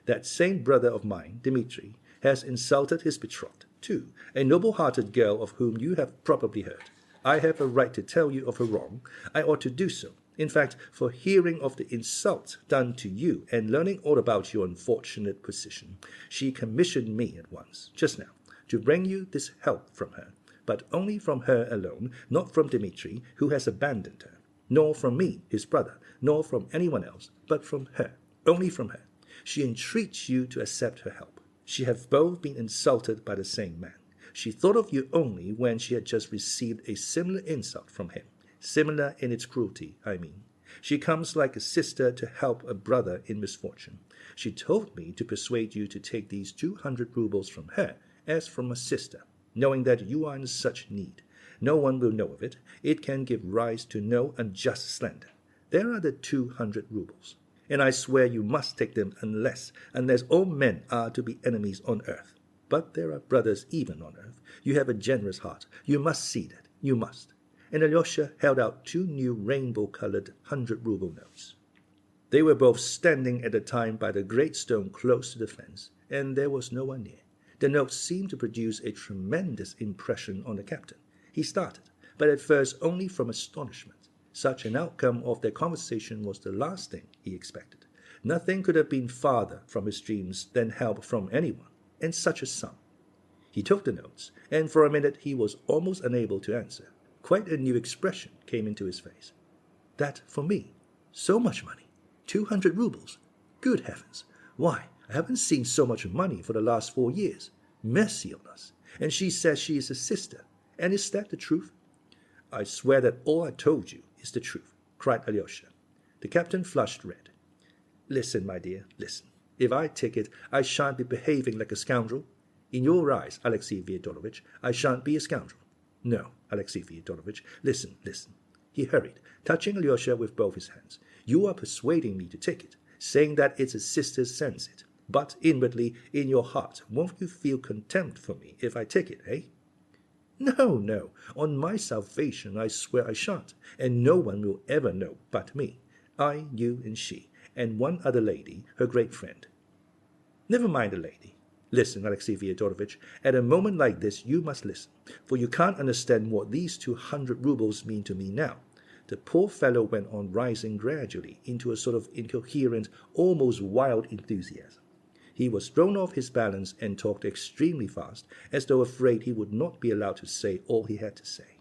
That same brother of mine, Dmitri, has insulted his betrothed, too, a noble-hearted girl of whom you have probably heard. I have a right to tell you of her wrong. I ought to do so. In fact, for hearing of the insult done to you and learning all about your unfortunate position, she commissioned me at once, just now, to bring you this help from her, but only from her alone, not from Dmitri, who has abandoned her, nor from me, his brother, nor from anyone else, but from her, only from her. She entreats you to accept her help. She have both been insulted by the same man. She thought of you only when she had just received a similar insult from him. Similar in its cruelty, I mean. She comes like a sister to help a brother in misfortune. She told me to persuade you to take these 200 rubles from her, as from a sister, knowing that you are in such need. No one will know of it. It can give rise to no unjust slander. There are the 200 rubles. And I swear you must take them unless all men are to be enemies on earth. But there are brothers even on earth. You have a generous heart. You must see that. You must. And Alyosha held out 2 new rainbow-colored 100-ruble notes. They were both standing at the time by the great stone close to the fence, and there was no one near. The notes seemed to produce a tremendous impression on the captain. He started, but at first only from astonishment. Such an outcome of their conversation was the last thing he expected. Nothing could have been farther from his dreams than help from anyone, and such a sum. He took the notes, and for a minute he was almost unable to answer. Quite a new expression came into his face. That for me? So much money? 200 rubles? Good heavens! Why, I haven't seen so much money for the last 4 years. Mercy on us! And she says she is a sister. And is that the truth? I swear that all I told you is the truth, cried Alyosha. The captain flushed red. Listen, my dear, listen. If I take it, I shan't be behaving like a scoundrel. In your eyes, Alexey Fyodorovitch, I shan't be a scoundrel. No, Alexey Fyodorovitch, listen, listen. He hurried, touching Alyosha with both his hands. You are persuading me to take it, saying that it's a sister sends it. But inwardly, in your heart, won't you feel contempt for me if I take it, eh? No, no. On my salvation, I swear I shan't, and no one will ever know but me. I, you, and she, and one other lady, her great friend. Never mind the lady. Listen, Alexey Fyodorovitch, at a moment like this you must listen, for you can't understand what these 200 rubles mean to me now. The poor fellow went on rising gradually into a sort of incoherent, almost wild enthusiasm. He was thrown off his balance and talked extremely fast, as though afraid he would not be allowed to say all he had to say.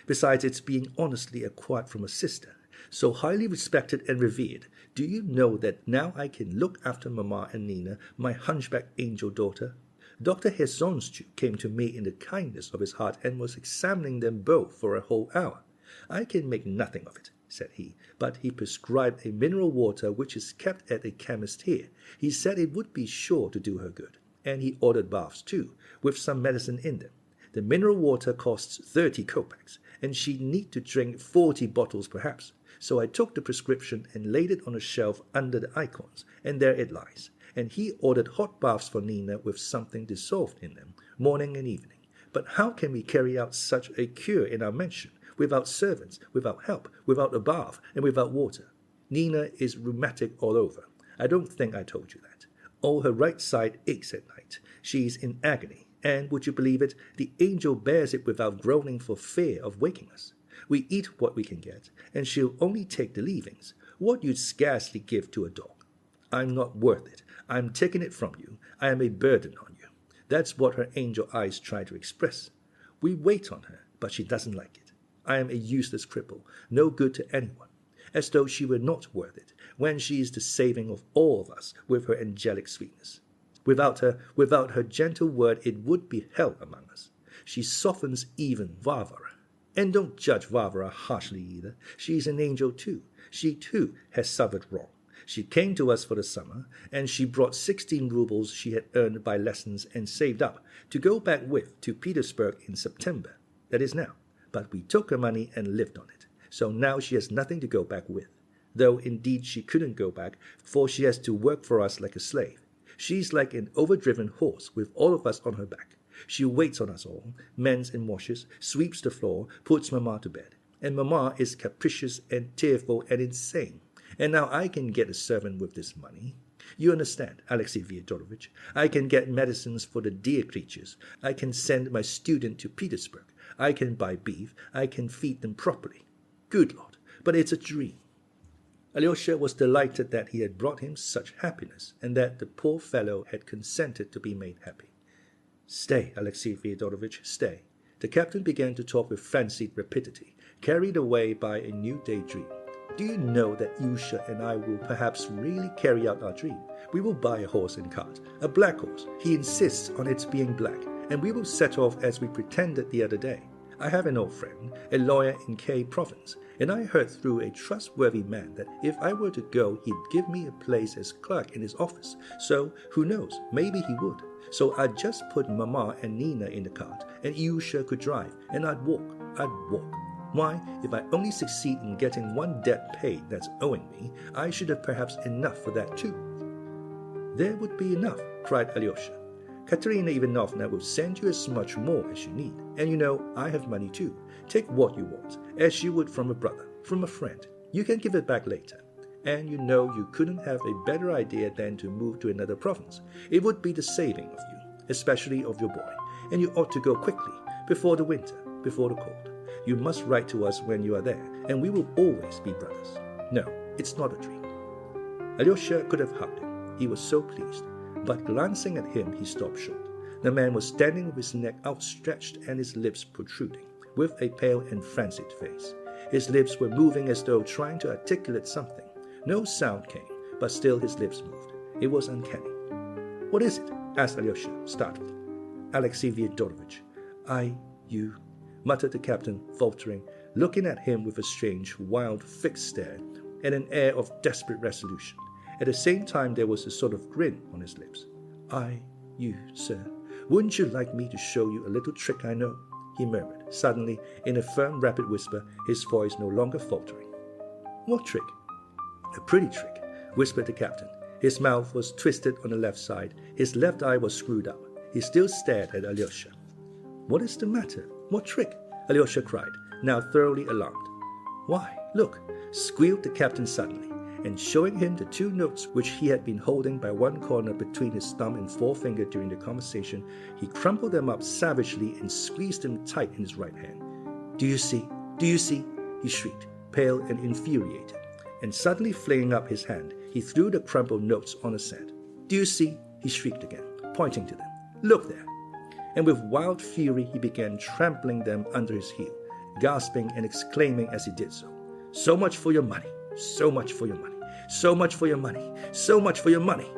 Besides its being honestly acquired from a sister, so highly respected and revered, do you know that now I can look after Mamma and Nina, my hunchback angel daughter? Dr. Hezonschuk came to me in the kindness of his heart and was examining them both for a whole hour. I can make nothing of it, said he, but he prescribed a mineral water which is kept at a chemist here. He said it would be sure to do her good, and he ordered baths too, with some medicine in them. The mineral water costs 30 kopecks, and she'd need to drink 40 bottles perhaps. So I took the prescription and laid it on a shelf under the icons, and there it lies. And he ordered hot baths for Nina with something dissolved in them, morning and evening. But how can we carry out such a cure in our mansion, without servants, without help, without a bath, and without water? Nina is rheumatic all over. I don't think I told you that. All her right side aches at night. She is in agony, and, would you believe it, the angel bears it without groaning for fear of waking us. We eat what we can get, and she'll only take the leavings, what you'd scarcely give to a dog. I'm not worth it. I'm taking it from you. I am a burden on you. That's what her angel eyes try to express. We wait on her, but she doesn't like it. I am a useless cripple, no good to anyone, as though she were not worth it, when she is the saving of all of us with her angelic sweetness. Without her gentle word, it would be hell among us. She softens even Varvara. And don't judge Varvara harshly either. She is an angel too. She too has suffered wrong. She came to us for the summer, and she brought 16 rubles she had earned by lessons and saved up to go back with to Petersburg in September. That is now. But we took her money and lived on it. So now she has nothing to go back with. Though indeed she couldn't go back, for she has to work for us like a slave. She's like an overdriven horse with all of us on her back. She waits on us all, mends and washes, sweeps the floor, puts Mamma to bed. And Mamma is capricious and tearful and insane. And now I can get a servant with this money. You understand, Alexey Fyodorovitch. I can get medicines for the dear creatures. I can send my student to Petersburg. I can buy beef. I can feed them properly. Good Lord, but it's a dream. Alyosha was delighted that he had brought him such happiness, and that the poor fellow had consented to be made happy. Stay, Alexey Fyodorovitch, stay. The captain began to talk with fancied rapidity, carried away by a new daydream. Do you know that Yusha and I will perhaps really carry out our dream? We will buy a horse and cart, a black horse. He insists on its being black, and we will set off as we pretended the other day. I have an old friend, a lawyer in K province, and I heard through a trustworthy man that if I were to go, he'd give me a place as clerk in his office. So, who knows, maybe he would. So I'd just put Mama and Nina in the cart, and Yusha could drive, and I'd walk. Why, if I only succeed in getting one debt paid that's owing me, I should have perhaps enough for that too. There would be enough, cried Alyosha. Katerina Ivanovna will send you as much more as you need, and you know I have money too. Take what you want, as you would from a brother, from a friend. You can give it back later. And you know you couldn't have a better idea than to move to another province. It would be the saving of you, especially of your boy, and you ought to go quickly, before the winter, before the cold. You must write to us when you are there, and we will always be brothers. No, it's not a dream. Alyosha could have hugged him. He was so pleased. But glancing at him, he stopped short. The man was standing with his neck outstretched and his lips protruding, with a pale and frenzied face. His lips were moving as though trying to articulate something. No sound came, but still his lips moved. It was uncanny. What is it? Asked Alyosha, startled. Alexey Fyodorovitch, you, muttered the captain, faltering, looking at him with a strange, wild, fixed stare, and an air of desperate resolution. At the same time there was a sort of grin on his lips. You, sir, wouldn't you like me to show you a little trick I know? He murmured, suddenly, in a firm, rapid whisper, his voice no longer faltering. What trick? A pretty trick, whispered the captain. His mouth was twisted on the left side. His left eye was screwed up. He still stared at Alyosha. What is the matter? What trick? Alyosha cried, now thoroughly alarmed. Why, look, squealed the captain suddenly, and showing him the 2 notes which he had been holding by one corner between his thumb and forefinger during the conversation, he crumpled them up savagely and squeezed them tight in his right hand. Do you see? Do you see? He shrieked, pale and infuriated. And suddenly flinging up his hand, he threw the crumpled notes on the sand. Do you see? He shrieked again, pointing to them. Look there. And with wild fury he began trampling them under his heel, gasping and exclaiming as he did so. So much for your money, so much for your money, so much for your money, so much for your money.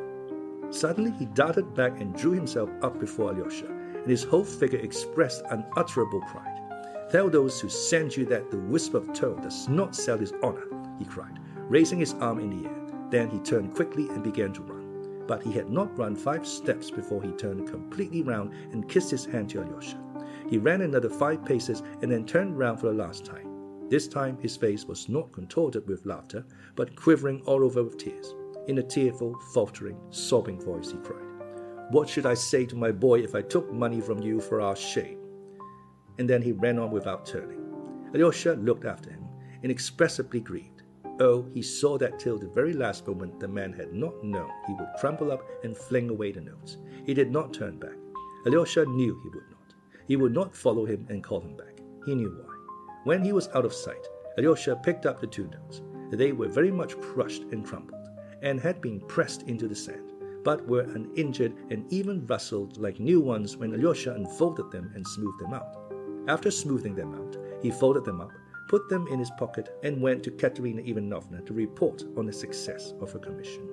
Suddenly he darted back and drew himself up before Alyosha, and his whole figure expressed unutterable pride. Tell those who send you that the wisp of tow does not sell his honor, he cried, raising his arm in the air. Then he turned quickly and began to run. But he had not run 5 steps before he turned completely round and kissed his hand to Alyosha. He ran another 5 paces and then turned round for the last time. This time his face was not contorted with laughter, but quivering all over with tears. In a tearful, faltering, sobbing voice he cried, What should I say to my boy if I took money from you for our shame? And then he ran on without turning. Alyosha looked after him, inexpressibly grieved. Oh, he saw that till the very last moment the man had not known he would crumple up and fling away the notes. He did not turn back. Alyosha knew he would not. He would not follow him and call him back. He knew why. When he was out of sight, Alyosha picked up the 2 notes. They were very much crushed and crumpled, and had been pressed into the sand, but were uninjured and even rustled like new ones when Alyosha unfolded them and smoothed them out. After smoothing them out, he folded them up, put them in his pocket, and went to Katerina Ivanovna to report on the success of her commission.